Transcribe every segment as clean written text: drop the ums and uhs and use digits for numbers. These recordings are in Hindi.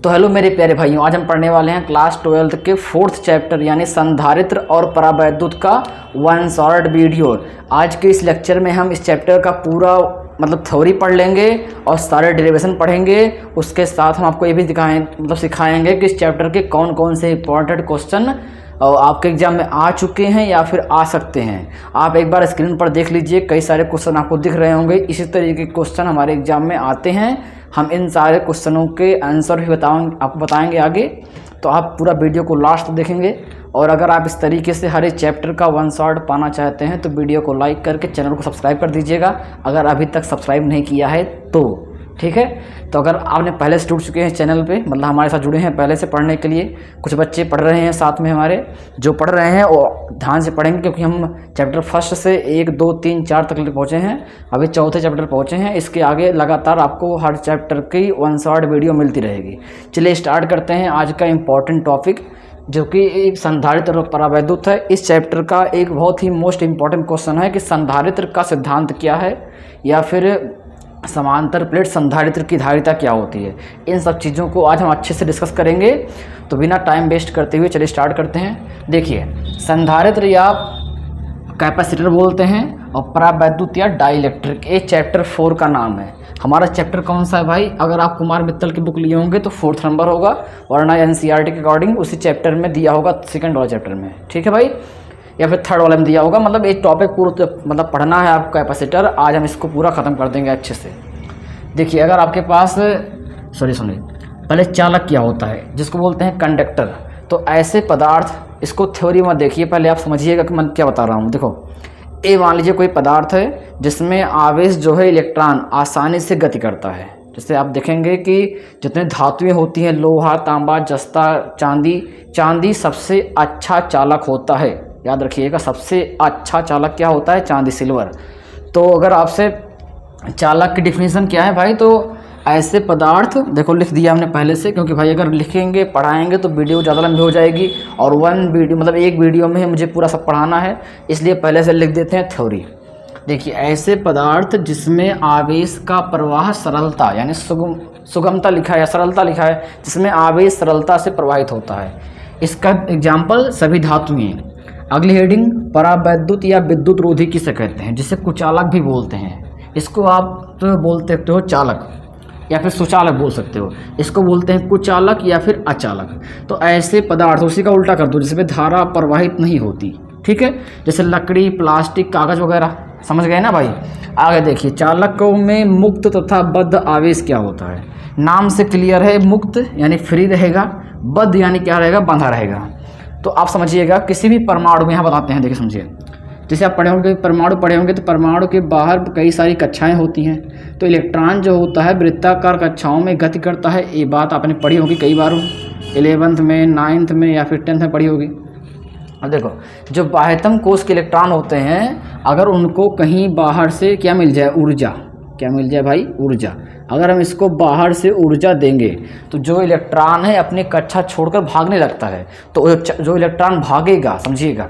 तो हेलो मेरे प्यारे भाइयों, आज हम पढ़ने वाले हैं क्लास 12th के 4th चैप्टर यानी संधारित्र और परावैद्युत का वन शॉर्ट वीडियो। आज के इस लेक्चर में हम इस चैप्टर का पूरा थ्योरी पढ़ लेंगे और सारे डेरिवेशन पढ़ेंगे। उसके साथ हम आपको ये भी सिखाएंगे कि इस चैप्टर के कौन कौन से इंपॉर्टेंट क्वेश्चन आपके एग्जाम में आ चुके हैं या फिर आ सकते हैं। आप एक बार स्क्रीन पर देख लीजिए, कई सारे क्वेश्चन आपको दिख रहे होंगे। इसी तरीके के क्वेश्चन हमारे एग्जाम में आते हैं। हम इन सारे क्वेश्चनों के आंसर भी आपको बताएंगे आगे, तो आप पूरा वीडियो को लास्ट तक देखेंगे। और अगर आप इस तरीके से हर एक चैप्टर का वन शॉट पाना चाहते हैं तो वीडियो को लाइक करके चैनल को सब्सक्राइब कर दीजिएगा, अगर अभी तक सब्सक्राइब नहीं किया है तो, ठीक है। तो अगर आपने पहले से जुड़ चुके हैं चैनल पे, मतलब हमारे साथ जुड़े हैं पहले से पढ़ने के लिए, कुछ बच्चे पढ़ रहे हैं साथ में हमारे, जो पढ़ रहे हैं वो ध्यान से पढ़ेंगे क्योंकि हम चैप्टर फर्स्ट से 1, 2, 3, 4 तक पहुँचे हैं, अभी चौथे चैप्टर पहुँचे हैं। इसके आगे लगातार आपको हर चैप्टर की वन शॉट वीडियो मिलती रहेगी। चलिए स्टार्ट करते हैं आज का इम्पॉर्टेंट टॉपिक, जो कि एक संधारित्र और परावैद्युत है। इस चैप्टर का एक बहुत ही मोस्ट इम्पॉर्टेंट क्वेश्चन है कि संधारित्र का सिद्धांत क्या है, या फिर समांतर प्लेट संधारित्र की धारिता क्या होती है। इन सब चीज़ों को आज हम अच्छे से डिस्कस करेंगे। तो बिना टाइम वेस्ट करते हुए चलिए स्टार्ट करते हैं। देखिए, संधारित्र या कैपेसिटर बोलते हैं और परावैद्युत या डाइलेक्ट्रिक, ये चैप्टर 4 का नाम है। हमारा चैप्टर कौन सा है भाई? अगर आप कुमार मित्तल की बुक लिए होंगे तो 4th नंबर होगा, वरना NCERT के अकॉर्डिंग उसी चैप्टर में दिया होगा, 2nd वाला चैप्टर में, ठीक है भाई, या फिर 3rd वाले में दिया होगा। मतलब एक टॉपिक पूरा पढ़ना है आपको कैपेसिटर। आज हम इसको पूरा ख़त्म कर देंगे अच्छे से। देखिए, अगर आपके पास सुनिए पहले चालक क्या होता है, जिसको बोलते हैं कंडक्टर। तो ऐसे पदार्थ, इसको थ्योरी में देखिए, पहले आप समझिएगा कि मैं क्या बता रहा हूँ। देखो, ए मान लीजिए कोई पदार्थ है जिसमें आवेश जो है इलेक्ट्रॉन आसानी से गति करता है। जैसे आप देखेंगे कि जितने धातुएं होती हैं, लोहा, तांबा, जस्ता, चांदी सबसे अच्छा चालक होता है। याद रखिएगा, सबसे अच्छा चालक क्या होता है? चांदी, सिल्वर। तो अगर आपसे चालक की डिफिनीशन क्या है भाई, तो ऐसे पदार्थ, देखो लिख दिया हमने पहले से, क्योंकि भाई अगर लिखेंगे पढ़ाएंगे तो वीडियो ज़्यादा लंबी हो जाएगी और एक वीडियो में मुझे पूरा सब पढ़ाना है, इसलिए पहले से लिख देते हैं थ्योरी। देखिए, ऐसे पदार्थ जिसमें आवेश का प्रवाह सरलता यानी सुगमता लिखा है या सरलता लिखा है, जिसमें आवेश सरलता से प्रवाहित होता है। इसका एग्जाम्पल सभी धातुएं। अगली हेडिंग परावैद्युत या विद्युत रोधी किसे कहते हैं, जिसे कुचालक भी बोलते हैं। इसको आप तो बोल सकते हो चालक या फिर सुचालक बोल सकते हो। इसको बोलते हैं कुचालक या फिर अचालक। तो ऐसे पदार्थ, उसी का उल्टा कर दो, जिसमें धारा प्रवाहित नहीं होती, ठीक है, जैसे लकड़ी, प्लास्टिक, कागज वगैरह। समझ गए ना भाई? आगे देखिए, चालकों में मुक्त तथा बद्ध आवेश क्या होता है। नाम से क्लियर है, मुक्त यानी फ्री रहेगा, बद्ध यानी क्या रहेगा? बंधा रहेगा। तो आप समझिएगा, किसी भी परमाणु में, यहाँ बताते हैं, देखिए समझिए, जैसे आप पढ़े होंगे परमाणु पढ़े होंगे, तो परमाणु के बाहर कई सारी कक्षाएं होती हैं। तो इलेक्ट्रॉन जो होता है वृत्ताकार कक्षाओं में गति करता है। ये बात आपने पढ़ी होगी कई बार, 11th में, 9th में या फिर 10th में पढ़ी होगी। अब देखो, जो बाह्यतम कोश के इलेक्ट्रॉन होते हैं, अगर उनको कहीं बाहर से क्या मिल जाए? ऊर्जा। क्या मिल जाए भाई? ऊर्जा। अगर हम इसको बाहर से ऊर्जा देंगे तो जो इलेक्ट्रॉन है अपनी कक्षा छोड़कर भागने लगता है। तो जो इलेक्ट्रॉन भागेगा, समझिएगा,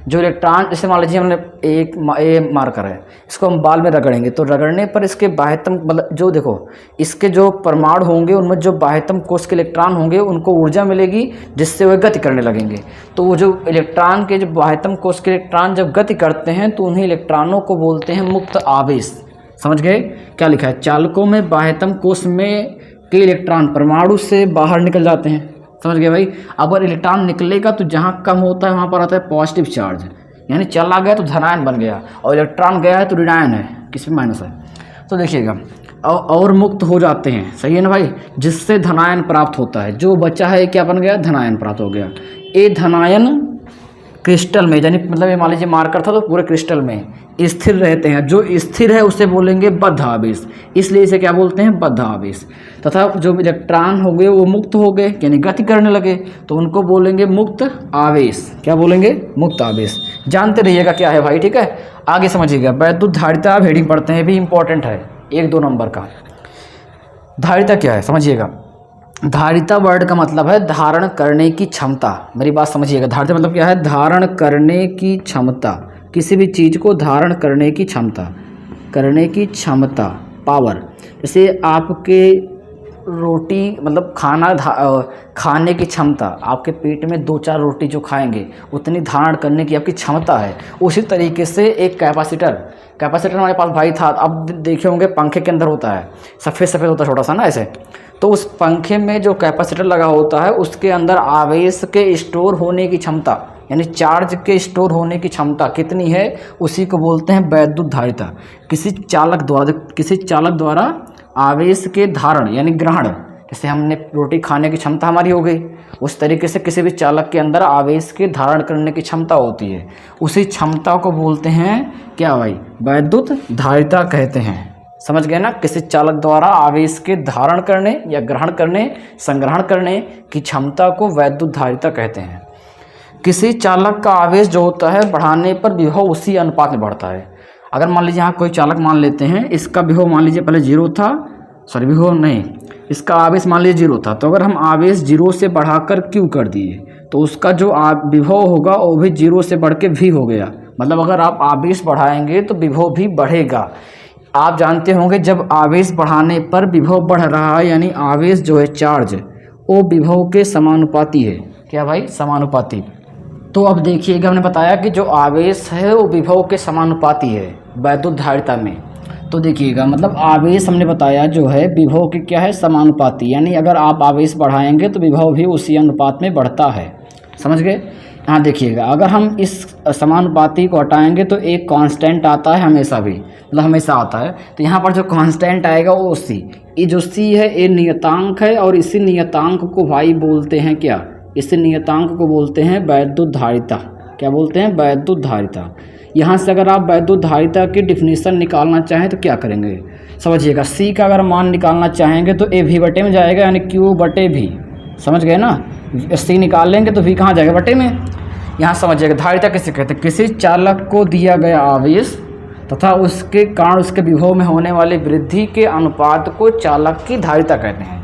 जो इलेक्ट्रॉन, जैसे मान लीजिए हमने एक मार्कर है, इसको हम बाल में रगड़ेंगे, तो रगड़ने पर इसके बाह्यतम, मतलब जो देखो, इसके जो परमाणु होंगे उनमें जो बाह्यतम कोश के इलेक्ट्रॉन होंगे उनको ऊर्जा मिलेगी, जिससे वह गति करने लगेंगे। तो वो जो इलेक्ट्रॉन के, जो बाह्यतम कोश के इलेक्ट्रॉन जब गति करते हैं तो उन्हीं इलेक्ट्रॉनों को बोलते हैं मुक्त आवेश। समझ गए? क्या लिखा है? चालकों में बाह्यतम कोश में के इलेक्ट्रॉन परमाणु से बाहर निकल जाते हैं। समझ गए भाई? अगर इलेक्ट्रॉन निकलेगा तो जहाँ कम होता है वहाँ पर आता है पॉजिटिव चार्ज, यानी चला गया तो धनायन बन गया, और इलेक्ट्रॉन गया है तो ऋणायन है, किसमें माइनस है। तो देखिएगा, और मुक्त हो जाते हैं, सही है ना भाई, जिससे धनायन प्राप्त होता है। जो बचा है क्या बन गया? धनायन प्राप्त हो गया। ये धनायन क्रिस्टल में, यानी मतलब ये मान लीजिए मार्कर था तो पूरे क्रिस्टल में स्थिर रहते हैं। जो स्थिर है उसे बोलेंगे बद्ध आवेश, इसलिए इसे क्या बोलते हैं? बद्ध आवेश। तथा जो इलेक्ट्रॉन हो गए वो मुक्त हो गए, यानी गति करने लगे, तो उनको बोलेंगे मुक्त आवेश। क्या बोलेंगे? मुक्त आवेश। जानते रहिएगा क्या है भाई, ठीक है। आगे समझिएगा, वैद्युत धारिता आप हेडिंग पढ़ते हैं, भी इंपॉर्टेंट है, 1-2 नंबर का। धारिता क्या है समझिएगा। धारिता वर्ड का मतलब है धारण करने की क्षमता। मेरी बात समझिएगा, धारिता मतलब क्या है? धारण करने की क्षमता, किसी भी चीज़ को धारण करने की क्षमता, पावर। जैसे आपके रोटी मतलब खाने की क्षमता, आपके पेट में 2-4 रोटी जो खाएंगे उतनी धारण करने की आपकी क्षमता है। उसी तरीके से एक कैपेसिटर हमारे पास भाई था, अब देखे होंगे पंखे के अंदर होता है, सफ़ेद सफ़ेद होता है छोटा सा ना ऐसे, तो उस पंखे में जो कैपेसिटर लगा होता है उसके अंदर आवेश के स्टोर होने की क्षमता यानी चार्ज के स्टोर होने की क्षमता कितनी है, उसी को बोलते हैं वैद्युत धारिता। किसी चालक द्वारा आवेश के धारण यानी ग्रहण, जैसे हमने रोटी खाने की क्षमता हमारी हो गई, उस तरीके से किसी भी चालक के अंदर आवेश के धारण करने की क्षमता होती है, उसी क्षमता को बोलते हैं क्या भाई, वैद्युत धारिता कहते हैं। समझ गए ना, किसी चालक द्वारा आवेश के धारण करने या ग्रहण करने, संग्रहण करने की क्षमता को वैद्युत धारिता कहते हैं। किसी चालक का आवेश जो होता है बढ़ाने पर विभव उसी अनुपात में बढ़ता है। अगर मान लीजिए यहाँ कोई चालक मान लेते हैं, इसका विभव मान लीजिए पहले 0 था, सॉरी विभव नहीं, इसका आवेश मान लीजिए 0 था, तो अगर हम आवेश 0 से बढ़ाकर Q कर दिए तो उसका जो विभव होगा वो भी 0 से बढ़ के V हो गया। मतलब अगर आप आवेश बढ़ाएंगे तो विभव भी बढ़ेगा। आप जानते होंगे जब आवेश बढ़ाने पर विभव बढ़ रहा है यानी आवेश जो है चार्ज वो विभव के समानुपाती है। क्या भाई, समानुपाती। तो अब देखिएगा, हमने बताया कि जो आवेश है वो विभव के समानुपाती है वैद्युत धारिता में। तो देखिएगा मतलब आवेश हमने बताया जो है विभव के क्या है, समानुपाती, यानी अगर आप आवेश बढ़ाएंगे तो विभव भी उसी अनुपात में बढ़ता है। समझ गए। यहाँ देखिएगा, अगर हम इस समानुपाती को हटाएंगे तो एक कांस्टेंट आता है हमेशा भी, मतलब हमेशा आता है। तो यहाँ पर जो कांस्टेंट आएगा वो C, ये जो C है ये नियतांक है, और इसी नियतांक को भाई बोलते हैं क्या, इसी नियतांक को बोलते हैं वैद्युत धारिता। क्या बोलते हैं, वैद्युत धारिता। यहाँ से अगर आप वैद्युत धारिता की डिफिनीशन निकालना चाहें तो क्या करेंगे, समझिएगा, C का अगर मान निकालना चाहेंगे तो A V बटे में जाएगा, यानी Q बटे V। समझ गए ना, C निकाल लेंगे तो V कहाँ जाएगा, बटे में। यहाँ समझिएगा धारिता किसे कहते हैं, किसी चालक को दिया गया आवेश तथा उसके कारण उसके विभव में होने वाली वृद्धि के अनुपात को चालक की धारिता कहते हैं।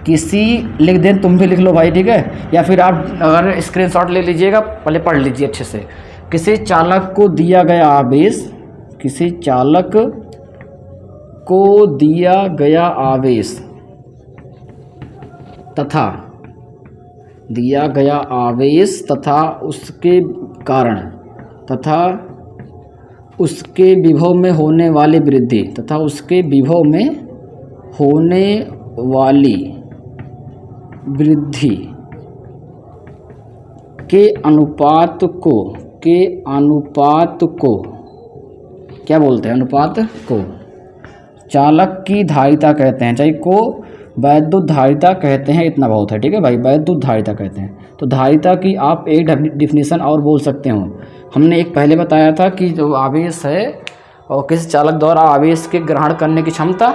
किसी, लिख दें, तुम भी लिख लो भाई, ठीक है, या फिर आप अगर स्क्रीनशॉट ले लीजिएगा, पहले पढ़ लीजिए अच्छे से। किसी चालक को दिया गया आवेश, किसी चालक को दिया गया आवेश तथा दिया गया आवेश तथा उसके कारण तथा उसके विभव में होने वाली वृद्धि तथा उसके विभव में होने वाली वृद्धि के अनुपात को क्या बोलते हैं, अनुपात को चालक की धारिता कहते हैं, चाहे को वैद्युत धारिता कहते हैं। इतना बहुत है, ठीक है भाई, वैद्युत धारिता कहते हैं। तो धारिता की आप एक डिफिनीशन और बोल सकते हो। हमने एक पहले बताया था कि जो आवेश है और किसी चालक द्वारा आवेश के ग्रहण करने की क्षमता,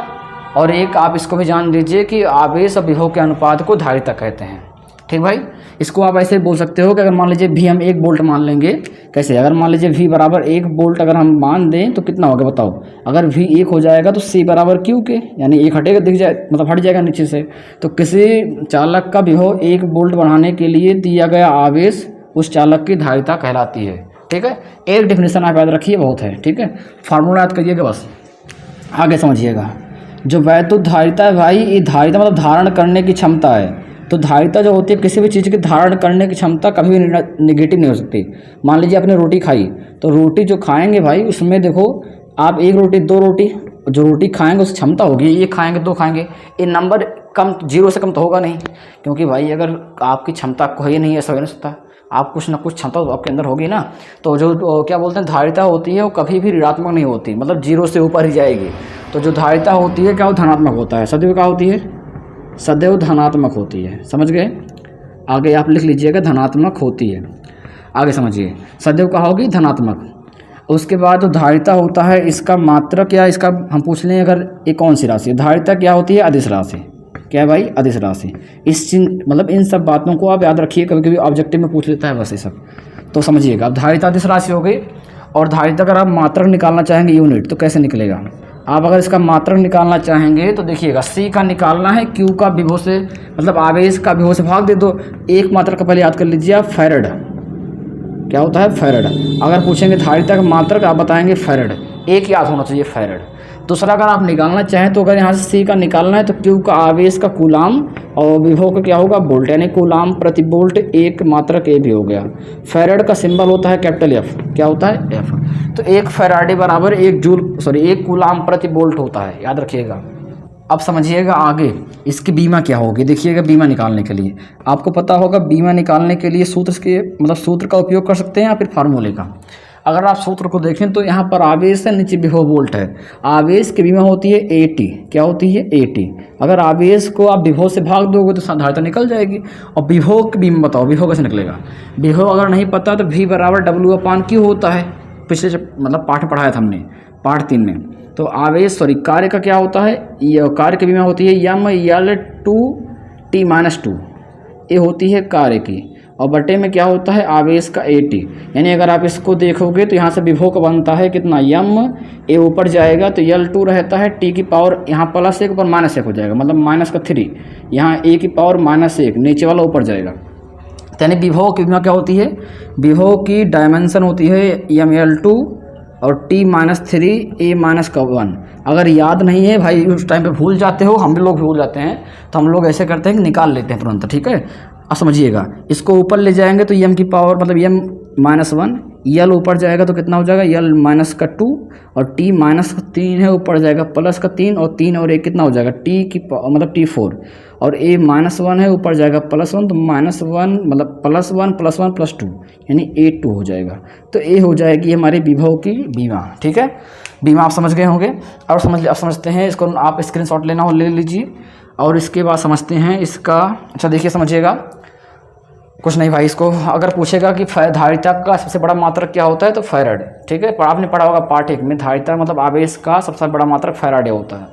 और एक आप इसको भी जान लीजिए कि आवेश और विभव के अनुपात को धारिता कहते हैं। ठीक भाई, इसको आप ऐसे बोल सकते हो कि अगर मान लीजिए V हम 1 वोल्ट मान लेंगे, कैसे, अगर मान लीजिए V बराबर 1 वोल्ट अगर हम मान दें तो कितना होगा बताओ, अगर V 1 हो जाएगा तो C बराबर Q के, यानी 1 हटेगा, दिख जाए, मतलब हट जाएगा नीचे से। तो किसी चालक का विभव 1 वोल्ट बढ़ाने के लिए दिया गया आवेश उस चालक की धारिता कहलाती है। ठीक है, एक डिफिनेशन आप याद रखिए, बहुत है, ठीक है, फार्मूला याद करिएगा बस, आगे समझिएगा। जो वैद्युत धारिता है भाई, ये धारिता मतलब धारण करने की क्षमता है। तो धारिता जो होती है किसी भी चीज़ की धारण करने की क्षमता कभी भी निगेटिव नहीं हो सकती। मान लीजिए आपने रोटी खाई, तो रोटी जो खाएंगे भाई उसमें देखो आप 1 रोटी 2 रोटी जो रोटी खाएंगे उस क्षमता होगी, ये खाएंगे 2 खाएंगे, ये नंबर कम 0 से कम तो होगा नहीं, क्योंकि भाई अगर आपकी क्षमता को ही नहीं, ऐसा हो नहीं सकता, आप कुछ ना कुछ क्षमता तो आपके अंदर होगी ना। तो जो क्या बोलते हैं धारिता होती है वो कभी भी ऋणात्मक नहीं होती, मतलब 0 से ऊपर ही जाएगी। तो जो धारिता होती है क्या, वो धनात्मक होता है, सदैव क्या होती है, सदैव धनात्मक होती है। समझ गए, आगे आप लिख लीजिएगा, धनात्मक होती है। आगे समझिए, सदैव क्या होगी, धनात्मक। उसके बाद जो धारिता होता है इसका मात्रक, या इसका हम पूछ लें अगर ये कौन सी राशि है, धारिता क्या होती है, अदिश राशि। क्या है भाई, अदिश राशि। इस मतलब इन सब बातों को आप याद रखिए, कभी कभी ऑब्जेक्टिव में पूछ लेता है बस ये सब, तो समझिएगा। अब धारिता अदिश राशि हो गई, और धारिता अगर आप मात्रक निकालना चाहेंगे यूनिट, तो कैसे निकलेगा, आप अगर इसका मात्रक निकालना चाहेंगे तो देखिएगा, C का निकालना है Q का विभव से, मतलब आवेश का विभव से भाग दे दो। एक मात्रक का पहले याद कर लीजिए आप, फैरड। क्या होता है, फैरड। अगर पूछेंगे धारिता का मात्रक, आप बताएंगे फैरड, एक याद होना चाहिए, फैरड। दूसरा अगर आप निकालना चाहें तो अगर यहाँ से सी का निकालना है तो क्यू का आवेश का कूलाम और विभव का क्या होगा वोल्ट, यानी कूलाम प्रति वोल्ट एक मात्रक ए भी हो गया। फैराड का सिंबल होता है कैपिटल एफ, क्या होता है एफ। तो एक फैराडे बराबर एक कूलाम प्रति वोल्ट होता है, याद रखिएगा। अब समझिएगा आगे इसकी बीमा क्या होगी। देखिएगा बीमा निकालने के लिए आपको पता होगा, बीमा निकालने के लिए सूत्र का उपयोग कर सकते हैं या फिर फार्मूले का। अगर आप सूत्र को देखें तो यहाँ पर आवेश है, नीचे विभव वोल्ट है। आवेश की बीमा होती है AT, क्या होती है AT। अगर आवेश को आप विभव से भाग दोगे तो संधारिता निकल जाएगी। और विभव की बीमा बताओ, विभव कैसे निकलेगा। विभव अगर नहीं पता तो V बराबर W/Q होता है, पिछले पाठ पढ़ाया था हमने पाठ 3 में। तो आवेश कार्य का क्या होता है, कार्य की बीमा होती है ML/2T-2, ये होती है कार्य की, और बटे में क्या होता है आवेश का AT। यानी अगर आप इसको देखोगे तो यहाँ से विभव का बनता है कितना, M, ए ऊपर जाएगा तो L2 रहता है, T की पावर यहाँ +1 ऊपर -1 हो जाएगा, मतलब -3, यहाँ A की पावर -1, नीचे वाला ऊपर जाएगा। यानी विभव की बीमा क्या होती है, विभव की डायमेंशन होती है ML2 और T-3 A-1। अगर याद नहीं है भाई, उस टाइम पे भूल जाते हो, हम भी लोग भूल जाते हैं, तो हम लोग ऐसे करते हैं कि निकाल लेते हैं तुरंत, ठीक है। अब समझिएगा, इसको ऊपर ले जाएंगे तो M की पावर M-1, L ऊपर जाएगा तो कितना हो जाएगा L-2, और T-3 है ऊपर जाएगा +3, और 3 और 1 कितना हो जाएगा T4, और A-1 है ऊपर जाएगा +1, तो -1 +1 + 2 यानी A2 हो जाएगा। तो ये हो जाएगी हमारी विभव की बीमा, ठीक है। बीमा आप समझ गए होंगे। और अब समझते हैं इसको, आप स्क्रीनशॉट लेना हो ले लीजिए। और इसके बाद समझते हैं इसका, अच्छा देखिए समझिएगा, कुछ नहीं भाई, इसको अगर पूछेगा कि धारिता का सबसे बड़ा मात्रक क्या होता है तो फैराड, ठीक है। पर आपने पढ़ा होगा पार्ट 1 में, धारिता आवेश का सबसे बड़ा मात्रक फैराड होता है।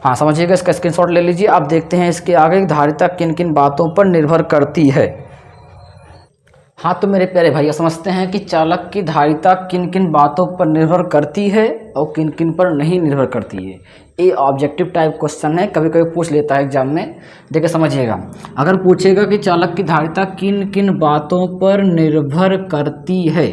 हाँ समझिएगा, इसका स्क्रीनशॉट ले लीजिए। आप देखते हैं इसके आगे धारिता किन किन बातों पर निर्भर करती है। हाँ तो मेरे प्यारे भाई समझते हैं कि चालक की धारिता किन किन बातों पर निर्भर करती है और किन किन पर नहीं निर्भर करती है। ये ऑब्जेक्टिव टाइप क्वेश्चन है, कभी कभी पूछ लेता है एग्जाम में। देखिए समझिएगा, अगर पूछेगा कि चालक की धारिता किन किन बातों पर निर्भर करती है,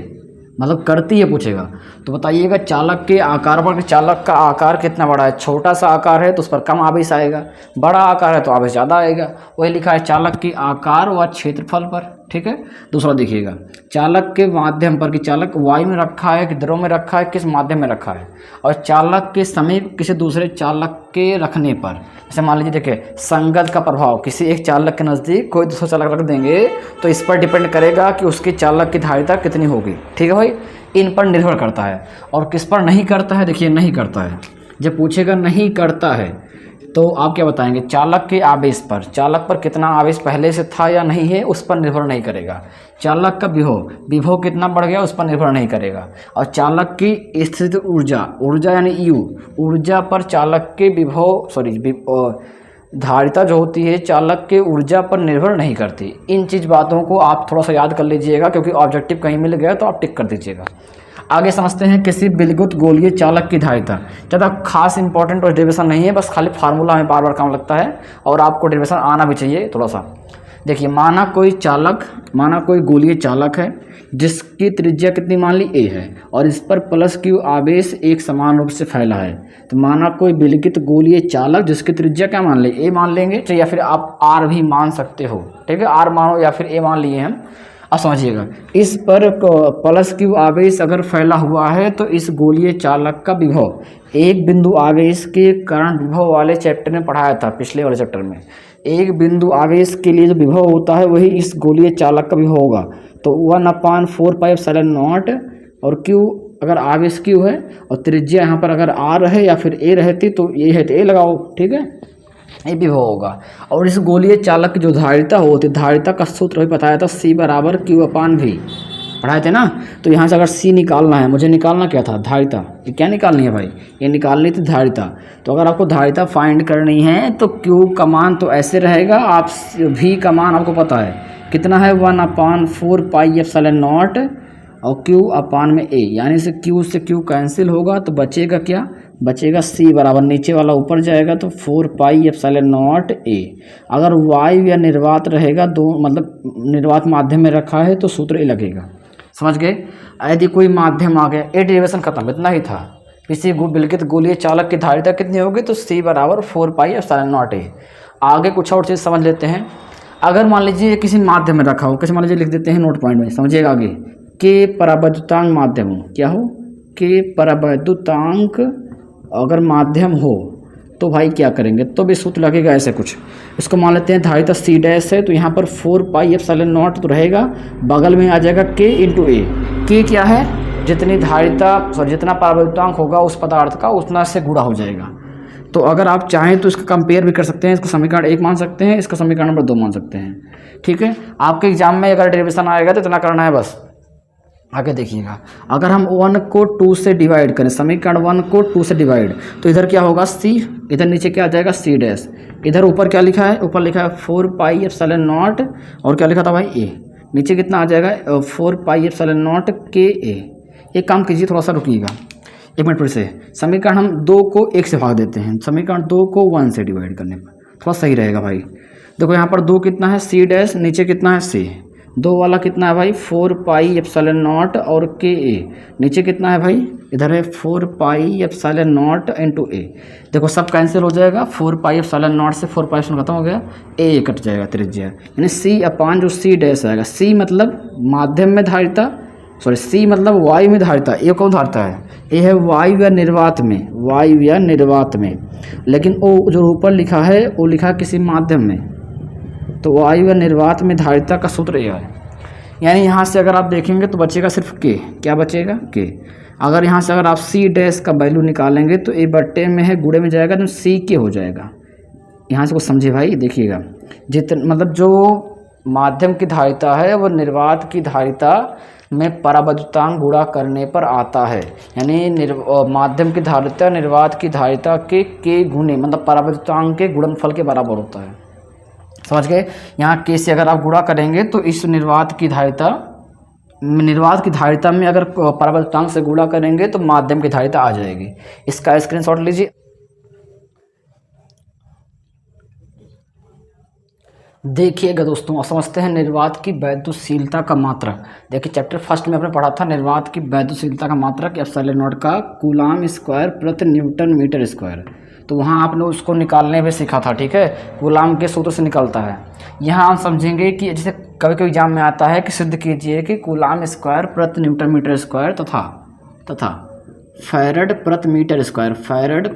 करती है पूछेगा, तो बताइएगा चालक के आकार पर। चालक का आकार कितना बड़ा है, छोटा सा आकार है तो उस पर कम आवेश आएगा, बड़ा आकार है तो आवेश ज़्यादा आएगा। वही लिखा है चालक के आकार व क्षेत्रफल पर, ठीक है। दूसरा देखिएगा, चालक के माध्यम पर, कि चालक वायु में रखा है कि द्रव में रखा है, किस माध्यम में रखा है। और चालक के समीप किसी दूसरे चालक के रखने पर, जैसे मान लीजिए देखिए संगत का प्रभाव, किसी एक चालक के नज़दीक कोई दूसरा चालक रख देंगे तो इस पर डिपेंड करेगा कि उसके चालक की धारिता कितनी होगी, ठीक है भाई। इन पर निर्भर करता है। और किस पर नहीं करता है, देखिए नहीं करता है। जब पूछेगा नहीं करता है तो आप क्या बताएंगे, चालक के आवेश पर, चालक पर कितना आवेश पहले से था या नहीं है उस पर निर्भर नहीं करेगा। चालक का विभव कितना बढ़ गया उस पर निर्भर नहीं करेगा। और चालक की स्थित ऊर्जा यानी U, ऊर्जा पर चालक के धारिता जो होती है चालक के ऊर्जा पर निर्भर नहीं करती। इन बातों को आप थोड़ा सा याद कर लीजिएगा, क्योंकि ऑब्जेक्टिव कहीं मिल गया तो आप टिक कर दीजिएगा। आगे समझते हैं किसी विद्युत गोलीय चालक की धारिता। ज़्यादा खास इंपॉर्टेंट और डेरिवेशन नहीं है, बस खाली फार्मूला में बार बार काम लगता है, और आपको डेरिवेशन आना भी चाहिए थोड़ा सा। देखिए माना कोई गोलीय चालक है जिसकी त्रिज्या कितनी मान ली A है, और इस पर +Q आवेश एक समान रूप से फैला है। तो माना कोई विद्युत गोलीय चालक जिसकी त्रिज्या क्या मान ले, A मान लेंगे, तो या फिर आप R भी मान सकते हो, ठीक है। R मानो या फिर A मान लिए हम। अब समझिएगा, इस पर +Q आवेश अगर फैला हुआ है तो इस गोलीय चालक का विभव, एक बिंदु आवेश के कारण विभव वाले चैप्टर में पढ़ाया था, पिछले वाले चैप्टर में। एक बिंदु आवेश के लिए जो विभव होता है वही इस गोलीय चालक का विभव होगा। तो 1/4πε0, और Q अगर आवेश Q है और त्रिज्या यहाँ पर अगर R है या फिर A रहती तो ये है तो A लगाओ, ठीक है, ये विभव होगा। और इस गोलीय चालक की जो धारिता होती है, धारिता का सूत्र भी बताया था, C = Q/V, पढ़ाए थे ना। तो यहाँ से अगर C निकालना है, मुझे निकालना क्या था, धारिता। ये क्या निकालनी है भाई, ये निकालनी थी धारिता। तो अगर आपको धारिता फाइंड करनी है तो Q का मान तो ऐसे रहेगा, आप V का मान आपको पता है कितना है, 1/4πε0 और Q/A, यानी से Q से Q कैंसिल होगा तो बचेगा क्या, बचेगा C बराबर, नीचे वाला ऊपर जाएगा तो 4πε0A। अगर वायु या निर्वात रहेगा, निर्वात माध्यम में रखा है तो सूत्र ए लगेगा, समझ गए। यदि कोई माध्यम आ गया, ए डेरिवेशन खत्म, इतना ही था। किसी विलगित गोलीय चालक की धारिता कितनी होगी, तो C बराबर 4 पाई एप्सिलॉन नॉट ए। आगे कुछ और चीज़ समझ लेते हैं। अगर मान लीजिए किसी माध्यम में रखा हो, कैसे मान लीजिए लिख देते हैं नोट पॉइंट में, समझिएगा आगे, के परावैद्युतांक माध्यम हो, क्या हो, के परावैद्युतांक अगर माध्यम हो तो भाई क्या करेंगे, तो भी सूत्र लगेगा ऐसे कुछ। इसको मान लेते हैं धारिता C डैश है, तो यहाँ पर 4 पाई एप्सिलॉन नॉट तो रहेगा, बगल में आ जाएगा K इंटू ए। के क्या है, जितनी धारिता जितना परावैद्युतांक होगा उस पदार्थ का उतना से गुणा हो जाएगा। तो अगर आप चाहें तो इसका कंपेयर भी कर सकते हैं, इसको समीकरण 1 मान सकते हैं, इसका समीकरण नंबर 2 मान सकते हैं। ठीक है, आपके एग्जाम में अगर डेरिवेशन आएगा तो इतना करना है बस। आगे देखिएगा, अगर हम 1 को 2 से डिवाइड करें, समीकरण 1 को 2 से डिवाइड, तो इधर क्या होगा C, इधर नीचे क्या आ जाएगा C डैश, इधर ऊपर क्या लिखा है, ऊपर लिखा है 4 पाई एप्सिलॉन नॉट, और क्या लिखा था भाई A, नीचे कितना आ जाएगा 4 पाई एप्सिलॉन नॉट के ए। एक काम कीजिए, थोड़ा सा रुकिएगा, 1 मिनट फिर से। समीकरण हम 2 को 1 से भाग देते हैं, समीकरण 2 को 1 से डिवाइड करने पर थोड़ा सही रहेगा भाई। देखो यहाँ पर 2 कितना है C डैश, नीचे कितना है C, 2 वाला कितना है भाई 4 पाई एप्सिलॉन नॉट और के ए, नीचे कितना है भाई, इधर है 4 पाई एप्सिलॉन नॉट इंटू ए। देखो सब कैंसिल हो जाएगा, 4 पाई एप्सिलॉन नॉट से 4 पाई खत्म हो गया, ए कट जाएगा त्रिज्या, यानी C अपान जो C डैश आएगा, C मतलब माध्यम में धारिता, सॉरी C मतलब वायु में धारिता, ए कौन धारिता है, ए है वायु या निर्वात में, वायु या निर्वात में, लेकिन वो जो ऊपर लिखा है वो लिखा किसी माध्यम में, तो वायु या निर्वात में धारिता का सूत्र यह है। यानी यहाँ से अगर आप देखेंगे तो बचेगा सिर्फ के, क्या बचेगा के। अगर यहाँ से अगर आप C डैश का वैल्यू निकालेंगे तो ए बट्टे में है गुणे में जाएगा तो C के हो जाएगा। यहाँ से कुछ समझे भाई, देखिएगा जितना मतलब जो माध्यम की धारिता है वो निर्वात की धारिता में परावैद्युतांक गुणा करने पर आता है, यानी माध्यम की धारिता निर्वात की धारिता के गुणे मतलब परावैद्युतांक के गुणनफल के बराबर होता है। समझ गए, यहाँ के से अगर आप गुणा करेंगे तो इस निर्वात की धारिता में अगर परावैद्युतांक से गुणा करेंगे तो माध्यम की धारिता आ जाएगी। इसका स्क्रीनशॉट लीजिए। देखिएगा दोस्तों, समझते हैं निर्वात की वैद्युतशीलता का मात्रक। देखिए चैप्टर फर्स्ट में आपने पढ़ा था निर्वात की वैद्युतशीलता का मात्रक एप्सिलॉन नॉट का कूलाम स्क्वायर प्रति न्यूटन मीटर स्क्वायर, तो वहाँ आपने उसको निकालने भी सीखा था। ठीक है, कूलाम के सूत्र से निकलता है। यहाँ हम समझेंगे कि जैसे कभी कभी एग्जाम में आता है कि सिद्ध कीजिए कि कूलाम स्क्वायर प्रति न्यूटन मीटर स्क्वायर तथा फैरड प्रति मीटर स्क्वायर, फैरड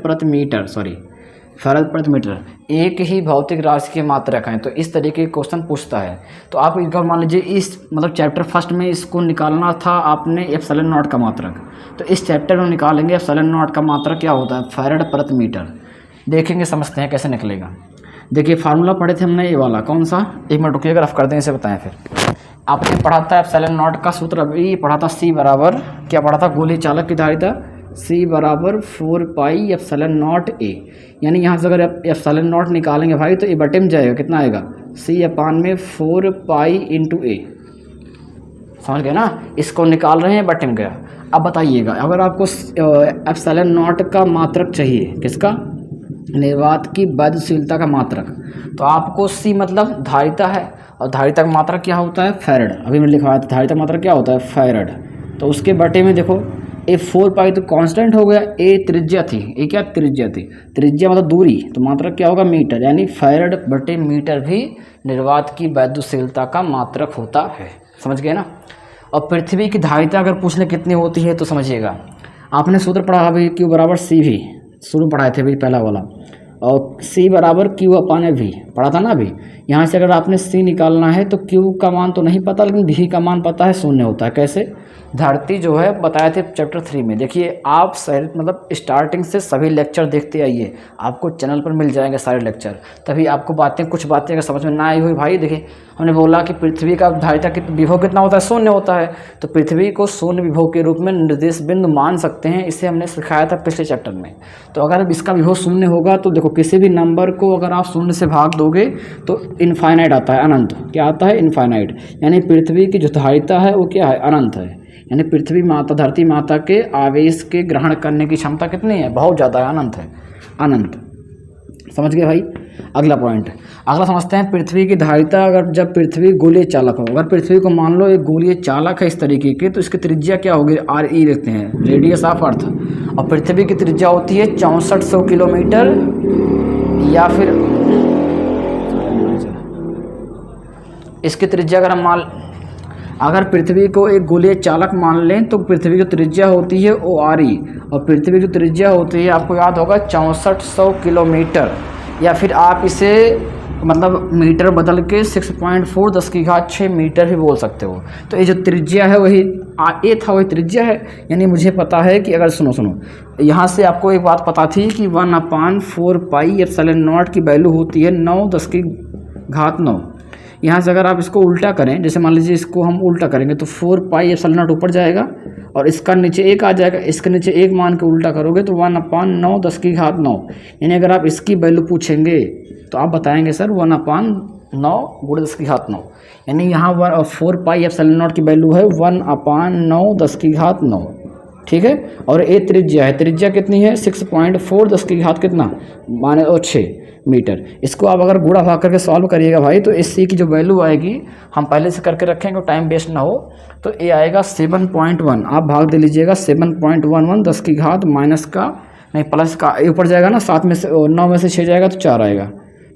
प्रति मीटर एक ही भौतिक राशि के मात्रक हैं। तो इस तरीके के क्वेश्चन पूछता है। तो आप एक बार मान लीजिए इस मतलब चैप्टर फर्स्ट में इसको निकालना था आपने एप्सिलॉन नॉट का मात्रक, तो इस चैप्टर में निकालेंगे एप्सिलॉन नॉट का मात्रक क्या होता है, फैरड प्रति मीटर। देखेंगे, समझते हैं कैसे निकलेगा। देखिए फार्मूला पढ़े थे हमने ये वाला, कौन सा, 1 मिनट रुकिएगा, रफ कर दें इसे बताएं। फिर आपने पढ़ा था एप्सिलॉन नॉट का सूत्र, अभी पढ़ा था C बराबर क्या पढ़ा था, गोली चालक की धारिता C बराबर 4 पाई एप्सिलॉन नॉट ए। यानी यहाँ से अगर एप्सिलॉन नॉट निकालेंगे भाई तो ए बटे में जाएगा, कितना आएगा C अपान में 4 पाई इंटू ए। समझ गए ना, इसको निकाल रहे हैं, बटे में गया। अब बताइएगा अगर आपको एप्सिलॉन नॉट का मात्रक चाहिए, किसका, निर्वात की वैद्युतशीलता का मात्रक, तो आपको C मतलब धारिता है और धारिता का मात्रक क्या होता है, फैरड। अभी मैंने लिखवाया था धारिता का मात्रक क्या होता है, फैरड। तो उसके बटे में देखो ए 4 पाई तो कांस्टेंट हो गया, ए त्रिज्या थी, ए क्या त्रिज्या थी, त्रिज्या मतलब दूरी, तो मात्रक क्या होगा मीटर, यानी फैरड बटे मीटर भी निर्वात की वैद्युतशीलता का मात्रक होता है। समझ गए ना। और पृथ्वी की धारिता अगर पूछने कितनी होती है तो समझिएगा, आपने सूत्र पढ़ा अभी Q बराबर C भी, शुरू पढ़ाए थे भाई पहला वाला, और C बराबर Q अपान V पढ़ा था ना अभी। यहाँ से अगर आपने C निकालना है तो Q का मान तो नहीं पता, लेकिन V का मान पता है, शून्य होता है। कैसे, धरती जो है बताए थे चैप्टर 3 में। देखिए आप मतलब स्टार्टिंग से सभी लेक्चर देखते आइए, आपको चैनल पर मिल जाएंगे सारे लेक्चर, तभी आपको कुछ बातें अगर समझ में ना आई हुई भाई। देखिए हमने बोला कि पृथ्वी का धारिता विभव कितना होता है, शून्य होता है, तो पृथ्वी को शून्य विभव के रूप में निर्देश बिंदु मान सकते हैं, इसे हमने सिखाया था पिछले चैप्टर में। तो अगर इसका विभव शून्य होगा तो देखो किसी भी नंबर को अगर आप शून्य से भाग दोगे तो इनफाइनाइट आता है, अनंत। क्या आता है, इनफाइनाइट। यानी पृथ्वी की जो धारिता है वो क्या है, अनंत है। यानी पृथ्वी माता, धरती माता के आवेश के ग्रहण करने की क्षमता कितनी है, बहुत ज़्यादा है, अनंत है, अनंत। समझ गए भाई। अगला पॉइंट, अगला समझते हैं पृथ्वी की धारिता। अगर जब पृथ्वी गोलीय चालक हो, अगर पृथ्वी को मान लो एक गोलीय चालक है इस तरीके के, तो इसकी त्रिज्या क्या होगी, आर ई लिखते हैं, रेडियस ऑफ अर्थ। और पृथ्वी की त्रिज्या होती है 6400 किलोमीटर, या फिर इसकी त्रिज्या अगर पृथ्वी को एक गोलीय चालक मान लें तो पृथ्वी की त्रिज्या होती है ओ आर ई, और पृथ्वी की त्रिज्या होती है, आपको याद होगा, 6400 किलोमीटर, या फिर आप इसे मतलब मीटर बदल के 6.4 10⁶ मीटर भी बोल सकते हो। तो ये जो त्रिज्या है वही ए था, वही त्रिज्या है। यानी मुझे पता है कि अगर सुनो यहाँ से आपको एक बात पता थी कि 1/4 पाई एप्सिलॉन नॉट की वैल्यू होती है 9 10⁹ यहाँ से अगर आप इसको उल्टा करें, जैसे मान लीजिए इसको हम उल्टा करेंगे तो 4 पाई एप्सिलॉन नॉट ऊपर जाएगा और इसका नीचे 1 आ जाएगा, इसके नीचे 1 मान के उल्टा करोगे तो 1/9 10⁹ यानी अगर आप इसकी वैल्यू पूछेंगे तो आप बताएंगे सर 1/9 × 10⁹, यानी यहाँ 4 पाई एप्सिलॉन नॉट की वैल्यू है 1/9 10⁹, ठीक है। और ये त्रिज्या है, त्रिज्या कितनी है 6.4 10⁻⁶ कितना माने 6 मीटर। इसको आप अगर गुणा भाग करके सॉल्व करिएगा भाई, तो इस सी की जो वैल्यू आएगी हम पहले से करके रखेंगे, टाइम वेस्ट ना हो, तो ये आएगा 7.1। आप भाग दे लीजिएगा 7.11 10⁻⁻ माइनस का नहीं प्लस का ऊपर जाएगा ना, 7 में से 9 में से 6 जाएगा तो 4 आएगा,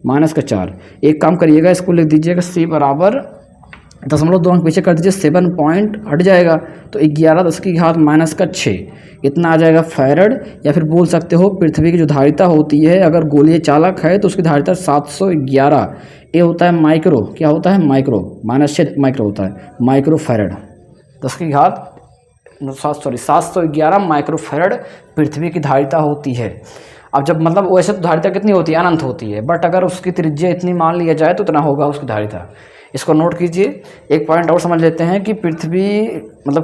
माइनस का 4। एक काम करिएगा, इसको लिख दीजिएगा सी बराबर 0.2 अंक पीछे कर दीजिए, 7 पॉइंट हट जाएगा तो 11 10⁻⁻ माइनस का 6 इतना आ जाएगा फैरड। या फिर बोल सकते हो पृथ्वी की जो धारिता होती है, अगर गोलीय चालक है तो उसकी धारिता 711, ये होता है माइक्रो, क्या होता है माइक्रो, -6 माइक्रो होता है, माइक्रो फैरड 711 माइक्रो फैरड पृथ्वी की धारिता होती है। अब जब मतलब वैसे तो धारिता कितनी होती है, अनंत होती है, बट अगर उसकी त्रिज्या इतनी मान लिया जाए तो इतना होगा उसकी धारिता। इसको नोट कीजिए। एक पॉइंट और समझ लेते हैं कि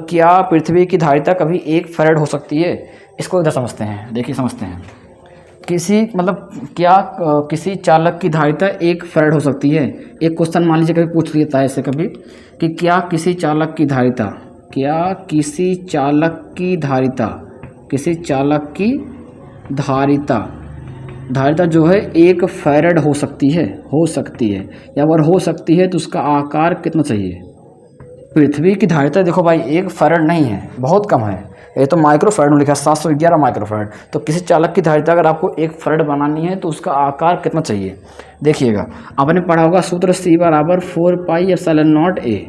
क्या पृथ्वी की धारिता कभी 1 फैरड हो सकती है। इसको इधर समझते हैं, देखिए समझते हैं। किसी चालक की धारिता 1 फैरड हो सकती है। एक क्वेश्चन मान लीजिए कभी पूछ लेता है ऐसे कभी कि क्या किसी चालक की धारिता जो है 1 फैरड हो सकती है, या अगर हो सकती है तो उसका आकार कितना चाहिए। पृथ्वी की धारिता देखो भाई 1 फैरड नहीं है, बहुत कम है, ये तो माइक्रो फैरड में लिखा है 711 माइक्रो फैरड। तो किसी चालक की धारिता अगर आपको 1 फैरड बनानी है तो उसका आकार कितना चाहिए, देखिएगा आपने पढ़ा होगा सूत्र C बराबर 4 पाई एप्सिलॉन नॉट A।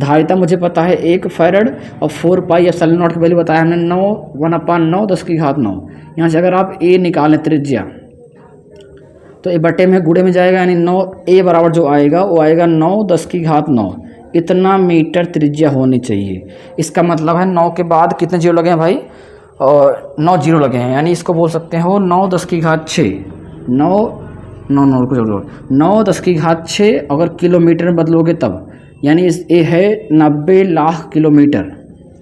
धारिता मुझे पता है 1 फैरड और 4 पाई एप्सिलॉन नॉट की वैल्यू बताया हमने 1/9 10⁻⁹। यहाँ से अगर आप A निकालें त्रिज्या तो ये बटे में गुणे में जाएगा, यानी 9 A बराबर जो आएगा वो आएगा 9 10⁻⁹। इतना मीटर त्रिज्या होनी चाहिए। इसका मतलब है 9 के बाद कितने जीरो लगे हैं भाई, और 9 जीरो लगे हैं, यानी इसको बोल सकते हो 9 10⁶। 9 10⁶ अगर किलोमीटर में बदलोगे तब, यानी ये है 90 लाख किलोमीटर।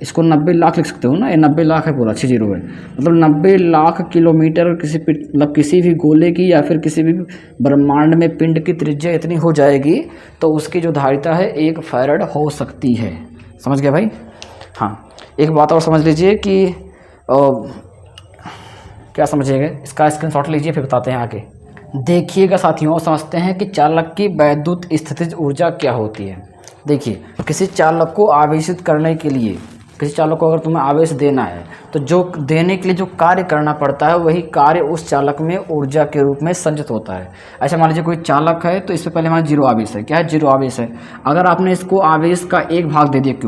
इसको 90 लाख लिख सकते हो ना, ये 90 लाख है पूरा, 6 जीरो है, मतलब 90 लाख किलोमीटर किसी भी गोले की या फिर किसी भी ब्रह्मांड में पिंड की त्रिज्या इतनी हो जाएगी तो उसकी जो धारिता है 1 फैरड हो सकती है। समझ गया भाई। हाँ, एक बात और समझ लीजिए कि क्या समझिएगा, इसका स्क्रीनशॉट लीजिए फिर बताते हैं आगे। देखिएगा साथियों, समझते हैं कि चालक की वैद्युत स्थितिज ऊर्जा क्या होती है। देखिए, किसी चालक को आवेशित करने के लिए, किसी चालक को अगर तुम्हें आवेश देना है तो जो देने के लिए जो कार्य करना पड़ता है वही कार्य उस चालक में ऊर्जा के रूप में संचित होता है। अच्छा, मान लीजिए कोई चालक है तो इससे पहले हमारा 0 आवेश है। क्या है, 0 आवेश है। अगर आपने इसको आवेश का 1 भाग दे दिया Q,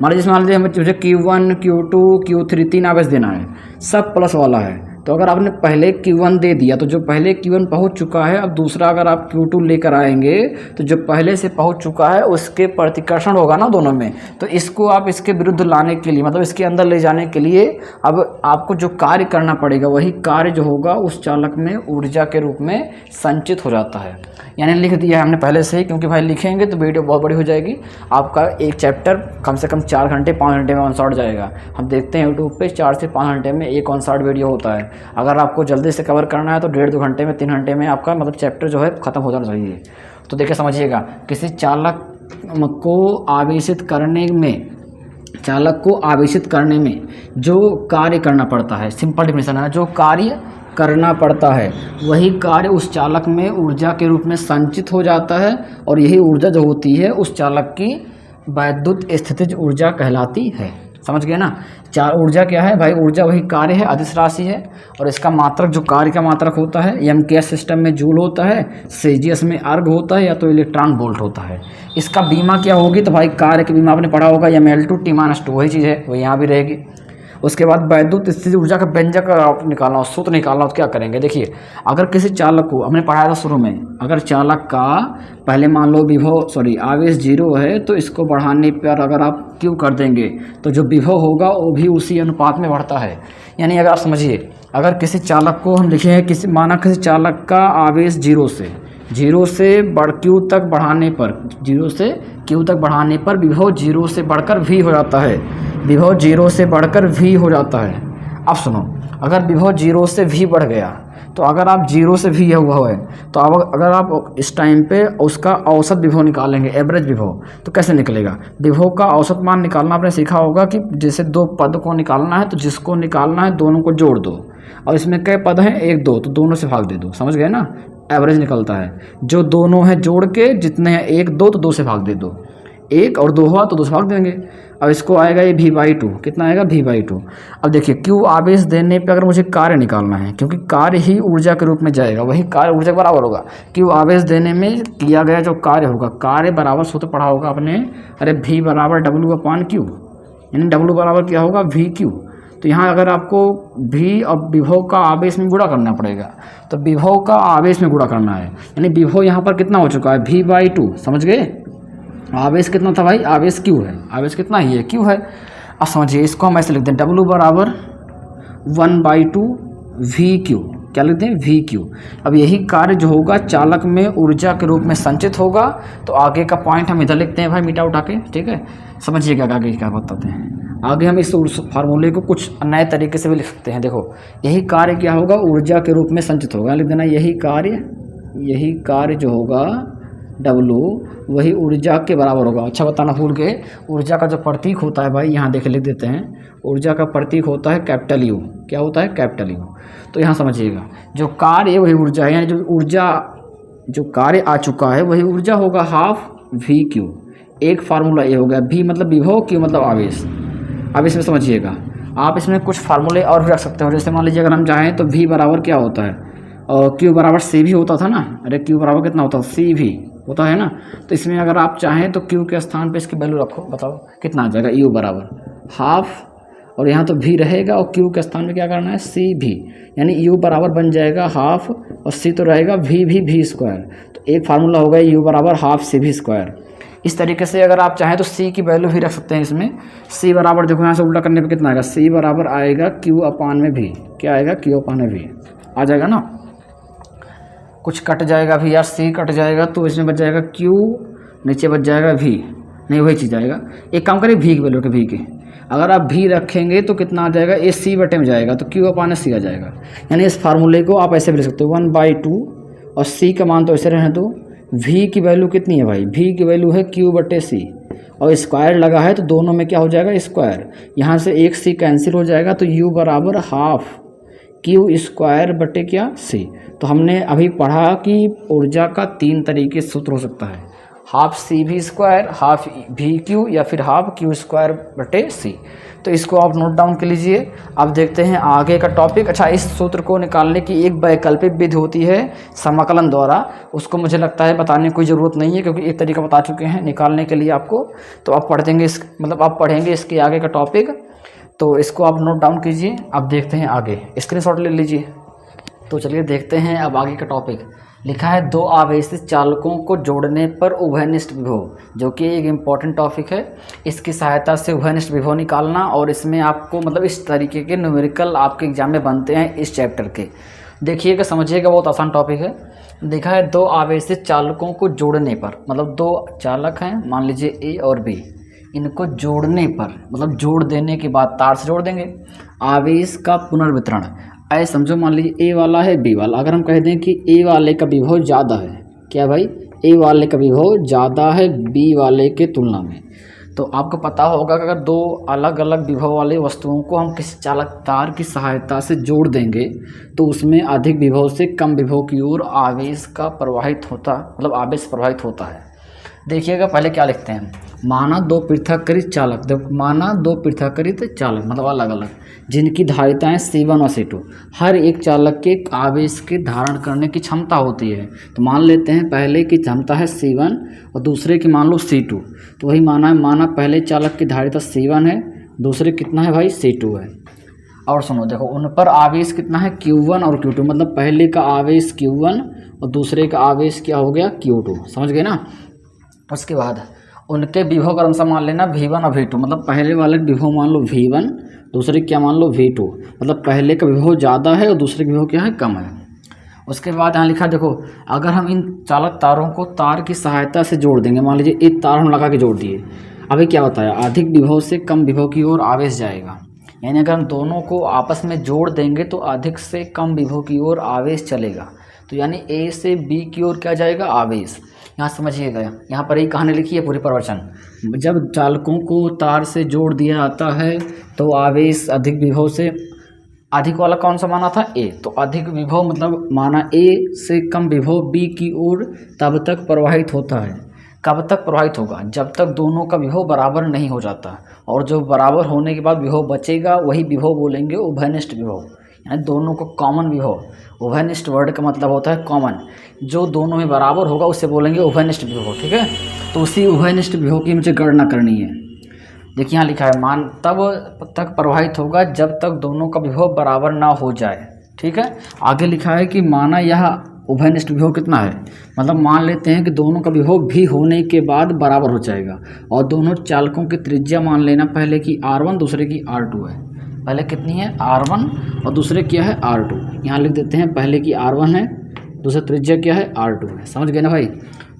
मान लीजिए हमें मुझे Q1 Q2 Q3 3 आवेश देना है, सब प्लस वाला है, तो अगर आपने पहले Q1 दे दिया तो जो पहले Q1 पहुंच चुका है, अब दूसरा अगर आप Q2 लेकर आएंगे तो जो पहले से पहुंच चुका है उसके प्रतिकर्षण होगा ना दोनों में, तो इसको आप इसके विरुद्ध लाने के लिए, मतलब इसके अंदर ले जाने के लिए अब आपको जो कार्य करना पड़ेगा वही कार्य जो होगा उस चालक में ऊर्जा के रूप में संचित हो जाता है। यानी लिख दिया है हमने पहले से ही, क्योंकि भाई लिखेंगे तो वीडियो बहुत बड़ी हो जाएगी। आपका एक चैप्टर कम से कम 4 घंटे 5 घंटे में ऑन शॉट जाएगा। हम देखते हैं यूट्यूब पे 4 से 5 घंटे में एक ऑन शॉट वीडियो होता है। अगर आपको जल्दी से कवर करना है तो 1.5-2 घंटे में 3 घंटे में आपका मतलब चैप्टर जो है ख़त्म हो जाना चाहिए। तो देखिए समझिएगा, किसी चालक को आवेशित करने में जो कार्य करना पड़ता है, सिंपल डेफिनेशन है, जो कार्य करना पड़ता है। वही कार्य उस चालक में ऊर्जा के रूप में संचित हो जाता है और यही ऊर्जा जो होती है उस चालक की वैद्युत स्थितिज ऊर्जा कहलाती है। समझ गए ना। ऊर्जा क्या है भाई, ऊर्जा वही कार्य है, अदिश राशि है, और इसका मात्रक जो कार्य का मात्रक होता है एमकेएस सिस्टम में जूल होता है, सीजीएस में अर्ग होता है, या तो इलेक्ट्रॉन वोल्ट होता है। इसका बीमा क्या होगी, तो भाई कार्य की बीमा आपने पढ़ा होगा ml2 t-2, वही चीज़ है, वो यहाँ भी रहेगी। उसके बाद वैद्युत स्थितिज ऊर्जा का व्यंजक आप निकालना हो, सूत्र निकालना हो, तो क्या करेंगे, देखिए अगर किसी चालक को, हमने पढ़ाया था शुरू में, अगर चालक का पहले मान लो विभव आवेश 0 है, तो इसको बढ़ाने पर अगर आप Q कर देंगे तो जो विभव होगा वो भी उसी अनुपात में बढ़ता है। यानी अगर आप समझिए, अगर किसी चालक को हम लिखे हैं, माना किसी चालक का आवेश 0 से Q तक बढ़ाने पर, 0 से Q तक बढ़ाने पर विभव 0 से बढ़कर V हो जाता है, विभव 0 से बढ़कर V हो जाता है। अब सुनो, अगर विभव 0 से V बढ़ गया, तो अगर आप 0 से V हुआ है, तो अब अगर आप इस टाइम पे उसका औसत विभव निकालेंगे, एवरेज विभव, तो कैसे निकलेगा। विभव का औसत मान निकालना आपने सीखा होगा कि जैसे दो पद को निकालना है, तो जिसको निकालना है दोनों को जोड़ दो, और इसमें कई पद हैं, 1 2, तो दोनों से भाग दे दो, समझ गए ना। एवरेज निकलता है, जो दोनों हैं जोड़ के जितने हैं 1 2, तो 2 से भाग दे दो, 1 और 2 हुआ तो 2 से भाग देंगे। अब इसको आएगा ये V/2, कितना आएगा V/2। अब देखिए Q आवेश देने पे अगर मुझे कार्य निकालना है, क्योंकि कार्य ही ऊर्जा के रूप में जाएगा, वही कार्य ऊर्जा के बराबर होगा। Q आवेश देने में किया गया जो कार्य होगा, कार्य बराबर सूत्र पढ़ा होगा आपने, अरे V बराबर W/Q, यानी W बराबर क्या होगा VQ। तो यहाँ अगर आपको V और विभव का आवेश में गुणा करना पड़ेगा, तो विभव का आवेश में गुणा करना है, यानी विभव यहाँ पर कितना हो चुका है V/2, समझ गए। आवेश कितना था भाई, आवेश Q है, आवेश कितना ही है, Q है। अब समझिए, इसको हम ऐसे लिखते हैं, W बराबर 1/2 VQ, क्या लिखते हैं VQ। अब यही कार्य जो होगा चालक में ऊर्जा के रूप में संचित होगा। तो आगे का पॉइंट हम इधर लिखते हैं भाई, मीटा उठा के, ठीक है। समझिएगा आगे क्या बताते हैं। आगे हम इस फार्मूले को कुछ नए तरीके से भी लिख सकते हैं। देखो, यही कार्य क्या होगा, ऊर्जा के रूप में संचित होगा, लिख देना यही कार्य जो होगा W, वही ऊर्जा के बराबर होगा। अच्छा बताना भूल गए, ऊर्जा का जो प्रतीक होता है भाई, यहाँ देख लिख देते हैं, ऊर्जा का प्रतीक होता है U। क्या होता है, U। तो यहाँ समझिएगा, जो कार्य है वही ऊर्जा है, यानी जो कार्य आ चुका है वही ऊर्जा होगा, हाफ VQ। एक फार्मूला ये हो गया, V मतलब विभव, Q मतलब आवेश। अब इसमें समझिएगा, आप इसमें कुछ फार्मूले और भी रख सकते हो। जैसे मान लीजिए अगर हम चाहें तो V बराबर क्या होता है, और Q बराबर CV होता था ना, अरे Q बराबर कितना होता है, CV होता है ना। तो इसमें अगर आप चाहें तो Q के स्थान पे इसकी वैल्यू रखो, बताओ कितना आ जाएगा, U बराबर हाफ, और यहाँ तो V रहेगा, और Q के स्थान में क्या करना है, CV, यानी U बराबर बन जाएगा हाफ, और C तो रहेगा V²। तो एक फार्मूला होगा U बराबर हाफ CV²। इस तरीके से अगर आप चाहें तो C की वैल्यू भी रख सकते हैं इसमें। C बराबर देखो यहाँ से उल्टा करने पे कितना आएगा, C बराबर आएगा Q/V। क्या आएगा, Q/V आ जाएगा ना। कुछ कट जाएगा भी यार, C कट जाएगा तो इसमें बच जाएगा Q, नीचे बच जाएगा V, नहीं वही चीज़ आएगा। एक काम करिए, V की वैल्यू के V के अगर आप V रखेंगे तो कितना आ जाएगा, ये C/में जाएगा, तो Q/C आ जाएगा। यानी इस फार्मूले को आप ऐसे भी लिख सकते हो, 1/2, और C का मान तो ऐसे रहने दो। V की वैल्यू कितनी है भाई, V की वैल्यू है Q/C, और स्क्वायर लगा है तो दोनों में क्या हो जाएगा, स्क्वायर। यहाँ से एक C कैंसिल हो जाएगा, तो U बराबर हाफ Q² C। तो हमने अभी पढ़ा कि ऊर्जा का 3 तरीके से सूत्र हो सकता है, हाफ CV², हाफ VQ, या फिर हाफ Q²/C। तो इसको आप नोट डाउन कर लीजिए। अब देखते हैं आगे का टॉपिक। अच्छा, इस सूत्र को निकालने की एक वैकल्पिक विधि होती है समाकलन द्वारा, उसको मुझे लगता है बताने की कोई ज़रूरत नहीं है, क्योंकि एक तरीका बता चुके हैं निकालने के लिए आपको। तो आप आप पढ़ेंगे इसके आगे का टॉपिक, तो इसको आप नोट डाउन कीजिए। अब देखते हैं आगे, स्क्रीनशॉट ले लीजिए। तो चलिए देखते हैं अब आगे का टॉपिक। लिखा है 2 आवेशित चालकों को जोड़ने पर उभयनिष्ठ विभव, जो कि एक इम्पॉर्टेंट टॉपिक है। इसकी सहायता से उभयनिष्ठ विभव निकालना, और इसमें आपको मतलब इस तरीके के न्यूमेरिकल आपके एग्जाम में बनते हैं इस चैप्टर के। देखिएगा, समझिएगा, बहुत आसान टॉपिक है। देखा है 2 आवेशित चालकों को जोड़ने पर, मतलब 2 चालक हैं, मान लीजिए A और B, इनको जोड़ने पर मतलब जोड़ देने के बाद तार से जोड़ देंगे। आवेश का पुनर्वितरण, ऐसे समझो, मान लीजिए A वाला है B वाला, अगर हम कह दें कि A वाले का विभव ज़्यादा है, क्या भाई, A वाले का विभव ज़्यादा है B वाले के तुलना में, तो आपको पता होगा कि अगर दो अलग अलग विभव वाली वस्तुओं को हम किसी चालक तार की सहायता से जोड़ देंगे तो उसमें अधिक विभव से कम विभव की ओर आवेश प्रवाहित होता है। देखिएगा पहले क्या लिखते हैं, माना दो पृथक्कृत चालक, देखो माना दो पृथक्कृत चालक मतलब अलग अलग, जिनकी धारिताएं C1 और C2, हर एक चालक के आवेश के धारण करने की क्षमता होती है। तो मान लेते हैं पहले की क्षमता है C1 और दूसरे की मान लो C2। तो वही माना पहले चालक की धारिता C1 है, दूसरे कितना है भाई C2 है। और सुनो देखो उन पर आवेश कितना है Q1 और Q2, मतलब पहले का आवेश Q1 और दूसरे का आवेश क्या हो गया Q2, समझ गए ना। उसके बाद उनके विभव क्रमशः मान लेना V1 और V2, मतलब पहले वाले विभव मान लो V1, दूसरे क्या मान लो V2, मतलब पहले का विभव ज़्यादा है और दूसरे का विभव क्या है कम है। उसके बाद यहाँ लिखा देखो, अगर हम इन चालक तारों को तार की सहायता से जोड़ देंगे, मान लीजिए एक तार हम लगा के जोड़ दिए, अभी क्या बताया, अधिक विभव से कम विभव की ओर आवेश जाएगा। यानी अगर हम दोनों को आपस में जोड़ देंगे तो अधिक से कम विभव की ओर आवेश चलेगा। तो यानी A से B की ओर क्या जाएगा, आवेश। यहाँ समझिएगा, यहाँ पर एक कहानी लिखी है पूरी प्रवचन। जब चालकों को तार से जोड़ दिया जाता है तो आवेश अधिक विभव से, अधिक वाला कौन सा माना था A, तो अधिक विभव मतलब माना A से कम विभव B की ओर तब तक प्रवाहित होता है। कब तक प्रवाहित होगा, जब तक दोनों का विभव बराबर नहीं हो जाता। और जो बराबर होने के बाद विभव बचेगा वही विभव बोलेंगे उभयनिष्ठ विभव, यानी दोनों को कॉमन विभव। उभयनिष्ठ वर्ड का मतलब होता है कॉमन, जो दोनों में बराबर होगा उससे बोलेंगे उभयनिष्ठ विभव, ठीक है। तो उसी उभयनिष्ठ विभव की मुझे गणना करनी है। देखिए यहाँ लिखा है, मान तब तक प्रवाहित होगा जब तक दोनों का विभव बराबर ना हो जाए, ठीक है। आगे लिखा है कि माना यह उभयनिष्ठ विभव कितना है, मतलब मान लेते हैं कि दोनों का विभव भी होने के बाद बराबर हो जाएगा। और दोनों चालकों की त्रिज्या मान लेना, पहले की R1 दूसरे की R2 है। पहले कितनी है R1 और दूसरे क्या है R2। यहाँ लिख देते हैं पहले की R1 है, दूसरा त्रिज्या क्या है R2 है। समझ गए ना भाई,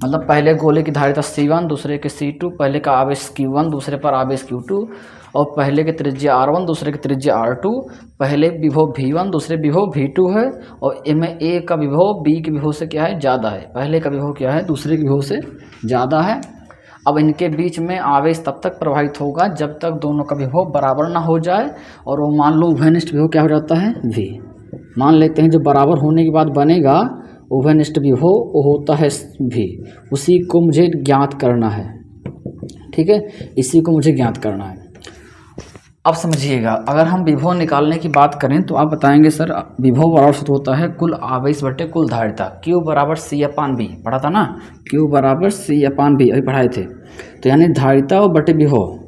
मतलब पहले गोले की धारिता C1 दूसरे के C2, पहले का आवेश Q1 दूसरे पर आवेश Q2, और पहले के त्रिज्या R1 दूसरे के त्रिज्या R2, पहले विभव V1 दूसरे विभव V2 है। और इनमें A का विभव B के विभव से क्या है ज़्यादा है, पहले का विभव क्या है दूसरे के विभव से ज़्यादा है। अब इनके बीच में आवेश तब तक प्रवाहित होगा जब तक दोनों का विभव बराबर ना हो जाए। और वो मान लो उभयनिष्ठ विभव क्या हो जाता है V। मान लेते हैं जो बराबर होने के बाद बनेगा उभयनिष्ठ विभव वो होता है V। उसी को मुझे ज्ञात करना है, ठीक है, इसी को मुझे ज्ञात करना है। अब समझिएगा, अगर हम विभव निकालने की बात करें तो आप बताएंगे सर विभव बराबर सूत्र होता है कुल आवेश बटे कुल धारिता, Q बराबर C/V, पढ़ा था ना, Q बराबर C/V अभी पढ़ाए थे। तो यानी धारिता और बटे विभव,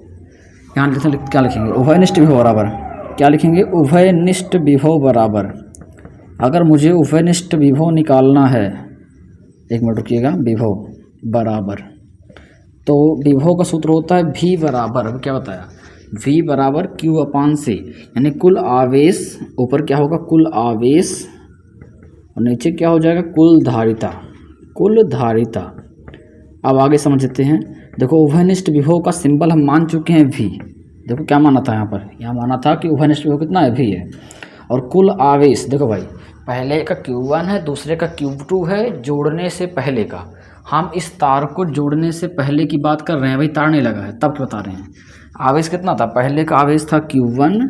यहाँ क्या लिखेंगे, उभयनिष्ठ विभव बराबर, क्या लिखेंगे, उभयनिष्ठ विभव बराबर। अगर मुझे उभयनिष्ठ विभव निकालना है, एक मिनट रुकिएगा, विभव बराबर, तो विभव का सूत्र होता है V बराबर, अभी क्या बताया, V बराबर Q/C, यानी कुल आवेश, ऊपर क्या होगा कुल आवेश और नीचे क्या हो जाएगा कुल धारिता, कुल धारिता। अब आगे समझते हैं, देखो उभयनिष्ठ विभव का सिंबल हम मान चुके हैं V। देखो क्या माना था यहाँ पर, यहाँ माना था कि उभयनिष्ठ विभव कितना है V है। और कुल आवेश देखो भाई, पहले का Q1 है दूसरे का Q2 है, जोड़ने से पहले का। हम इस तार को जोड़ने से पहले की बात कर रहे हैं भाई, तार नहीं लगा है तब बता रहे हैं। आवेश कितना था, पहले का आवेश था Q1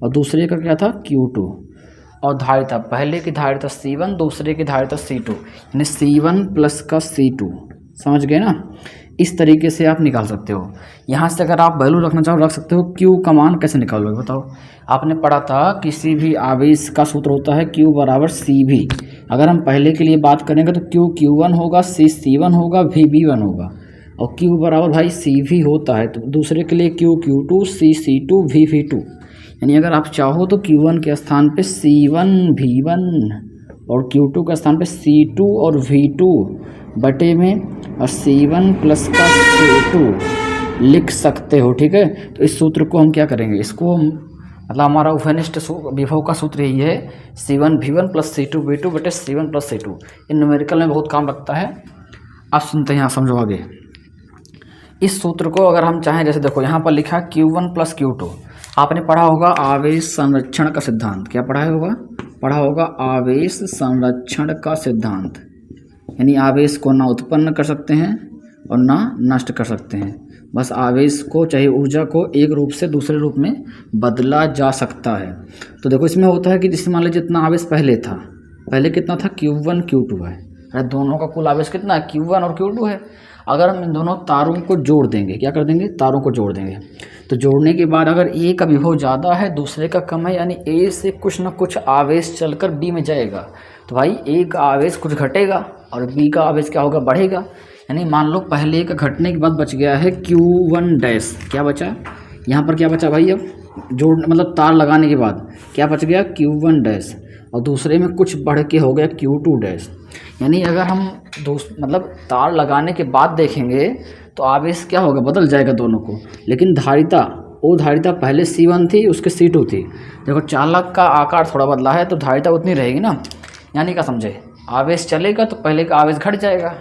और दूसरे का क्या था Q2। और धारिता, पहले की धारिता C1 दूसरे की धारिता C2, यानी C1 प्लस का C2। समझ गए ना, इस तरीके से आप निकाल सकते हो। यहाँ से अगर आप वैल्यू रखना चाहो रख सकते हो। Q का मान कैसे निकालोगे बताओ, आपने पढ़ा था किसी भी आवेश का सूत्र होता है Q बराबर CV। अगर हम पहले के लिए बात करेंगे तो Q Q1 होगा, C C1 होगा, V V1 होगा। और Q बराबर भाई CV होता है, तो दूसरे के लिए Q Q2, C C2, V V2। यानी अगर आप चाहो तो Q1 के स्थान पे C1 V1 और Q2 के स्थान पे C2 और V2 बटे में और C1 प्लस का C2 लिख सकते हो, ठीक है। तो इस सूत्र को हम क्या करेंगे, इसको मतलब हमारा उभयनिष्ठ विभव का सूत्र यही है C1 V1 plus C2 V2 बटे C1 प्लस C2। इन न्यूमेरिकल में बहुत काम लगता है। आप सुनते हैं, यहाँ समझो आगे। इस सूत्र को अगर हम चाहें, जैसे देखो यहाँ पर लिखा है Q1 प्लस Q2। आपने पढ़ा होगा आवेश संरक्षण का सिद्धांत, क्या पढ़ा होगा, पढ़ा होगा आवेश संरक्षण का सिद्धांत। यानी आवेश को ना उत्पन्न कर सकते हैं और ना नष्ट कर सकते हैं। बस आवेश को चाहे ऊर्जा को एक रूप से दूसरे रूप में बदला जा सकता है। तो देखो इसमें होता है कि जैसे मान लीजिए जितना आवेश पहले था, पहले कितना था Q1 Q2 है, अरे दोनों का कुल आवेश कितना है Q1 और Q2 है। अगर हम इन दोनों तारों को जोड़ देंगे, क्या कर देंगे, तारों को जोड़ देंगे, तो जोड़ने के बाद अगर ए का विभव ज़्यादा है दूसरे का कम है, यानी ए से कुछ ना कुछ आवेश चलकर बी में जाएगा, तो भाई ए का आवेश कुछ घटेगा और बी का आवेश क्या होगा, बढ़ेगा। यानी मान लो पहले का घटने के बाद बच गया है Q1 डैश, क्या बचा यहाँ पर, क्या बचा भाई, अब जोड़ मतलब तार लगाने के बाद क्या बच गया Q1 डैश, और दूसरे में कुछ बढ़ के हो गया Q2 डैश। यानी अगर हम मतलब तार लगाने के बाद देखेंगे तो आवेश क्या होगा, बदल जाएगा दोनों को, लेकिन धारिता, वो धारिता पहले C1 थी उसके C2 थी। देखो चालक का आकार थोड़ा बदला है तो धारिता उतनी रहेगी ना। यानी क्या समझे, आवेश चलेगा तो पहले का आवेश घट जाएगा,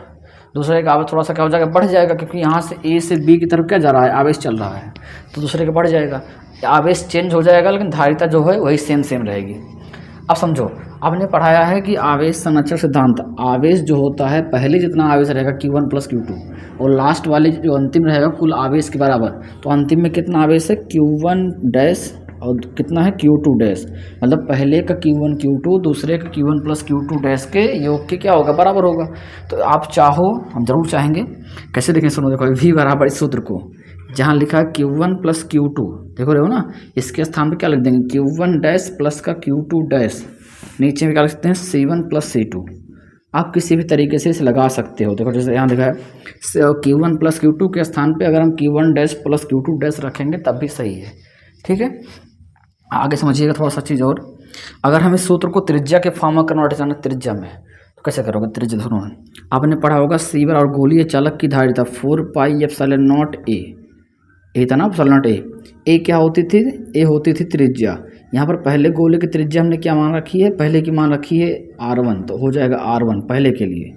दूसरे का आवेश थोड़ा सा क्या हो जाएगा, बढ़ जाएगा, क्योंकि यहाँ से ए से बी की तरफ क्या जा रहा है, आवेश चल रहा है, तो दूसरे का बढ़ जाएगा। आवेश चेंज हो जाएगा लेकिन धारिता जो है वही सेम रहेगी। अब समझो, आपने पढ़ाया है कि आवेश संरक्षण सिद्धांत, आवेश जो होता है पहले जितना आवेश रहेगा Q1 + Q2 और लास्ट वाले जो अंतिम रहेगा कुल आवेश के बराबर, तो अंतिम में कितना आवेश है Q1 डैश और कितना है Q2 डैश, मतलब पहले का Q1 Q2 दूसरे का Q1 + Q2 डैश के योग के क्या होगा, बराबर होगा। तो आप चाहो, हम जरूर चाहेंगे, कैसे देखें, सुनो, देखो V बराबर इस सूत्र को जहाँ लिखा है Q1 + Q2, देखो रहे हो ना, इसके स्थान पे क्या लिख देंगे, Q1 डैश प्लस का Q2 डैश, नीचे में क्या लिख सकते हैं C1 + C2। आप किसी भी तरीके से इसे लगा सकते हो। देखो जैसे यहाँ लिखा है Q1 + Q2 के स्थान पे अगर हम Q1 dash plus Q2 dash रखेंगे तब भी सही है, ठीक है। आगे समझिएगा थोड़ा सा चीज़ और, अगर हम इस सूत्र को त्रिज्या के फॉर्म में कन्वर्ट करना त्रिज्या में, तो कैसे करोगे, त्रिज्या सुनो, आपने पढ़ा होगा C और गोलीय चालक की धारिता 4πε0 ए था ना, ए क्या होती थी, ए होती थी त्रिज्या। यहाँ पर पहले गोले की त्रिज्या हमने क्या मान रखी है, पहले की मान रखी है R1, तो हो जाएगा R1 पहले के लिए।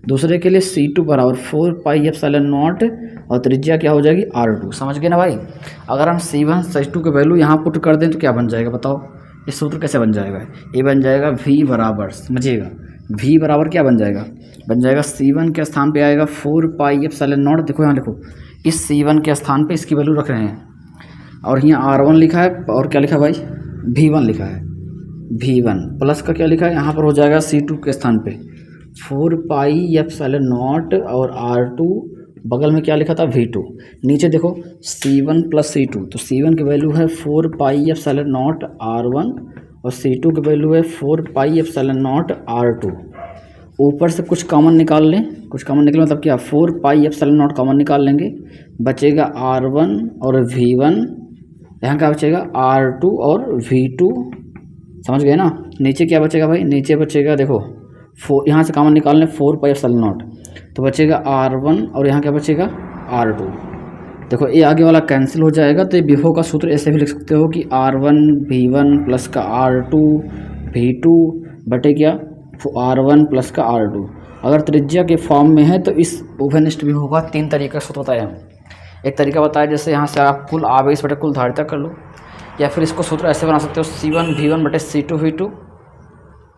दूसरे के लिए C2 बराबर 4πε0 और त्रिज्या क्या हो जाएगी R2। समझ गए ना भाई। अगर हम C1 C2 के वैल्यू यहाँ पुट कर दें तो क्या बन जाएगा, बताओ इस सूत्र कैसे बन जाएगा, ये बन जाएगा V बराबर, समझिएगा V बराबर क्या बन जाएगा C1 के स्थान पे आएगा 4πε0, देखो यहाँ लिखो, इस C1 के स्थान पे इसकी वैल्यू रख रहे हैं और यहाँ R1 लिखा है और क्या लिखा है भाई, V1 लिखा है, V1 प्लस का क्या लिखा है, यहाँ पर हो जाएगा C2 के स्थान पे 4πε0 और R2 बगल में क्या लिखा था V2, नीचे देखो C1 + C2, तो C1 की वैल्यू है 4πε0 R1 और C2 की वैल्यू है 4πε0 R2। ऊपर से कुछ कॉमन निकाल लें, कुछ कॉमन निकले मतलब क्या, 4πε0 कॉमन निकाल लेंगे, बचेगा R1 और V1, यहाँ क्या बचेगा R2 और V2, समझ गए ना। नीचे क्या बचेगा भाई, नीचे बचेगा देखो यहाँ से कॉमन निकाल लें 4πε0, तो बचेगा R1 और यहाँ क्या बचेगा R2। देखो ये आगे वाला कैंसिल हो जाएगा, तो ये विभव का सूत्र ऐसे भी लिख सकते हो कि R1 V1 प्लस का R2 V2 बटे क्या R1 प्लस का R2। अगर त्रिज्या के फॉर्म में है तो इस उभयनिष्ठ विभव का 3 तरीके का सूत्र बताया हम। एक तरीका बताया जैसे यहाँ से आप कुल आवेश बटे कुल धारिता कर लो, या फिर इसको सूत्र ऐसे बना सकते हो C1 V1 बटे C2 V2,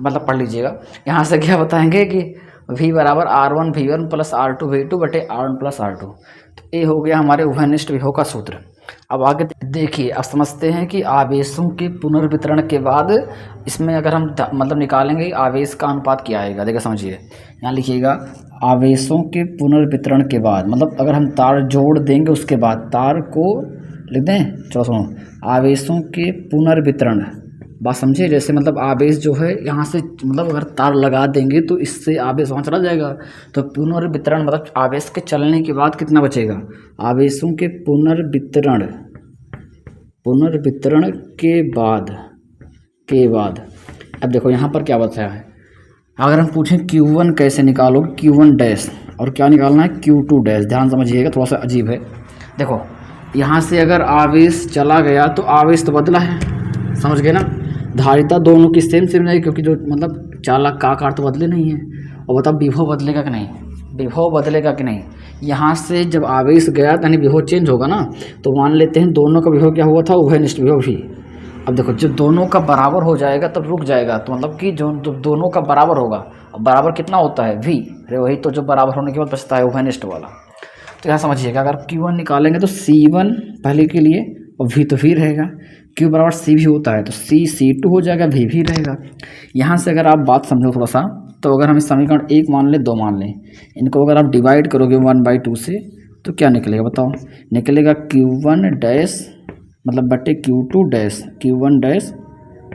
मतलब पढ़ लीजिएगा। यहाँ से क्या बताएंगे कि V बराबर R1 V1 plus R2 V2 बटे R1 प्लस R2। तो ये हो गया हमारे उभयनिष्ठ विभव का सूत्र। अब आगे देखिए, अब समझते हैं कि आवेशों के पुनर्वितरण के बाद इसमें अगर हम मतलब निकालेंगे आवेश का अनुपात क्या आएगा। देखिए समझिए, यहाँ लिखिएगा आवेशों के पुनर्वितरण के बाद, मतलब अगर हम तार जोड़ देंगे उसके बाद तार को लिख दें। चलो सुनो, आवेशों के पुनर्वितरण, बात समझिए, जैसे मतलब आवेश जो है यहाँ से मतलब अगर तार लगा देंगे तो इससे आवेश वहाँ चला जाएगा, तो पुनर्वितरण मतलब आवेश के चलने के बाद कितना बचेगा, आवेशों के पुनर्वितरण के बाद अब देखो यहाँ पर क्या बचा है। अगर हम पूछें Q1 कैसे निकालो, Q1 डैश और क्या निकालना है Q2 डैश, ध्यान समझिएगा थोड़ा सा अजीब है। देखो यहाँ से अगर आवेश चला गया तो आवेश तो बदला है, समझ गए ना। धारिता दोनों की सेम रहेगी क्योंकि जो मतलब चालक का आकार तो बदले नहीं है। और बताओ विभव बदलेगा कि नहीं, विभव बदलेगा कि नहीं। यहाँ से जब आवेश गया यानी विभव चेंज होगा ना, तो मान लेते हैं दोनों का विभव क्या हुआ था, उभयनिष्ठ विभव भी। अब देखो जब दोनों का बराबर हो जाएगा तब रुक जाएगा, तो मतलब कि जो दोनों का बराबर होगा, बराबर कितना होता है V, अरे वही तो जो बराबर होने के बाद बचता है उभयनिष्ठ वाला। तो यहाँ समझिएगा, अगर Q1 निकालेंगे तो C1 पहले के लिए और V तो V रहेगा, Q बराबर C भी होता है तो C C2 हो जाएगा, V भी रहेगा। यहाँ से अगर आप बात समझो थोड़ा सा, तो अगर हम इस समीकरण 1 मान लें, 2 मान लें, इनको अगर आप डिवाइड करोगे 1/2 से तो क्या निकलेगा बताओ? निकलेगा Q1 डैश मतलब बटे Q2 डैश, Q1 डैश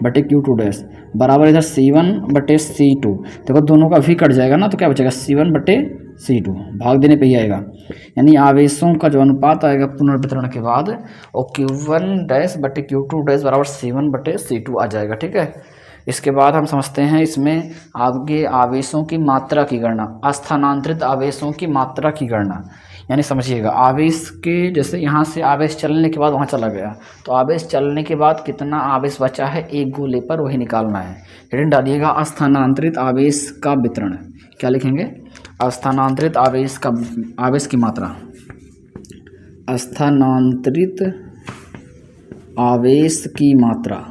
बटे Q2 डैश बराबर इधर C1 बटे C2। देखो दोनों का भी कट जाएगा ना, तो क्या बचेगा? C1 बटे C2, भाग देने पे ही आएगा। यानी आवेशों का जो अनुपात आएगा पुनर्वितरण के बाद, और Q1 डैश बटे Q2 डैश बराबर C1 बटे C2 आ जाएगा। ठीक है, इसके बाद हम समझते हैं इसमें आगे आवेशों की मात्रा की गणना, स्थानांतरित आवेशों की मात्रा की गणना। यानी समझिएगा, आवेश के जैसे यहाँ से आवेश चलने के बाद वहाँ चला गया, तो आवेश चलने के बाद कितना आवेश बचा है एक गोले पर, वही निकालना है। हेडिंग डालिएगा स्थानांतरित आवेश का वितरण। क्या लिखेंगे? स्थानांतरित आवेश की मात्रा, स्थानांतरित आवेश की मात्रा,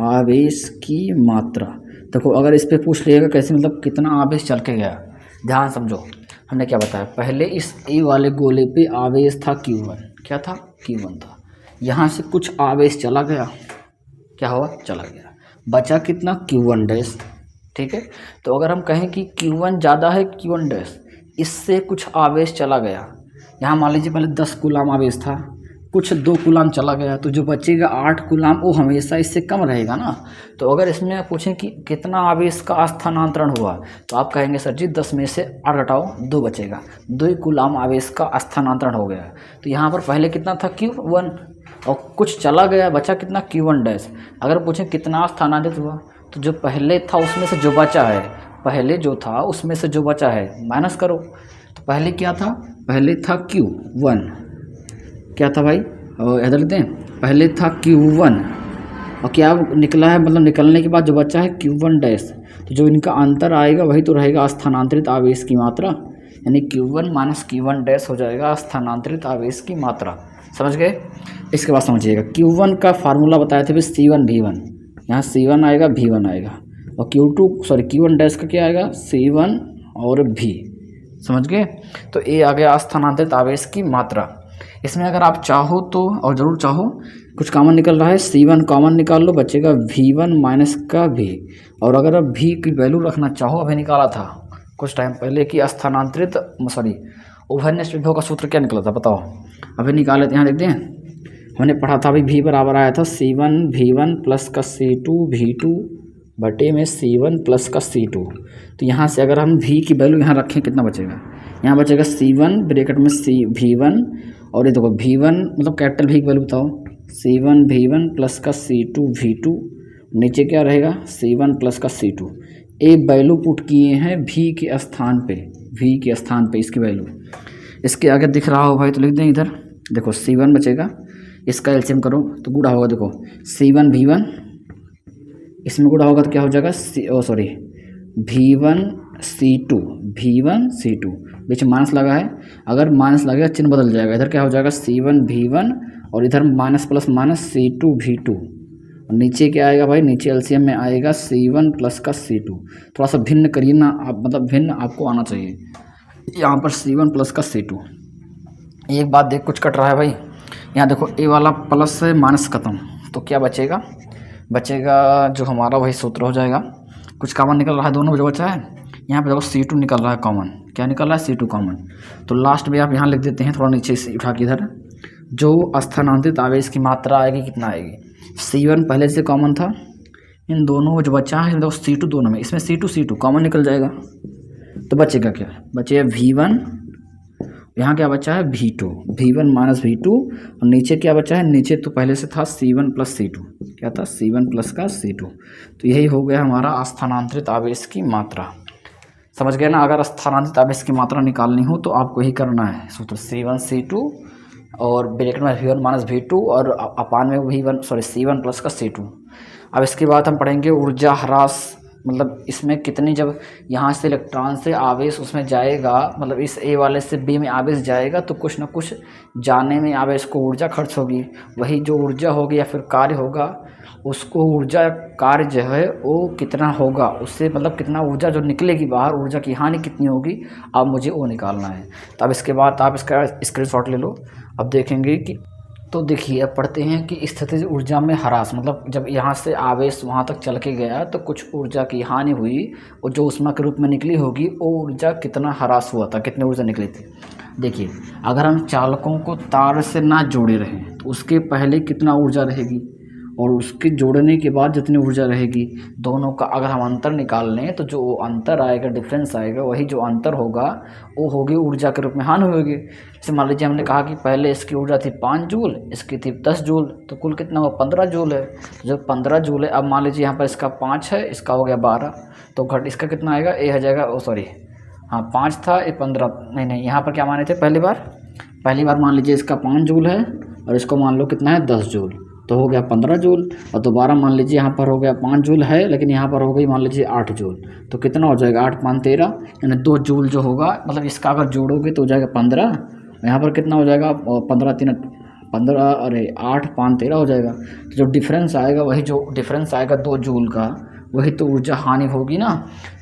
आवेश की मात्रा। देखो अगर इस पे पूछ लिएगा कैसे, मतलब कितना आवेश चल के गया, ध्यान समझो। हमने क्या बताया पहले, इस ए वाले गोले पे आवेश था Q1, क्या था? Q1 था। यहाँ से कुछ आवेश चला गया, क्या हुआ? चला गया, बचा कितना? Q1 dash. ठीक है, तो अगर हम कहें कि Q1 ज़्यादा है Q1 डैश, इससे कुछ आवेश चला गया, यहाँ मान लीजिए पहले 10 कूलाम आवेश था, कुछ 2 कूलाम चला गया, तो जो बचेगा 8 कूलाम वो हमेशा इससे कम रहेगा ना। तो अगर इसमें पूछें कि कितना आवेश का स्थानांतरण हुआ, तो आप कहेंगे सर जी 10 में से 8 घटाओ 2 बचेगा, 2 कूलाम आवेश का स्थानांतरण हो गया। तो यहाँ पर पहले कितना था? Q1, और कुछ चला गया, बचा कितना? Q1 dash. अगर पूछें कितना स्थानांतरित हुआ, तो जो पहले था उसमें से जो बचा है, पहले जो था उसमें से जो बचा है माइनस करो। तो पहले क्या था? पहले था Q1, क्या था भाई? इधर लिखते हैं, पहले था Q1 और क्या निकला है, मतलब निकलने के बाद जो बचा है Q1 डैश। तो जो इनका अंतर आएगा वही तो रहेगा स्थानांतरित आवेश की मात्रा, यानी Q1 माइनस Q1 डैश हो जाएगा स्थानांतरित आवेश की मात्रा। समझ गए? इसके बाद समझिएगा, Q1 का फार्मूला बताए थे C1 V1, यहाँ C1 आएगा V1 आएगा, और Q1 डैश का क्या आएगा? C1 और V। समझ गए? तो ये आ गया स्थानांतरित आवेश की मात्रा। इसमें अगर आप चाहो तो, और ज़रूर चाहो, कुछ कॉमन निकल रहा है, C1 कॉमन निकाल लो, बचेगा V1 माइनस का V। और अगर आप V की वैल्यू रखना चाहो, अभी निकाला था कुछ टाइम पहले कि स्थानांतरित उभयनिष्ठ विभव का सूत्र क्या निकला था बताओ? अभी निकाले थे, यहाँ देखते हैं, हमने पढ़ा था अभी V बराबर आया था C1 V1 प्लस का C2 V2 बटे में C1 प्लस का C2। तो यहाँ से अगर हम V की वैल्यू यहाँ रखें, कितना बचेगा? यहाँ बचेगा C1 ब्रैकेट में V1, और ये देखो V1 मतलब कैपिटल V की वैल्यू बताओ, C1 V1 प्लस का C2 V2, नीचे क्या रहेगा? C1 प्लस का C2। ये वैल्यू पुट किए हैं V के स्थान पे, V के स्थान पे इसकी वैल्यू। इसके आगे दिख रहा हो भाई तो लिख दें इधर, देखो C1 बचेगा, इसका एलसीएम करो तो गुणा होगा, देखो C1 V1, इसमें गुणा होगा तो क्या हो जाएगा? V1 C2, V1 C2, बीच में माइनस लगा है, अगर माइनस लगेगा चिन्ह बदल जाएगा, इधर क्या हो जाएगा? C1 V1 और इधर minus plus minus C2 V2, और नीचे क्या आएगा भाई? नीचे एलसीएम में आएगा C1 प्लस का C2। थोड़ा सा भिन्न करिए ना आप, मतलब भिन्न आपको आना चाहिए। यहाँ पर C1 प्लस का C2। एक बात देख, कुछ कट रहा है भाई, यहाँ देखो ए वाला प्लस से माइनस खत्म, तो क्या बचेगा? बचेगा जो हमारा वही सूत्र हो जाएगा। कुछ कॉमन निकल रहा है, दोनों जो बचा है, यहाँ पे देखो C2 निकल रहा है कॉमन। क्या निकल रहा है? C2 common. तो लास्ट में आप यहाँ लिख देते हैं, थोड़ा नीचे से उठा के इधर, जो स्थानांतरित आवेश की मात्रा आएगी कितना आएगी? C1 पहले से कॉमन था, इन दोनों जो बचा है देखो C2 दोनों में, इसमें C2 कॉमन निकल जाएगा, तो बचेगा क्या? बचेगा V1, यहाँ क्या बचा है? V1 माइनस V2, और नीचे क्या बचा है? नीचे तो पहले से था C1 प्लस C2, क्या था? C1 प्लस का C2। तो यही हो गया हमारा स्थानांतरित आवेश की मात्रा। समझ गए ना? अगर स्थानांतरित आवेश की मात्रा निकालनी हो तो आपको यही करना है, सूत्र C1 C2 और ब्रैकेट में V1 माइनस V2 और अपान में C1 प्लस का C2। अब इसके बाद हम पढ़ेंगे ऊर्जा ह्रास मतलब इसमें कितनी, जब यहाँ से इलेक्ट्रॉन से आवेश उसमें जाएगा, मतलब इस ए वाले से बी में आवेश जाएगा तो कुछ ना कुछ जाने में आवेश को ऊर्जा खर्च होगी। वही जो ऊर्जा होगी या फिर कार्य होगा, उसको ऊर्जा कार्य जो है वो कितना होगा, उससे मतलब कितना ऊर्जा जो निकलेगी बाहर, ऊर्जा की हानि कितनी होगी, अब मुझे वो निकालना है। तो अब इसके बाद आप इसका स्क्रीनशॉट ले लो। अब देखेंगे कि, तो देखिए अब पढ़ते हैं कि स्थितिज ऊर्जा में ह्रास, मतलब जब यहाँ से आवेश वहाँ तक चल के गया तो कुछ ऊर्जा की हानि हुई और जो ऊष्मा के रूप में निकली होगी वो ऊर्जा कितना ह्रास हुआ था, कितनी ऊर्जा निकली थी। देखिए अगर हम चालकों को तार से ना जोड़े रहें तो उसके पहले कितना ऊर्जा रहेगी और उसके जोड़ने के बाद जितनी ऊर्जा रहेगी, दोनों का अगर हम अंतर निकाल लें तो जो अंतर आएगा, डिफरेंस आएगा, वही जो अंतर होगा वो होगी ऊर्जा के रूप में हानि होगी। जैसे मान लीजिए हमने कहा कि पहले इसकी ऊर्जा थी 5 जूल, इसकी थी 10 जूल, तो कुल कितना हुआ 15 जूल है। जो 15 जूल है, अब मान लीजिए यहाँ पर इसका 5 है, इसका हो गया 12, तो घट इसका कितना आएगा, ए हो जाएगा, ओ सॉरी हाँ 5 था, ये 15, नहीं यहाँ पर क्या माने थे पहली बार मान लीजिए इसका 5 जूल है और इसको मान लो कितना है 10 जूल, तो हो गया 15 जूल। और दोबारा मान लीजिए यहाँ पर हो गया 5 जूल है, लेकिन यहाँ पर हो गई मान लीजिए 8 जूल, तो कितना हो जाएगा 8 5 13, यानी 2 जूल जो होगा, मतलब इसका अगर जोड़ोगे तो हो जाएगा 15, यहाँ पर कितना हो जाएगा 15 3 15, अरे 8 5 13 हो जाएगा। तो जो डिफरेंस आएगा, वही जो डिफरेंस आएगा 2 जूल का, वही तो ऊर्जा हानि होगी ना।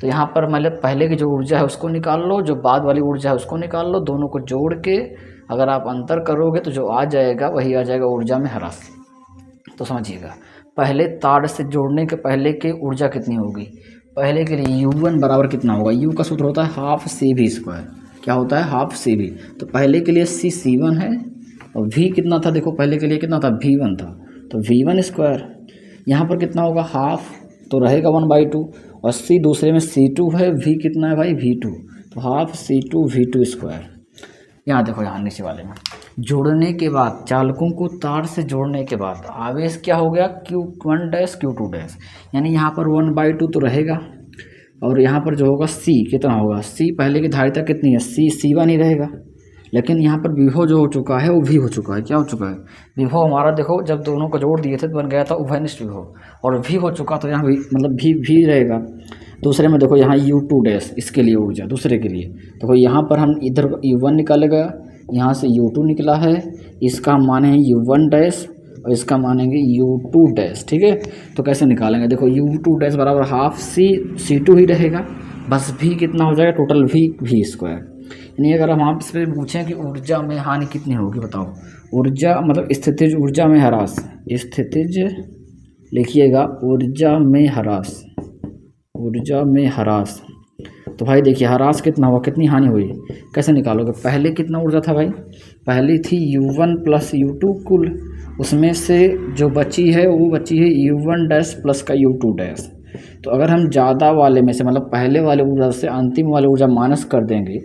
तो यहाँ पर मतलब पहले की जो ऊर्जा है उसको निकाल लो, जो बाद वाली ऊर्जा है उसको निकाल लो, दोनों को जोड़ के अगर आप अंतर करोगे तो जो आ जाएगा वही आ जाएगा ऊर्जा में ह्रास। तो समझिएगा, पहले तार से जोड़ने के पहले की ऊर्जा कितनी होगी, पहले के लिए U1 बराबर कितना होगा, U का सूत्र होता है हाफ CV²। क्या होता है हाफ CV। तो पहले के लिए C1 है और V कितना था, देखो पहले के लिए कितना था V1 था, तो V1²। यहाँ पर कितना होगा हाफ, तो रहेगा 1/2, और C दूसरे में C2 है, V कितना है भाई V2, तो हाफ C2 V2²। यहाँ देखो यहाँ नीचे वाले में जोड़ने के बाद, चालकों को तार से जोड़ने के बाद आवेश क्या हो गया Q1 Q2, यानी यहाँ पर 1/2 तो रहेगा, और यहाँ पर जो होगा C कितना होगा, C पहले की धारिता कितनी है, C1 ही रहेगा, लेकिन यहाँ पर विभव जो हो चुका है वो V हो चुका है। क्या हो चुका है, विभव हमारा देखो जब दोनों को जोड़ दिए थे तो बन गया था उभयनिष्ठ विभव, और V हो चुका तो यहाँ भी मतलब V रहेगा। दूसरे में देखो यहाँ U2 इसके लिए ऊर्जा, दूसरे के लिए देखो यहाँ पर हम इधर U1 निकालेगा, यहाँ से U2 निकला है, इसका हम मानेंगे U1 और इसका मानेंगे U2, ठीक है। तो कैसे निकालेंगे, देखो U2 बराबर हाफ C2 ही रहेगा, बस V कितना हो जाएगा टोटल V²। यानी अगर हम आपसे पूछें कि ऊर्जा में हानि कितनी होगी, बताओ ऊर्जा मतलब स्थितिज ऊर्जा में ह्रास, स्थितिज लिखिएगा ऊर्जा में ह्रास, ऊर्जा में ह्रास। तो भाई देखिए ह्रास कितना हुआ, कितनी हानि हुई, कैसे निकालोगे, पहले कितना ऊर्जा था भाई, पहले थी U1 + U2 कुल, उसमें से जो बची है वो बची है U1 प्लस का U2। तो अगर हम ज़्यादा वाले में से मतलब पहले वाले ऊर्जा से अंतिम वाले ऊर्जा माइनस कर देंगे,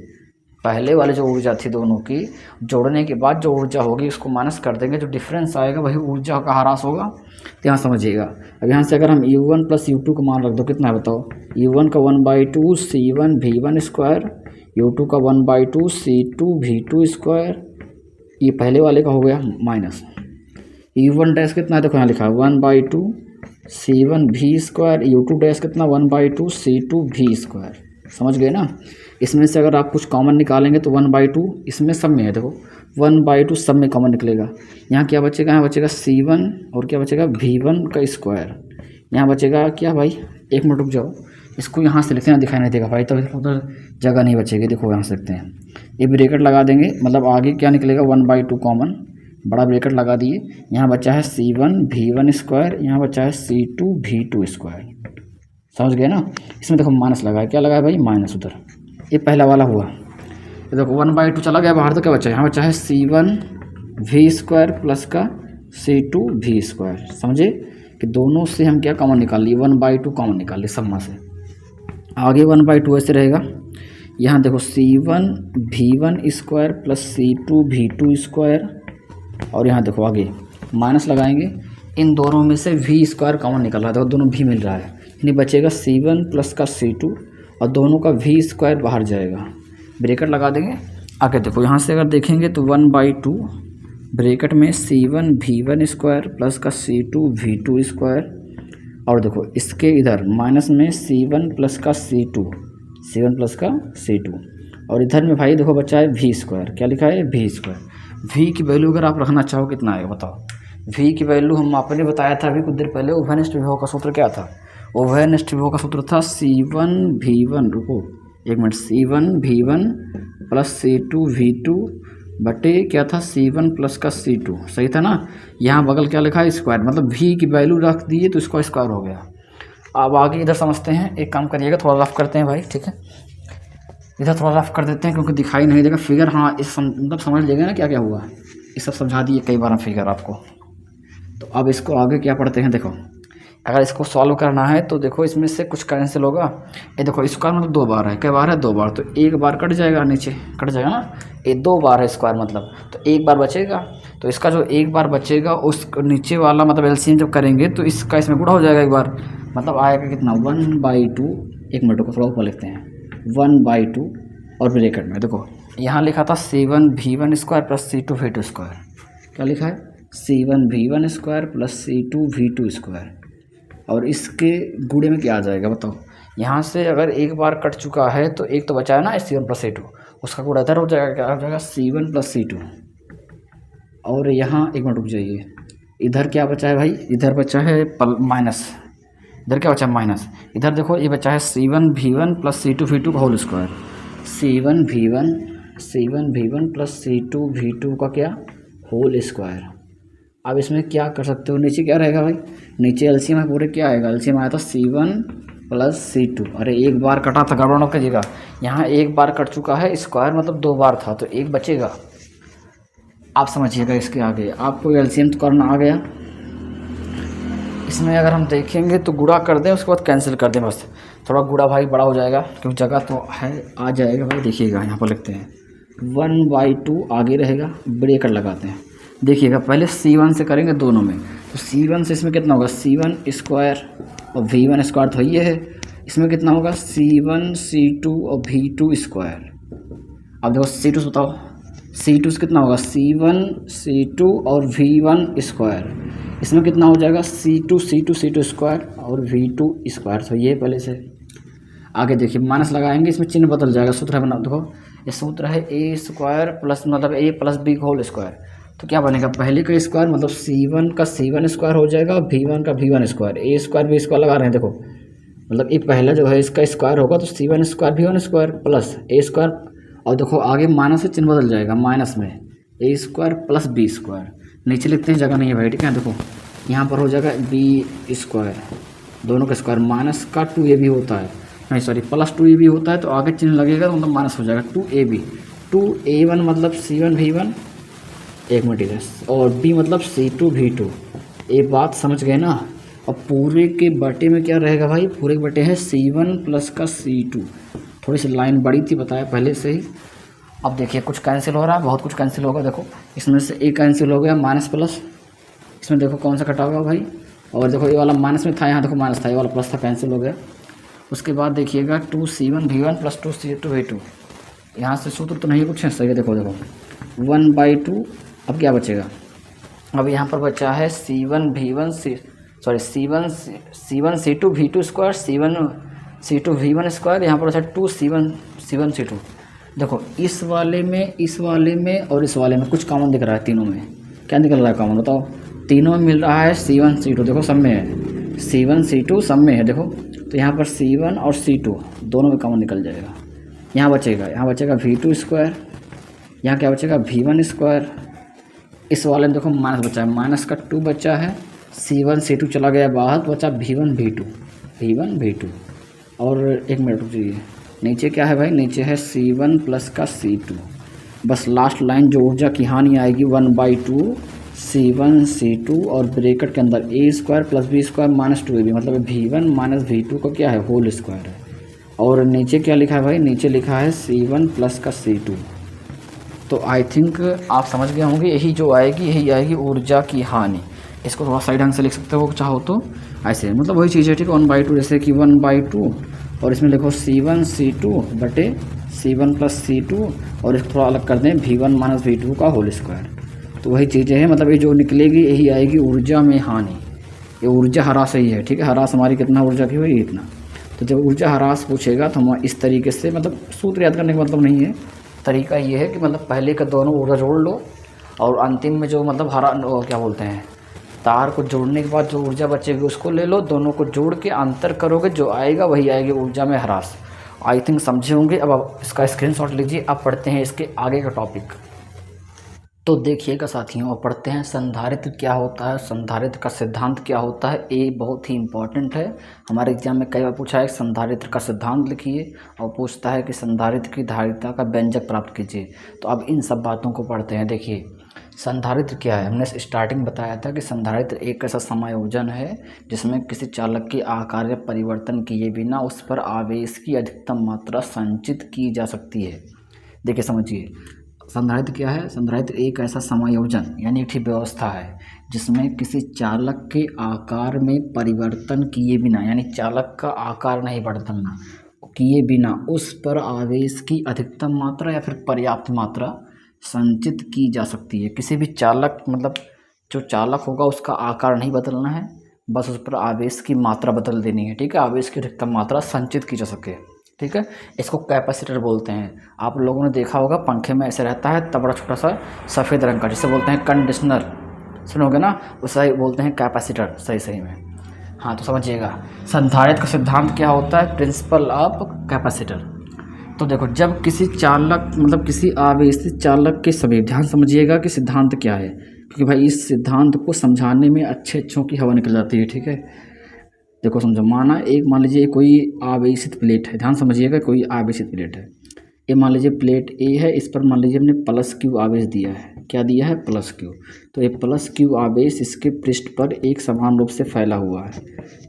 पहले वाले जो ऊर्जा थी दोनों की जोड़ने के बाद जो ऊर्जा होगी उसको माइनस कर देंगे, जो डिफरेंस आएगा वही ऊर्जा का ह्रास होगा। तो यहाँ समझिएगा, अब यहाँ से अगर हम U1 + U2 का मान रख दो कितना है बताओ, U1 का 1/2 C1 V1², U2 का 1/2 C2 V2², ये पहले वाले का हो गया माइनस, U1 कितना है देखो यहाँ लिखा है 1/2 C1 V², U2 कितना 1/2 C2 V²। समझ गए ना। इसमें से अगर आप कुछ कॉमन निकालेंगे तो 1/2 इसमें सब में है, देखो 1/2 सब में कॉमन निकलेगा। यहाँ क्या बचेगा, यहाँ बचेगा C1 और क्या बचेगा V1²। यहाँ बचेगा क्या भाई, एक मिनट रुक जाओ, इसको यहाँ से लिखते हैं, दिखाई नहीं देगा भाई, तो उधर जगह नहीं बचेगी। देखो यहाँ से लिखते हैं, ये ब्रैकेट लगा देंगे, मतलब आगे क्या निकलेगा 1/2 कॉमन, बड़ा ब्रैकेट लगा दिए, यहाँ बचा है C1 V1², यहाँ बचा है C2 V2²। समझ गए ना। इसमें देखो माइनस लगा है, क्या लगा है भाई माइनस उधर, ये पहला वाला हुआ। ये देखो 1/2 चला गया बाहर, तो क्या बचा है, यहाँ बचा है C1 V² प्लस का C2 V²। समझे कि दोनों से हम क्या कॉमन निकाल लिए, 1/2 कॉमन निकाल लिए सब में से। आगे 1/2 ऐसे रहेगा, यहाँ देखो C1 V1² plus C2 V2², और यहाँ देखो आगे माइनस लगाएंगे, इन दोनों में से V² कॉमन निकल रहा है, देखो दोनों V मिल रहा है, यानी बचेगा C1 प्लस का C2 और दोनों का V² बाहर जाएगा, ब्रैकेट लगा देंगे। आगे देखो यहाँ से अगर देखेंगे तो 1/2 ब्रैकेट में C1 V1² प्लस का C2 V2² और देखो इसके इधर माइनस में C1 प्लस का C2, C1 प्लस का C2, और इधर में भाई देखो बच्चा है V स्क्वायर। क्या लिखा है? V square. V की वैल्यू अगर आप रखना चाहो कितना आएगा बताओ? V की वैल्यू हम आपने बताया था अभी कुछ देर पहले, उभयनिष्ठ विभव का सूत्र क्या था? उभयनिष्ठ विभव का सूत्र था C1V1, रुको एक मिनट, C1V1 प्लस C2V2 बटे क्या था? C1 प्लस का C2, सही था ना? यहाँ बगल क्या लिखा है? स्क्वायर, मतलब V की वैल्यू रख दिए तो इसका स्क्वायर हो गया। अब आगे इधर समझते हैं, एक काम करिएगा थोड़ा रफ करते हैं भाई, ठीक है? इधर थोड़ा रफ कर देते हैं क्योंकि दिखाई नहीं देगा फिगर। हाँ इस मतलब समझ लेगा ना क्या क्या हुआ, ये सब समझा दिए कई बार फिगर आपको। तो अब इसको आगे क्या पढ़ते हैं, देखो अगर इसको सॉल्व करना है तो देखो इसमें से कुछ कैंसिल होगा। ये देखो स्क्वायर मतलब 2 बार है, कई बार है? 2 बार, तो 1 बार कट जाएगा, नीचे कट जाएगा ना, ये 2 बार है स्क्वायर मतलब, तो 1 बार बचेगा। तो इसका जो 1 बार बचेगा उस नीचे वाला मतलब एलसीएम जब करेंगे तो इसका इसमें गुणा हो जाएगा एक बार, मतलब आएगा कितना? 1/2। एक मिनट को थोड़ा ऊपर लिखते हैं, 1/2 और ब्रैकेट में देखो यहाँ लिखा था C1V1 square plus C2V2 square. क्या लिखा है? C1V1 square plus C2V2 square, और इसके गुणे में क्या आ जाएगा बताओ? यहाँ से अगर 1 बार कट चुका है तो एक तो बचा है ना C1 प्लस C2, उसका गुणा इधर हो जाएगा, क्या हो जाएगा? C1 plus C2। और यहाँ एक मिनट रुक जाइए, इधर क्या बचा है भाई? इधर बचा है माइनस, इधर क्या बचा है? माइनस। इधर देखो ये बचा है C1V1 प्लस C2V2 का whole square, C1V1 plus C2V2 का क्या? Whole square. अब इसमें क्या कर सकते हो, नीचे क्या रहेगा भाई? नीचे एलसीएम है पूरे, क्या आएगा? एलसीएम आया था C1 प्लस C2। अरे 1 बार कटा था, गड़बड़ मत कीजिएगा, यहाँ 1 बार कट चुका है, स्क्वायर मतलब 2 बार था तो 1 बचेगा। आप समझिएगा इसके आगे, आपको एलसीएम तो करना आ गया। इसमें अगर हम देखेंगे तो गुणा कर दें उसके बाद कैंसिल कर दें, बस थोड़ा गुणा भाई बड़ा हो जाएगा क्योंकि जगह तो है, आ जाएगा भाई। देखिएगा यहाँ पर लिखते हैं 1/2 आगे रहेगा, ब्रेकर लगाते हैं। देखिएगा पहले C1 से करेंगे दोनों में, तो C1 से इसमें कितना होगा? C1 स्क्वायर और V1 स्क्वायर तो ये है, इसमें कितना होगा? C1 C2 और V2 स्क्वायर। अब देखो C2 से बताओ, C2 से कितना होगा? C1 C2 और V1 स्क्वायर, इसमें कितना हो जाएगा? C2 स्क्वायर और V2 स्क्वायर। तो ये पहले से आगे देखिए माइनस लगाएंगे, इसमें चिन्ह बदल जाएगा, सूत्र है बना देखो, ये सूत्र है A स्क्वायर प्लस मतलब A प्लस B का होल स्क्वायर। तो क्या बनेगा? पहले का स्क्वायर मतलब C1 का C1 स्क्वायर हो जाएगा, V1 का V1 square, A square B square लगा रहे हैं देखो, मतलब ये पहला जो है इसका स्क्वायर होगा तो C1 square V1 square plus A square, और देखो आगे माइनस से चिन्ह बदल जाएगा, माइनस में A square plus B square. नीचे लिखते हैं, जगह नहीं है भाई, ठीक है? देखो यहाँ पर हो जाएगा B स्क्वायर, दोनों का स्क्वायर, माइनस का 2AB होता है, नहीं सॉरी प्लस 2AB होता है, तो आगे चिन्ह लगेगा तो मतलब माइनस हो जाएगा 2AB। 2A1 मतलब C1V1, एक मिनट इधर, और B मतलब C2V2। एक बात समझ गए ना? अब पूरे के बटे में क्या रहेगा भाई? पूरे के बटे है C1 प्लस का C2। थोड़ी सी लाइन बड़ी थी, बताया पहले से ही। अब देखिए कुछ कैंसिल हो रहा है, बहुत कुछ कैंसिल होगा। देखो इसमें से एक कैंसिल हो गया, माइनस प्लस, इसमें देखो कौन सा कटा हुआ भाई, और देखो ये वाला माइनस में था, यहाँ देखो माइनस था, ये वाला प्लस था, कैंसिल हो गया। उसके बाद देखिएगा 2C1V1 प्लस 2C2V2, यहाँ से सूत्र तो नहीं कुछ है, सही है? देखो 1/2। अब क्या बचेगा? अब यहाँ पर बचा है C1V1 C2V2 square, C1 C2V1 square, यहाँ पर बचा 2C1 C2। देखो इस वाले में और इस वाले में कुछ कॉमन दिख रहा है, तीनों में क्या निकल रहा है कॉमन बताओ? तीनों में मिल रहा है C1 C2, देखो सब में है C1 C2, सब में है देखो, तो यहाँ पर C1 और C2 दोनों में कॉमन निकल जाएगा। यहाँ बचेगा V2 स्क्वायर, यहाँ क्या बचेगा? V1 square. इस वाले में देखो माइनस बचा है, माइनस का 2 बचा है, C1 C2 चला गया बाहर, तो बचा V1 V2। और एक मिनट रुकिए, नीचे क्या है भाई? नीचे है C1 प्लस का C2। बस लास्ट लाइन जो ऊर्जा की हानि आएगी 1/2 C1 C2 और ब्रैकेट के अंदर A square plus B square minus 2AB, मतलब V1 माइनस V2 का क्या है? होल स्क्वायर है। और नीचे क्या लिखा है भाई? नीचे लिखा है C1 प्लस का C2। तो आई थिंक आप समझ गए होंगे, यही जो आएगी यही आएगी ऊर्जा की हानि। इसको थोड़ा साइड ढंग से लिख सकते हो चाहो तो ऐसे, मतलब वही चीज़ है, ठीक है? 1/2 जैसे कि 1/2, और इसमें लिखो C1 C2 बटे C1 प्लस C2, और इसको थोड़ा अलग कर दें V1 माइनस V2 का होल स्क्वायर। तो वही चीज़ें हैं, मतलब ये जो निकलेगी यही आएगी ऊर्जा में हानि। ये ऊर्जा ह्रास ही है, ठीक है। ह्रास हमारी कितना ऊर्जा की हुई, इतना। तो जब ऊर्जा ह्रास पूछेगा तो हम इस तरीके से, मतलब सूत्र याद करने का मतलब नहीं है, तरीका ये है कि मतलब पहले का दोनों ऊर्जा जोड़ लो और अंतिम में जो मतलब क्या बोलते हैं, तार को जोड़ने के बाद जो ऊर्जा बचेगी उसको ले लो, दोनों को जोड़ के अंतर करोगे, जो आएगा वही आएगी ऊर्जा में ह्रास। आई थिंक समझे होंगे। अब आप इसका स्क्रीनशॉट लीजिए। अब पढ़ते हैं इसके आगे का टॉपिक। तो देखिएगा साथियों, अब पढ़ते हैं संधारित्र क्या होता है, संधारित्र का सिद्धांत क्या होता है। ये बहुत ही इंपॉर्टेंट है, हमारे एग्जाम में कई बार पूछा है संधारित्र का सिद्धांत लिखिए, और पूछता है कि संधारित्र की धारिता का व्यंजक प्राप्त कीजिए। तो अब इन सब बातों को पढ़ते हैं। देखिए संधारित्र क्या है, हमने स्टार्टिंग बताया था कि संधारित्र एक ऐसा समायोजन है जिसमें किसी चालक के आकार या परिवर्तन किए बिना उस पर आवेश की अधिकतम मात्रा संचित की जा सकती है। देखिए समझिए, संधारित्र क्या है। संधारित्र एक ऐसा समायोजन यानी एक व्यवस्था है जिसमें किसी चालक के आकार में परिवर्तन किए बिना, यानी चालक का आकार नहीं बदलना, किए बिना उस पर आवेश की अधिकतम मात्रा या फिर पर्याप्त मात्रा संचित की जा सकती है। किसी भी चालक, मतलब जो चालक होगा उसका आकार नहीं बदलना है, बस उस पर आवेश की मात्रा बदल देनी है, ठीक है। आवेश की अधिकतम मात्रा संचित की जा सके, ठीक है। इसको कैपेसिटर बोलते हैं। आप लोगों ने देखा होगा पंखे में ऐसे रहता है तब बड़ा छोटा सा सफ़ेद रंग का, जिसे बोलते हैं कंडीशनर, सुनोगे ना, उसे बोलते हैं कैपेसिटर, सही में। हाँ तो समझिएगा संधारित्र का सिद्धांत क्या होता है, प्रिंसिपल ऑफ कैपेसिटर। तो देखो, जब किसी चालक, मतलब किसी आवेशित चालक के समीप, ध्यान समझिएगा कि सिद्धांत क्या है, क्योंकि भाई इस सिद्धांत को समझाने में अच्छों की हवा निकल जाती है, ठीक है। देखो समझो, मान लीजिए कोई आवेशित प्लेट है, ध्यान समझिएगा, कोई आवेशित प्लेट है। ये मान लीजिए प्लेट ए है, इस पर मान लीजिए हमने प्लस क्यू आवेश दिया है। क्या दिया है, प्लस क्यू। तो ये प्लस क्यू आवेश इसके पृष्ठ पर एक समान रूप से फैला हुआ है,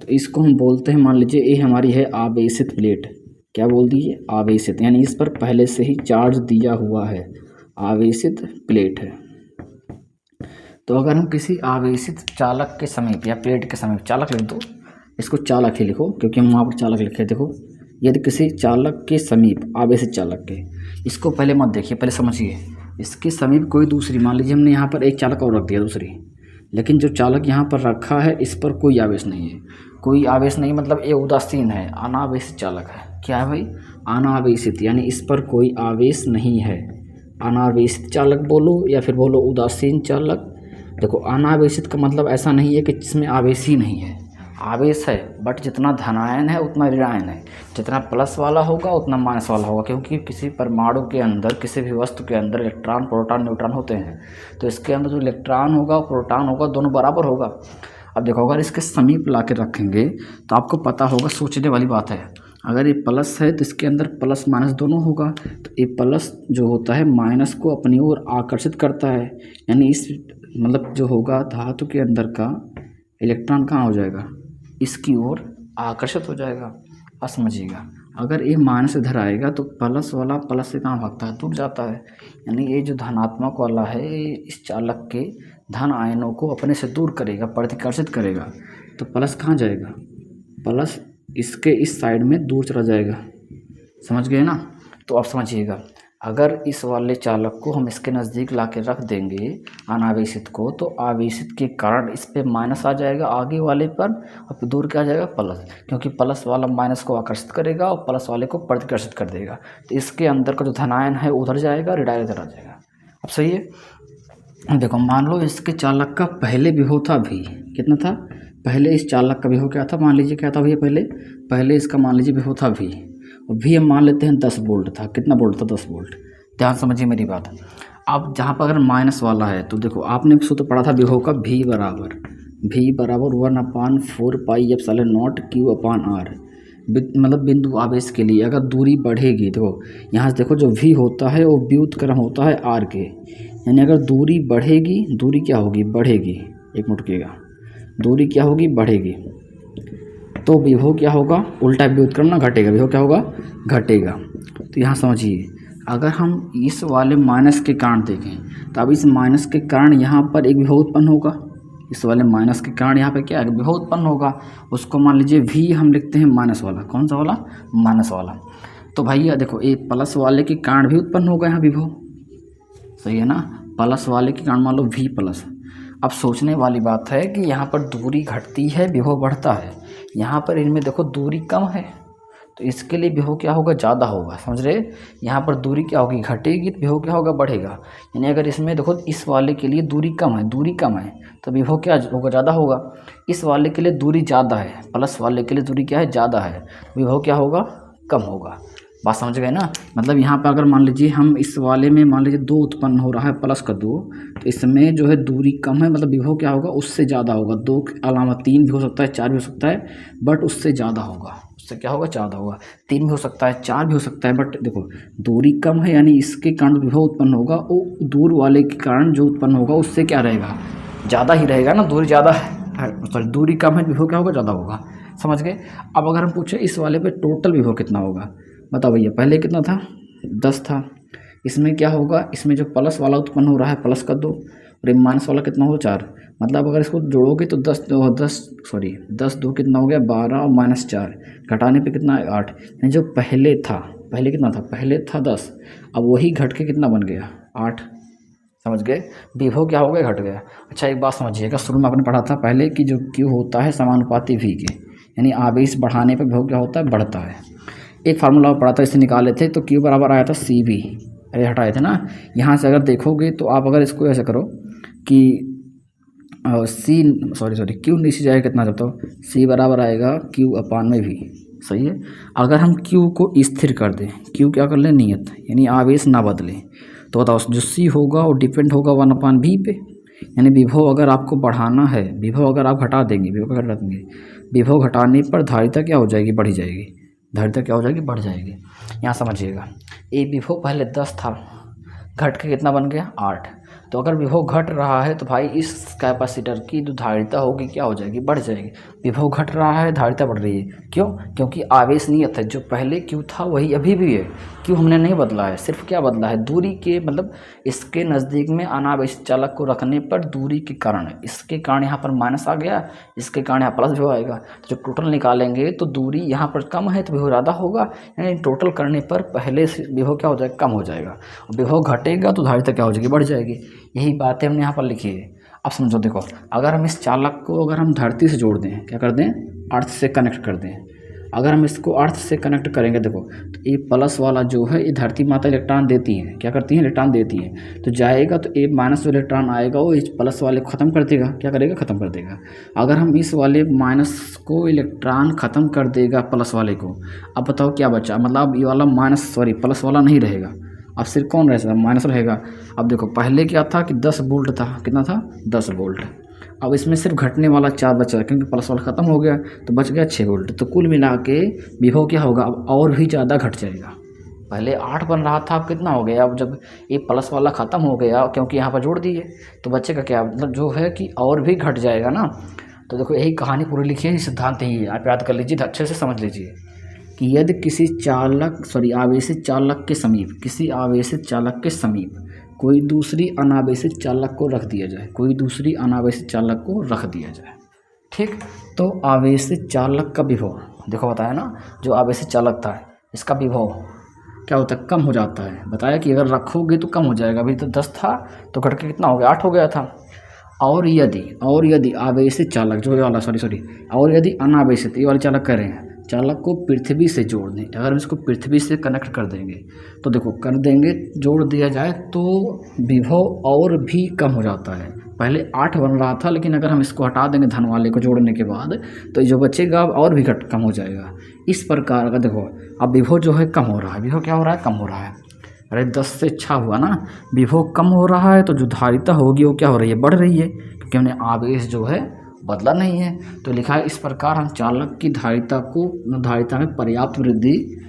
तो इसको हम बोलते हैं, मान लीजिए ये हमारी है आवेशित प्लेट। क्या बोल दिए, आवेशित, यानी इस पर पहले से ही चार्ज दिया हुआ है, आवेशित प्लेट है। तो अगर हम किसी आवेशित चालक के समीप या प्लेट के समीप, चालक लिख दो, इसको चालक ही लिखो क्योंकि हम वहाँ पर चालक लिखे। देखो यदि किसी चालक के समीप, आवेशित चालक के, इसको पहले मत देखिए, पहले समझिए, इसके समीप कोई दूसरी, मान लीजिए हमने यहाँ पर एक चालक और रख दिया दूसरी, लेकिन जो चालक यहाँ पर रखा है इस पर कोई आवेश नहीं है, कोई आवेश नहीं, मतलब ये उदासीन है, अनावेशित चालक है। क्या है भाई, अनावेशित, यानी इस पर कोई आवेश नहीं है। अनावेशित चालक बोलो या फिर बोलो उदासीन चालक। देखो अनावेशित का मतलब ऐसा नहीं है कि जिसमें आवेश ही नहीं है, आवेश है, बट जितना धनायन है उतना ऋणायन है, जितना प्लस वाला होगा उतना माइनस वाला होगा, क्योंकि किसी परमाणु के अंदर, किसी भी वस्तु के अंदर इलेक्ट्रॉन, प्रोटॉन, न्यूट्रॉन होते हैं, तो इसके अंदर जो इलेक्ट्रॉन होगा, प्रोटॉन होगा, दोनों बराबर होगा। अब देखो, अगर इसके समीप ला के रखेंगे तो आपको पता होगा, सोचने वाली बात है, अगर ये प्लस है तो इसके अंदर प्लस माइनस दोनों होगा, तो ये प्लस जो होता है माइनस को अपनी ओर आकर्षित करता है, यानी इस, मतलब जो होगा धातु के अंदर का इलेक्ट्रॉन कहाँ हो जाएगा, इसकी ओर आकर्षित हो जाएगा। अब समझिएगा, अगर ये माइनस इधर आएगा तो प्लस वाला प्लस से कहाँ भागता है, दूर जाता है, यानी ये जो धनात्मक वाला है इस चालक के धन आयनों को अपने से दूर करेगा, प्रतिकर्षित करेगा, तो प्लस कहाँ जाएगा, प्लस इसके इस साइड में दूर चला जाएगा। समझ गए ना। तो अब समझिएगा, अगर इस वाले चालक को हम इसके नज़दीक ला के रख देंगे अनावेशित को, तो आवेशित के कारण इस पे माइनस आ जाएगा आगे वाले पर, और फिर दूर क्या आ जाएगा, प्लस, क्योंकि प्लस वाला माइनस को आकर्षित करेगा और प्लस वाले को प्रतिकर्षित कर देगा, तो इसके अंदर का जो धनायन है उधर जाएगा, ऋणायन इधर आ जाएगा। अब सही है। देखो मान लो इसके चालक का पहले विभव था भी, कितना था, पहले इस चालक का विभव क्या था, मान लीजिए क्या था भैया, पहले इसका मान लीजिए विभव था भी, और भी हम मान लेते हैं 10 वोल्ट था। कितना वोल्ट था, 10 वोल्ट। ध्यान समझिए मेरी बात। अब जहाँ पर अगर माइनस वाला है तो देखो, आपने सूत्र पढ़ा था विभव का, V बराबर 1/4 पाई एप्सिलॉन नॉट Q/R, मतलब बिंदु आवेश के लिए अगर दूरी बढ़ेगी, देखो यहाँ से देखो, जो V होता है वो व्युत्क्रम होता है R के, यानी अगर दूरी बढ़ेगी, दूरी क्या होगी, बढ़ेगी, एक मिनट रुकिएगा, दूरी क्या होगी, बढ़ेगी, तो विभव क्या होगा, उल्टा व्युत्क्रम ना, घटेगा, विभव क्या होगा, घटेगा। तो यहाँ समझिए, अगर हम इस वाले माइनस के कारण देखें तो अब इस माइनस के कारण यहाँ पर एक विभव उत्पन्न होगा, इस वाले माइनस के कारण यहाँ पे क्या है, विभव उत्पन्न होगा, उसको मान लीजिए V हम लिखते हैं माइनस वाला, कौन सा वाला, माइनस वाला। तो भैया देखो, ये प्लस वाले के कारण भी उत्पन्न होगा यहाँ विभव, सही है ना, प्लस वाले के कारण मान लो V प्लस। अब सोचने वाली बात है कि यहाँ पर दूरी घटती है, विभव बढ़ता है। यहाँ पर इनमें देखो दूरी कम है, तो इसके लिए विभव क्या होगा, ज़्यादा होगा। समझ रहे, यहाँ पर दूरी क्या होगी, घटेगी, तो विभव क्या होगा, बढ़ेगा। यानी अगर इसमें देखो इस वाले के लिए दूरी कम है, तो विभव क्या होगा, ज़्यादा होगा। इस वाले के लिए दूरी ज़्यादा है, प्लस वाले के लिए दूरी क्या है, ज़्यादा है, विभव क्या होगा, कम होगा। बात समझ गए ना। मतलब यहाँ पर अगर मान लीजिए हम इस वाले में मान लीजिए 2 उत्पन्न हो रहा है प्लस का 2, तो इसमें जो है दूरी कम है, मतलब विभव क्या होगा, उससे ज़्यादा होगा। 2 के अलावा 3 भी हो सकता है, 4 भी हो सकता है, बट उससे ज़्यादा होगा। उससे क्या होगा, ज़्यादा होगा। 3 भी हो सकता है, 4 भी हो सकता है, बट देखो दूरी कम है, यानी इसके कारण विभव उत्पन्न होगा वो दूर वाले के कारण जो उत्पन्न होगा उससे क्या रहेगा, ज़्यादा ही रहेगा ना। दूरी ज़्यादा है, सॉरी दूरी कम है, विभव क्या होगा, ज़्यादा होगा। समझ गए। अब अगर हम पूछे इस वाले पे टोटल विभव कितना होगा, बताओ भैया। पहले कितना था, 10 था। इसमें क्या होगा, इसमें जो प्लस वाला उत्पन्न हो रहा है प्लस का 2, और ये माइनस वाला कितना हो, 4। मतलब अगर इसको जोड़ोगे तो 10 2 कितना हो गया, 12 और -4, घटाने पे कितना है, 8। यानी जो पहले था, पहले कितना था, पहले था 10, अब वही घट के कितना बन गया, 8। समझ गए, विभव क्या हो गया, घट गया। अच्छा एक बात समझिएगा, शुरू में आपने पढ़ा था पहले कि जो Q होता है समानुपाती V के, यानी आवेश बढ़ाने पर विभव क्या होता है, बढ़ता है। एक फार्मूला पढ़ा था, इससे निकाले थे, तो Q बराबर आया था CV, अरे हटाए थे ना। यहाँ से अगर देखोगे तो आप अगर इसको ऐसा करो कि Q नीचे जाएगा कितना, जब तो C बराबर आएगा Q/V। सही है। अगर हम Q को स्थिर कर दें, Q क्या कर लें, नियत, यानी आवेश ना बदले, तो बताओ जो C होगा वो डिपेंड होगा 1/V पे। यानी विभव अगर आपको बढ़ाना है, विभव अगर आप घटा देंगे, विभव घटाने पर धारिता क्या हो जाएगी, बढ़ जाएगी। धारिता क्या हो जाएगी, बढ़ जाएगी। यहाँ समझिएगा, ये विभव पहले 10 था, घट के कितना बन गया, 8। तो अगर विभव घट रहा है तो भाई इस कैपेसिटर की जो धारिता होगी क्या हो जाएगी, बढ़ जाएगी। विभव घट रहा है, धारिता बढ़ रही है, क्यों, क्योंकि आवेश नियत है। जो पहले Q था वही अभी भी है, Q हमने नहीं बदला है, सिर्फ क्या बदला है, दूरी के, मतलब इसके नज़दीक में अनावेशित चालक को रखने पर दूरी के कारण है। इसके कारण यहाँ पर माइनस आ गया, इसके कारण यहाँ प्लस विभव आएगा। तो जब टोटल निकालेंगे तो दूरी यहाँ पर कम है तो विभव ज़्यादा होगा, यानी टोटल करने पर पहले से विभव क्या हो जाएगा, कम हो जाएगा। विभव घटेगा तो धारिता क्या हो जाएगी, बढ़ जाएगी। यही बातें हमने यहाँ पर लिखी है। अब समझो, देखो अगर हम इस चालक को अगर हम धरती से जोड़ दें, क्या कर दें, अर्थ से कनेक्ट कर दें। अगर हम इसको अर्थ से कनेक्ट करेंगे, देखो तो ये प्लस वाला जो है, ये धरती माता इलेक्ट्रॉन देती हैं, क्या करती हैं, इलेक्ट्रॉन देती हैं, तो जाएगा तो ये माइनस जो इलेक्ट्रॉन आएगा वो इस प्लस वाले को ख़त्म कर देगा, क्या करेगा, ख़त्म कर देगा। अगर हम इस वाले माइनस को इलेक्ट्रॉन ख़त्म कर देगा प्लस वाले को, अब बताओ क्या बचा, मतलब ये वाला प्लस वाला नहीं रहेगा, अब सिर्फ कौन रहेगा, माइनस रहेगा। अब देखो पहले क्या था कि 10 वोल्ट था, कितना था, 10 वोल्ट। अब इसमें सिर्फ घटने वाला 4 बचा, क्योंकि प्लस वाला ख़त्म हो गया, तो बच गया 6 वोल्ट। तो कुल मिला के विभव क्या होगा, अब और भी ज़्यादा घट जाएगा। पहले 8 बन रहा था, अब कितना हो गया, अब जब ये प्लस वाला ख़त्म हो गया, क्योंकि यहाँ पर जोड़ दिए, तो बच्चे का क्या, मतलब जो है कि और भी घट जाएगा ना। तो देखो यही कहानी पूरी लिखी है, सिद्धांत यही है, आप याद कर लीजिए, अच्छे से समझ लीजिए कि यदि किसी आवेशित चालक के समीप, किसी आवेशित चालक के समीप कोई दूसरी अनावेशित चालक को रख दिया जाए, कोई दूसरी अनावेशित चालक को रख दिया जाए, ठीक, तो आवेशित चालक का विभव, देखो बताया ना, जो आवेशित चालक था इसका विभव क्या होता है, कम हो जाता है। बताया कि अगर रखोगे तो कम हो जाएगा, अभी तो 10 था तो घट के कितना हो गया, 8 हो गया था। और यदि आवेशित चालक जो वाला और यदि अनावेशित, ये वाले चालक कर रहे हैं, चालक को पृथ्वी से जोड़ दें, अगर हम इसको पृथ्वी से कनेक्ट कर देंगे, तो देखो कर देंगे, जोड़ दिया जाए तो विभव और भी कम हो जाता है। पहले 8 बन रहा था, लेकिन अगर हम इसको हटा देंगे धन वाले को जोड़ने के बाद, तो जो बचेगा और भी कम हो जाएगा। इस प्रकार का देखो, अब विभव जो है कम हो रहा है, विभव क्या हो रहा है, कम हो रहा है। अरे 10 से अच्छा हुआ ना, विभव कम हो रहा है तो जो धारिता होगी वो क्या हो रही है, बढ़ रही है, क्योंकि हमने आवेश जो है बदला नहीं है। तो लिखा है इस प्रकार हम चालक की धारिता में पर्याप्त वृद्धि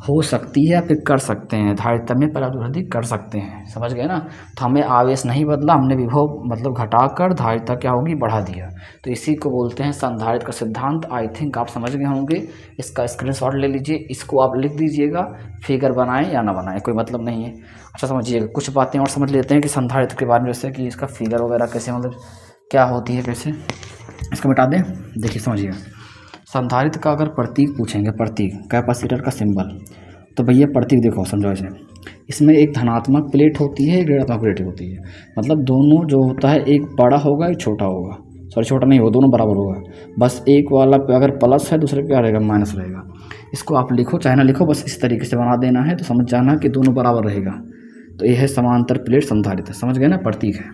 हो सकती है या फिर कर सकते हैं, धारिता में पर्याप्त वृद्धि कर सकते हैं। समझ गए ना। तो हमें आवेश नहीं बदला, हमने विभव मतलब घटाकर धारिता क्या होगी, बढ़ा दिया। तो इसी को बोलते हैं संधारित्र का सिद्धांत। आई थिंक आप समझ गए होंगे। इसका स्क्रीनशॉट ले लीजिए, इसको आप लिख दीजिएगा, फिगर बनाएं या ना बनाएं कोई मतलब नहीं है। अच्छा समझिएगा, कुछ बातें और समझ लेते हैं कि संधारित्र के बारे में, जैसे कि इसका फिगर वगैरह कैसे, मतलब क्या होती है, कैसे इसको मिटा दें। देखिए समझिए, संधारित्र का अगर प्रतीक पूछेंगे, प्रतीक कैपेसिटर का सिंबल, तो भैया प्रतीक देखो समझो ऐसे, इसमें एक धनात्मक प्लेट होती है, एक ऋणात्मक प्लेट होती है। मतलब दोनों जो होता है, एक बड़ा होगा एक छोटा होगा, सॉरी छोटा नहीं होगा, दोनों बराबर होगा। बस एक वाला पे अगर प्लस है, दूसरे पे क्या रहेगा, माइनस रहेगा। इसको आप लिखो चाहे ना लिखो, बस इस तरीके से बना देना है तो समझ जाना कि दोनों बराबर रहेगा। तो ये है समांतर प्लेट संधारित्र, समझ गए ना, प्रतीक है।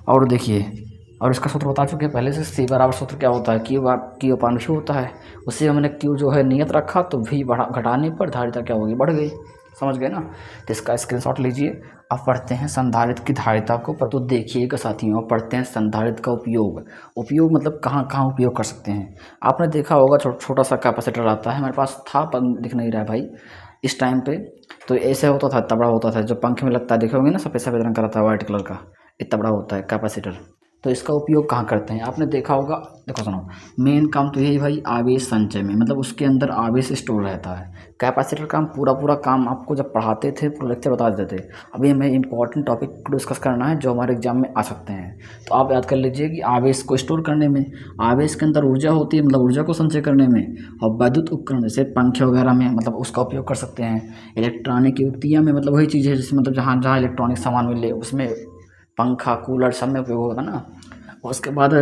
और देखिए, और इसका सूत्र बता चुके हैं पहले से। सी बराबर सूत्र क्या होता है, क्यू अपान वी होता है। उससे हमने क्यू जो है नियत रखा, तो वी घटाने पर धारिता क्या होगी, बढ़ गई। समझ गए ना। तो इसका स्क्रीनशॉट लीजिए। अब पढ़ते हैं संधारित्र की धारिता को। पर तो देखिएगा साथियों, अब पढ़ते हैं संधारित्र का उपयोग मतलब कहाँ कहाँ उपयोग कर सकते हैं। आपने देखा होगा छोटा सा कैपेसिटर आता है, हमारे पास था पर दिख नहीं रहा है भाई इस टाइम पे। तो ऐसे होता था, इतना बड़ा होता था, जो पंखे में लगता है, देखे होंगे ना, सफ़ेद सफ़ेद रंग का रहता है, वाइट कलर का, इतना बड़ा होता है कैपेसिटर। तो इसका उपयोग कहाँ करते हैं, आपने देखा होगा। देखो सुनो, मेन काम तो यही भाई, आवेश संचय में, मतलब उसके अंदर आवेश स्टोर रहता है। कैपेसिटर का पूरा काम आपको जब पढ़ाते थे, पूरा लेक्चर बता देते थे। अभी हमें इंपॉर्टेंट टॉपिक को डिस्कस करना है जो हमारे एग्जाम में आ सकते हैं। तो आप याद कर लीजिए कि आवेश को स्टोर करने में, आवेश के अंदर ऊर्जा होती है, मतलब ऊर्जा को संचय करने में, और वैद्युत उपकरण जैसे पंखे वगैरह में मतलब उसका उपयोग कर सकते हैं। इलेक्ट्रॉनिक युक्तियाँ में मतलब वही चीज़ है जिसमें मतलब जहाँ जहाँ इलेक्ट्रॉनिक सामान मिले उसमें पंखा कूलर सब में उपयोग होगा ना। उसके बाद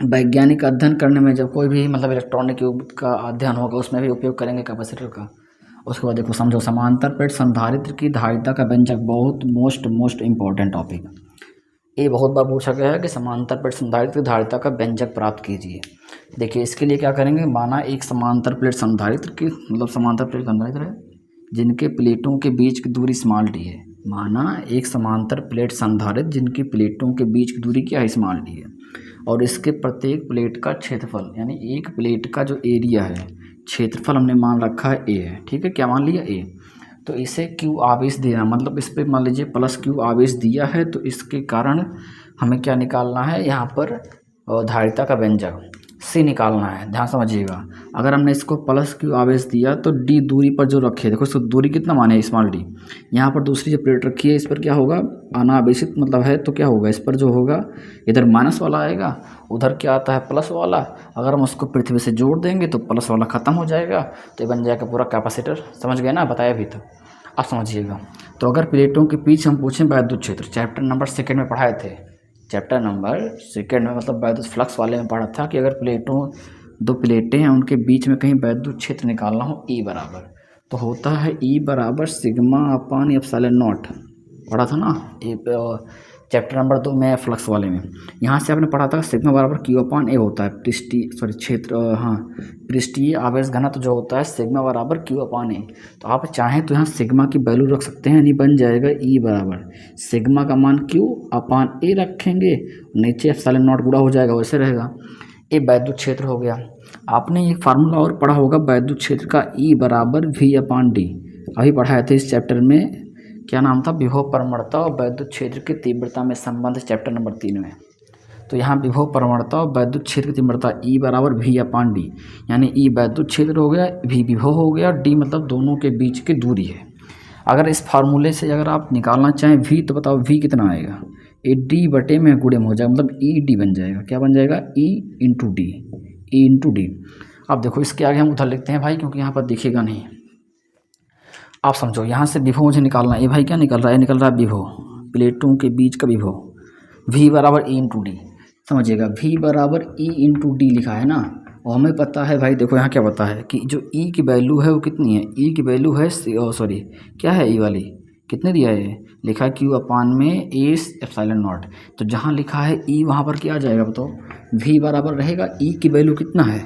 वैज्ञानिक अध्ययन करने में, जब कोई भी मतलब इलेक्ट्रॉनिक युग का अध्ययन होगा उसमें भी उपयोग करेंगे कैपेसिटर का। उसके बाद देखो समझो, समांतर प्लेट संधारित्र की धारिता का व्यंजक, बहुत मोस्ट इम्पोर्टेंट टॉपिक। ये बहुत बार पूछा गया है कि समांतर प्लेट संधारित्र की धारिता का व्यंजक प्राप्त कीजिए। देखिए इसके लिए क्या करेंगे, माना एक समांतर प्लेट संधारित्र की, मतलब समांतर प्लेट संधारित्र है जिनके प्लेटों के बीच की दूरी स्मॉल डी है। माना एक समांतर प्लेट संधारित्र जिनकी प्लेटों के बीच की दूरी क्या है, स्मॉल डी है, और इसके प्रत्येक प्लेट का क्षेत्रफल, यानी एक प्लेट का जो एरिया है, क्षेत्रफल हमने मान रखा है ए है, ठीक है, क्या मान लिया ए। तो इसे क्यू आवेश देना, मतलब इस पर मान लीजिए प्लस क्यू आवेश दिया है, तो इसके कारण हमें क्या निकालना है यहाँ पर, धारिता का व्यंजक सी निकालना है। ध्यान समझिएगा, अगर हमने इसको प्लस क्यू आवेश दिया तो डी दूरी पर जो रखे, देखो इसको दूरी कितना माने, स्मॉल डी। यहाँ पर दूसरी जो प्लेट रखी है इस पर क्या होगा, अनावेशित मतलब है, तो क्या होगा, इस पर जो होगा इधर माइनस वाला आएगा, उधर क्या आता है प्लस वाला। अगर हम उसको पृथ्वी से जोड़ देंगे तो प्लस वाला ख़त्म हो जाएगा, तो ये बन जाएगा पूरा कैपेसिटर। समझ गए ना, बताया भी था, अब समझिएगा। तो अगर प्लेटों के बीच हम पूछें वैद्युत क्षेत्र, चैप्टर नंबर 2 में पढ़ाए थे, चैप्टर नंबर 2 में मतलब वैद्युत फ्लक्स वाले में पढ़ा था कि अगर दो प्लेटें हैं उनके बीच में कहीं वैद्युत क्षेत्र निकालना हो, ई बराबर, तो होता है ई बराबर सिग्मा अपान एप्सिलॉन नॉट, पढ़ा था ना चैप्टर नंबर 2 में फ्लक्स वाले में। यहाँ से आपने पढ़ा था सिग्मा बराबर क्यू अपान ए होता है, पृष्ठीय आवेश घनत्व जो होता है सिग्मा बराबर क्यू अपान ए। तो आप चाहें तो यहाँ सिग्मा की वैल्यू रख सकते हैं, नहीं बन जाएगा ई बराबर सिग्मा का मान क्यू अपान ए रखेंगे, नीचे एप्सिलॉन नॉट गुणा हो जाएगा, वैसे रहेगा। ये वैद्युत क्षेत्र हो गया। आपने एक फार्मूला और पढ़ा होगा वैद्युत क्षेत्र का, ई बराबर वी अपान डी, अभी पढ़ाए थे इस चैप्टर में, क्या नाम था, विभव परमणता और वैद्युत क्षेत्र की तीव्रता में संबंध, चैप्टर नंबर 3 में। तो यहाँ विभव परमणता और वैद्युत क्षेत्र की तीव्रता ई बराबर वी अपान डी, यानी ई वैद्युत क्षेत्र हो गया, वी विभव हो गया, डी मतलब दोनों के बीच की दूरी है। अगर इस फार्मूले से अगर आप निकालना चाहें वी, तो बताओ वी कितना आएगा, ए डी बटे में गुणे में हो जाएगा, मतलब ई डी बन जाएगा, क्या बन जाएगा, ई इंटू डी। अब देखो इसके आगे हम उधर लिखते हैं भाई, क्योंकि यहाँ पर दिखेगा नहीं। आप समझो, यहाँ से विभव मुझे निकालना है, ये भाई क्या निकल रहा है, निकल रहा है विभव, प्लेटों के बीच का विभव, वी बराबर ई इंटू डी। समझिएगा, वी बराबर ई इंटू डी लिखा है ना, और हमें पता है भाई, देखो यहाँ क्या पता है कि जो ई की वैल्यू है वो कितनी है, ई की वैल्यू है सॉरी क्या है, ई वाली कितने दिया है, लिखा है क्यू अपान में ए एप्सिलॉन नॉट। तो जहाँ लिखा है ई वहाँ पर क्या आ जाएगा बताओ, वी बराबर रहेगा ई की वैल्यू कितना है,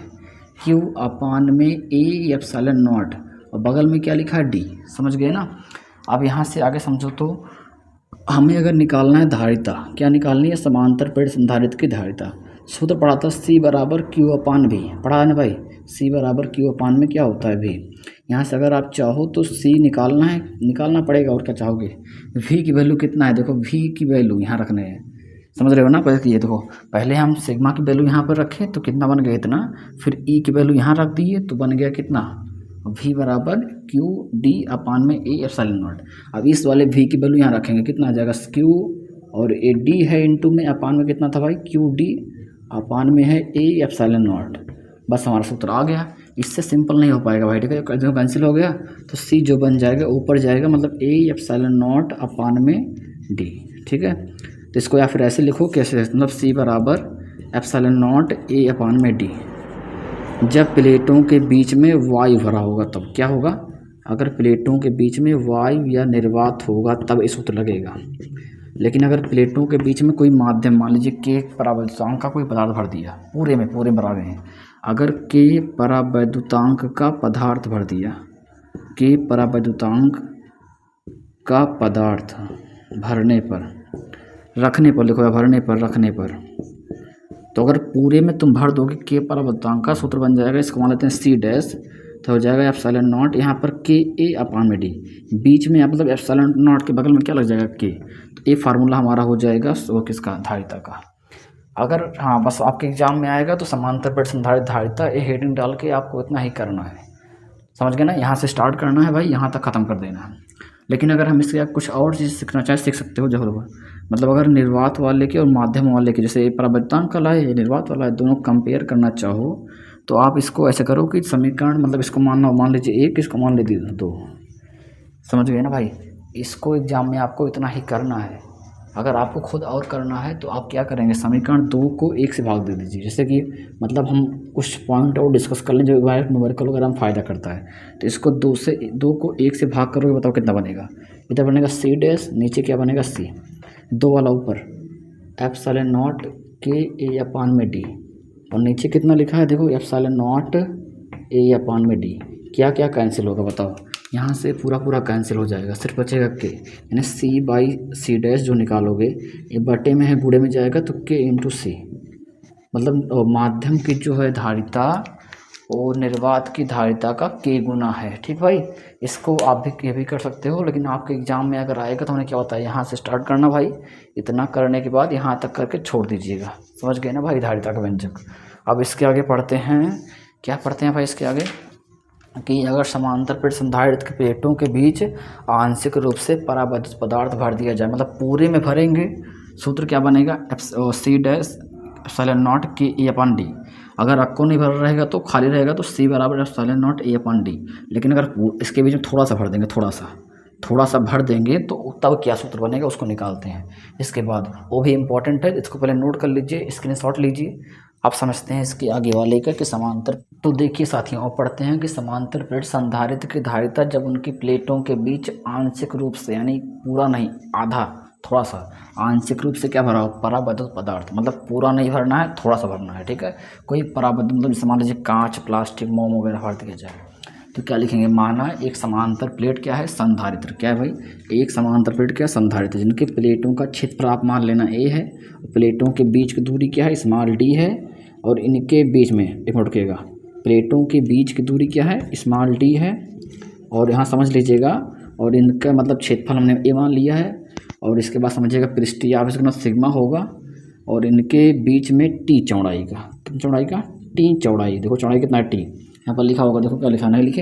क्यू अपान में ए एप्सिलॉन नॉट, और बगल में क्या लिखा है डी। समझ गए ना। अब यहाँ से आगे समझो, तो हमें अगर निकालना है धारिता, क्या निकालनी है, समांतर प्लेट संधारित्र की धारिता। सूत्र पढ़ा था सी बराबर क्यू अपान भी, पढ़ा है ना भाई, सी बराबर क्यू अपान में क्या होता है भी। यहाँ से अगर आप चाहो तो सी निकालना पड़ेगा, और क्या चाहोगे, वी की वैल्यू कितना है, देखो वी की वैल्यू यहाँ रखने हैं, समझ रहे हो ना। पहले ये देखो, पहले हम सिग्मा की वैल्यू यहाँ पर रखे तो कितना बन गया इतना, फिर ई की वैल्यू यहाँ रख दिए तो बन गया कितना, वी बराबर क्यू डी अपान में ए एप्सिलॉन नॉट। अब इस वाले वी की वैल्यू यहाँ रखेंगे, कितना आ जाएगा, क्यू और ए डी है इंटू में, अपान में कितना था भाई, क्यू डी अपान में है ए एप्सिलॉन नॉट। बस हमारा सूत्र आ गया। इससे सिंपल नहीं हो पाएगा भाई, ठीक है। जो कैंसिल हो गया तो सी जो बन जाएगा ऊपर जाएगा, मतलब ए एप्सिलॉन नॉट अपान में डी, ठीक है। तो इसको या फिर ऐसे लिखो, कैसे, मतलब सी बराबर एप्सिलॉन नॉट ए अपान में डी। जब प्लेटों के बीच में वायु भरा होगा तब क्या होगा, अगर प्लेटों के बीच में वायु या निर्वात होगा तब ये सूत्र लगेगा। लेकिन अगर प्लेटों के बीच में कोई माध्यम, मान लीजिए के परावैद्युतांक का कोई पदार्थ भर दिया, पूरे भरा गए हैं, अगर के परावैद्युतांक का पदार्थ भर दिया, के परावैद्युतांक का पदार्थ भरने पर, रखने पर लिखो, या भरने पर रखने पर, तो अगर पूरे में तुम भर दोगे के परावैद्युतांक का सूत्र बन जाएगा, इसको मान लेते हैं सी डैश, तो हो जाएगा एप्सिलॉन नॉट, यहाँ पर के ए अपान में डी, बीच में मतलब एप्सिलॉन नॉट के बगल में क्या लग जाएगा के, तो ये फार्मूला हमारा हो जाएगा वो किसका, धारिता का। अगर हाँ बस आपके एग्जाम में आएगा तो समांतर प्लेट संधारित्र धारिता, ये हेडिंग डाल के आपको इतना ही करना है, समझ गए ना। यहाँ से स्टार्ट करना है भाई, यहाँ तक ख़त्म कर देना है। लेकिन अगर हम इसके कुछ और चीज़ सीखना चाहे सीख सकते हो जरूर, मतलब अगर निर्वात वाले के और माध्यम वाले के, जैसे परावैद्युतांक वाला है, निर्वात वाला है, दोनों कंपेयर करना चाहो तो आप इसको ऐसे करो कि समीकरण, मतलब इसको मान लीजिए एक, इसको मान लीजिए दो, समझ गए ना भाई। इसको एग्जाम में आपको इतना ही करना है। अगर आपको खुद और करना है तो आप क्या करेंगे, समीकरण 2 को 1 से भाग दे दीजिए, जैसे कि मतलब हम कुछ पॉइंट और डिस्कस कर लें जो न्यूमेरिकल वगैरह में फ़ायदा करता है। तो इसको 2 को 1 से भाग करोगे, बताओ कितना बनेगा, इधर बनेगा सी डैश, नीचे क्या बनेगा सी, 2 वाला ऊपर एप्सिलॉन नॉट के ए अपान में डी, और नीचे कितना लिखा है देखो, एप्सिलॉन नॉट ए अपान में डी। क्या क्या कैंसिल होगा बताओ, यहाँ से पूरा कैंसिल हो जाएगा, सिर्फ बचेगा के, यानी सी बाई सी डैश जो निकालोगे, ये बटे में है गुणे में जाएगा तो के इंटू सी, मतलब माध्यम की जो है धारिता और निर्वात की धारिता का के गुना है, ठीक भाई। इसको आप भी ये भी कर सकते हो, लेकिन आपके एग्जाम में अगर आएगा तो उन्हें क्या होता है, यहाँ से स्टार्ट करना भाई, इतना करने के बाद यहाँ तक करके छोड़ दीजिएगा, समझ गए ना भाई, धारिता का व्यंजक। अब इसके आगे पढ़ते हैं, क्या पढ़ते हैं भाई इसके आगे, कि अगर समांतर प्लेट संधारित्र के प्लेटों के बीच आंशिक रूप से परावैद्युत पदार्थ भर दिया जाए, मतलब पूरे में भरेंगे, सूत्र क्या बनेगा, सी डैश एप्सिलॉन नॉट के ए अपान डी। अगर अक्को नहीं भर रहेगा तो खाली रहेगा तो सी बराबर epsilon not a upon D. लेकिन अगर इसके बीच में थोड़ा सा भर देंगे, थोड़ा सा भर देंगे तो तब क्या सूत्र बनेगा उसको निकालते हैं। इसके बाद वो भी इम्पॉर्टेंट है, इसको पहले नोट कर लीजिए, स्क्रीनशॉट लीजिए। आप समझते हैं इसके आगे वाले का कि समांतर, तो देखिए साथियों, और पढ़ते हैं कि समांतर प्लेट संधारित्र की धारिता जब उनकी प्लेटों के बीच आंशिक रूप से, यानी पूरा नहीं, आधा, थोड़ा सा आंशिक रूप से क्या भरा हो, परावैद्युत पदार्थ, मतलब पूरा नहीं भरना है, थोड़ा सा भरना है, ठीक है। कोई परावैद्युत मतलब जैसे मान लीजिए कांच, प्लास्टिक, मोम वगैरह भर दिया जाए तो क्या लिखेंगे, माना एक समांतर प्लेट क्या है, संधारित्र, क्या है भाई, एक समांतर प्लेट क्या है, संधारित्र, जिनके प्लेटों का क्षेत्रफल आप मान लेना ए है, प्लेटों के बीच की दूरी क्या है, स्मॉल डी है, और इनके बीच में, एक मिनट रुकिएगा, प्लेटों के बीच की दूरी क्या है, स्मॉल डी है, और यहाँ समझ लीजिएगा, और इनका मतलब क्षेत्रफल हमने ए मान लिया है, और इसके बाद समझिएगा पृष्ठीय आवेश गुना सिग्मा होगा, और इनके बीच में टी चौड़ाई का, कितनी चौड़ाई का, टी चौड़ाई, देखो चौड़ाई कितना है, टी यहाँ पर लिखा होगा, देखो क्या लिखा नहीं लिखे,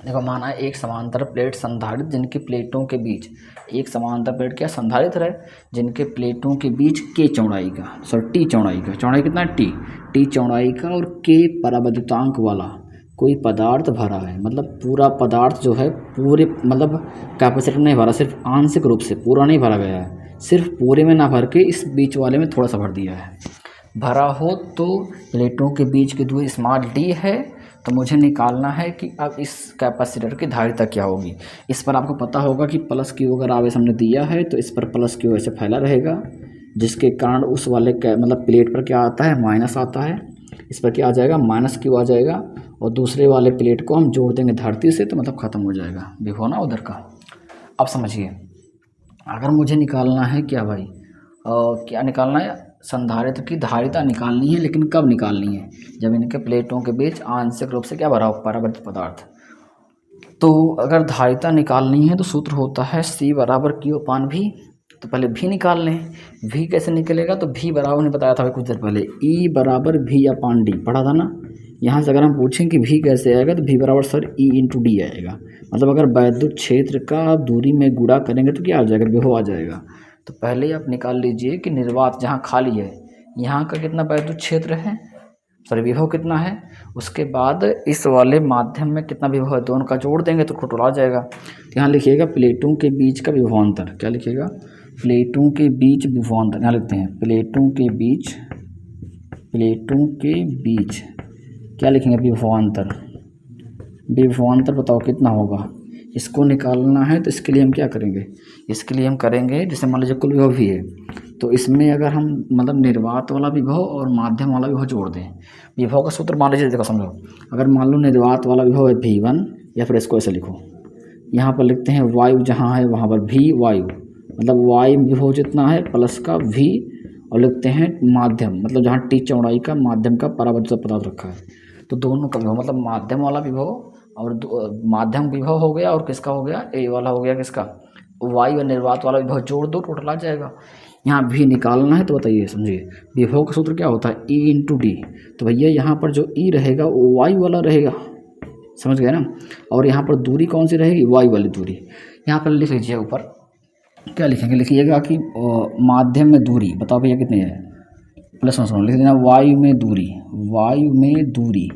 देखो माना है एक समांतर प्लेट संधारित्र जिनकी प्लेटों के बीच, एक समांतर प्लेट क्या संधारित्र है जिनके प्लेटों के बीच के चौड़ाई का, सॉरी टी चौड़ाई का, चौड़ाई कितना है, टी चौड़ाई का, और के परावैद्युतांक वाला कोई पदार्थ भरा है, मतलब पूरा पदार्थ जो है पूरे, मतलब कैपेसिटर नहीं भरा, सिर्फ आंशिक रूप से, पूरा नहीं भरा गया है, सिर्फ पूरे में ना भर के इस बीच वाले में थोड़ा सा भर दिया है। भरा हो तो प्लेटों के बीच की दूरी स्मॉल डी है, तो मुझे निकालना है कि अब इस कैपेसिटर की धारिता क्या होगी। इस पर आपको पता होगा कि प्लस क्यू अगर आवेश हमने दिया है तो इस पर प्लस क्यू ऐसे फैला रहेगा, जिसके कारण उस वाले मतलब प्लेट पर क्या आता है, माइनस आता है, इस पर क्या आ जाएगा, माइनस क्यू आ जाएगा, और दूसरे वाले प्लेट को हम जोड़ देंगे धरती से, तो मतलब ख़त्म हो जाएगा विभव उधर का। अब समझिए, अगर मुझे निकालना है क्या भाई, क्या निकालना है, संधारित्र की धारिता निकालनी है, लेकिन कब निकालनी है, जब इनके प्लेटों के बीच आंशिक रूप से क्या भरा हो, परावैद्युत पदार्थ। तो अगर धारिता निकालनी है तो सूत्र होता है सी बराबर क्यू अपान भी, तो पहले भी निकाल लें। भी कैसे निकलेगा, तो भी बराबर ने बताया था कुछ देर पहले, ई बराबर भी अपान डी, पढ़ा था ना। यहाँ से अगर हम पूछें कि भी कैसे आएगा, तो भी बराबर सर ई इंटू डी आएगा, मतलब अगर वैद्युत क्षेत्र का दूरी में गुणा करेंगे तो क्या आ जाएगा, विभव आ जाएगा। तो पहले आप निकाल लीजिए कि निर्वात जहाँ खाली है, यहाँ का कितना वैद्युत क्षेत्र है, सॉरी विभव कितना है, उसके बाद इस वाले माध्यम में कितना विभव है, दोनों का जोड़ देंगे तो टोटल आ जाएगा। तो यहाँ लिखिएगा प्लेटों के बीच का विभवांतर, क्या लिखिएगा, प्लेटों के बीच विभवांतर, यहाँ लिखते हैं प्लेटों के बीच क्या लिखेंगे, विभवांतर। विभवांतर बताओ कितना होगा, इसको निकालना है तो इसके लिए हम क्या करेंगे, इसके लिए हम करेंगे जैसे मान लीजिए कुल विभव भी है, तो इसमें अगर हम मतलब निर्वात वाला विभव और माध्यम वाला विभव जोड़ दें, विभव का सूत्र मान लीजिए, देखो समझो, अगर मान लो निर्वात वाला विभव है V1, या फिर इसको ऐसे लिखो, यहाँ पर लिखते हैं वायु जहाँ है वहाँ पर V वायु, मतलब वायु विभव जितना है प्लस का V, और लिखते हैं माध्यम, मतलब जहाँ T चौड़ाई का माध्यम का परावर्तित पदार्थ रखा है, तो दोनों का विभव मतलब माध्यम वाला विभव और माध्यम विभव हो गया, और किसका हो गया, ए वाला हो गया किसका, वायु और निर्वात वाला विभव जोड़ दो, टोटल आ जाएगा। यहाँ भी निकालना है तो बताइए, समझिए विभव का सूत्र क्या होता है, E इंटू डी, तो भैया यहाँ पर जो E रहेगा वो वायु वाला रहेगा, समझ गए ना, और यहाँ पर दूरी कौन सी रहेगी, वायु वाली दूरी। यहाँ पर लिख लीजिए, ऊपर क्या लिखेंगे, लिखिएगा कि माध्यम में दूरी बताओ भैया कितनी है, प्लस में लिख देना वायु में दूरी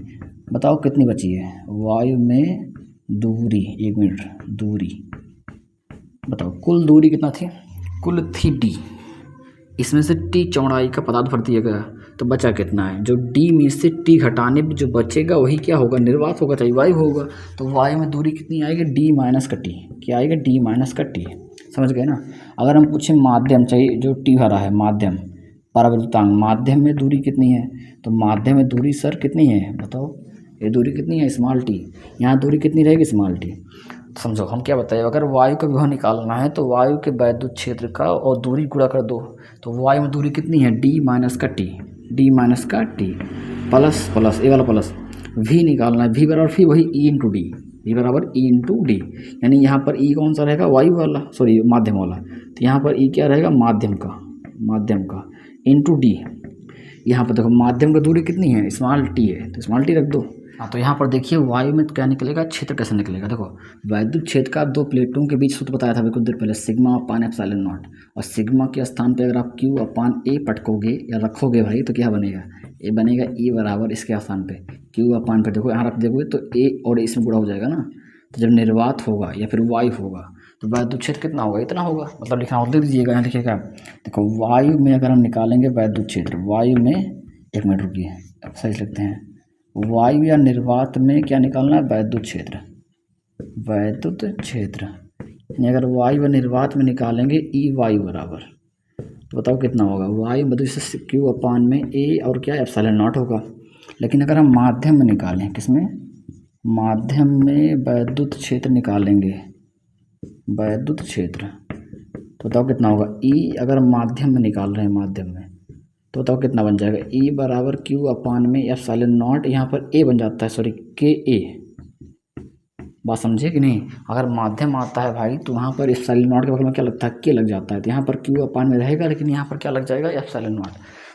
बताओ कितनी बची है, वायु में दूरी, एक मिनट, दूरी बताओ, कुल दूरी कितना थी, कुल थी D, इसमें से T चौड़ाई का पदार्थ भर दिया गया, तो बचा कितना है, जो D में से T घटाने पर जो बचेगा वही क्या होगा, निर्वात होगा, चाहे वायु होगा, तो वायु में दूरी कितनी आएगी, D माइनस का T, क्या आएगा, D माइनस का T, समझ गए ना। अगर हम पूछें माध्यम, चाहिए जो T भरा है माध्यम परावर्तितांक, माध्यम में दूरी कितनी है, तो माध्यम में दूरी सर कितनी है बताओ, ये दूरी कितनी है, स्मॉल t, यहाँ दूरी कितनी रहेगी, स्मॉल t। तो समझो हम क्या बताए, अगर वायु का विभव निकालना है तो वायु के वैद्युत क्षेत्र का और दूरी गुणा कर दो, तो वायु में दूरी कितनी है, D माइनस का T प्लस ए वाला प्लस V निकालना है, V बराबर फिर वही E इंटू डी, V बराबर E इंटू डी, यानी यहाँ पर E कौन सा रहेगा, वायु वाला, सॉरी माध्यम वाला, तो यहाँ पर E क्या रहेगा, माध्यम का इंटू डी। यहाँ पर देखो माध्यम की दूरी कितनी है, स्मॉल t है, तो स्मॉल t रख दो। हाँ, तो यहाँ पर देखिए वायु में क्या निकलेगा, क्षेत्र कैसे निकलेगा, देखो वैद्युत क्षेत्र का दो प्लेटों के बीच सूत्र बताया था कुछ देर पहले, सिग्मा अपान एप्सिलॉन नॉट, और सिग्मा के स्थान पे अगर आप Q अपान A पटकोगे या रखोगे भाई, तो क्या बनेगा, A बनेगा, E बराबर इसके स्थान पे Q अपान पे, देखो यहाँ रख दोगे तो A और इसमें गुणा हो जाएगा ना, तो जब निर्वात होगा या फिर वायु होगा तो वैद्युत क्षेत्र कितना होगा, इतना होगा, मतलब लिखना और लिख दीजिएगा, यहाँ लिखिएगा, देखो वायु में अगर हम निकालेंगे वैद्युत क्षेत्र, वायु में, एक मिनट रुकिए अब सही लिखते हैं, वायु या निर्वात में क्या निकालना है, वैद्युत क्षेत्र, यानी अगर वायु व निर्वात में निकालेंगे E वायु बराबर, तो बताओ कितना होगा, वायु मतलब से Q अपान में A और क्या एप्सिलॉन नॉट होगा। लेकिन अगर हम माध्यम में निकालें, किसमें, माध्यम में वैद्युत क्षेत्र निकालेंगे, वैद्युत क्षेत्र, तो बताओ कितना होगा, E अगर माध्यम में निकाल रहे हैं, माध्यम में, तो बताओ कितना बन जाएगा, E बराबर Q अपान में एप्सिलॉन नॉट, यहाँ पर A बन जाता है, सॉरी KA, बात समझे कि नहीं। अगर माध्यम आता है भाई तो वहाँ पर एप्सिलॉन नॉट के बगल में क्या लगता है, K लग जाता है, तो यहाँ पर Q अपान में रहेगा, लेकिन यहाँ पर क्या लग जाएगा, एप्सिलॉन नॉट।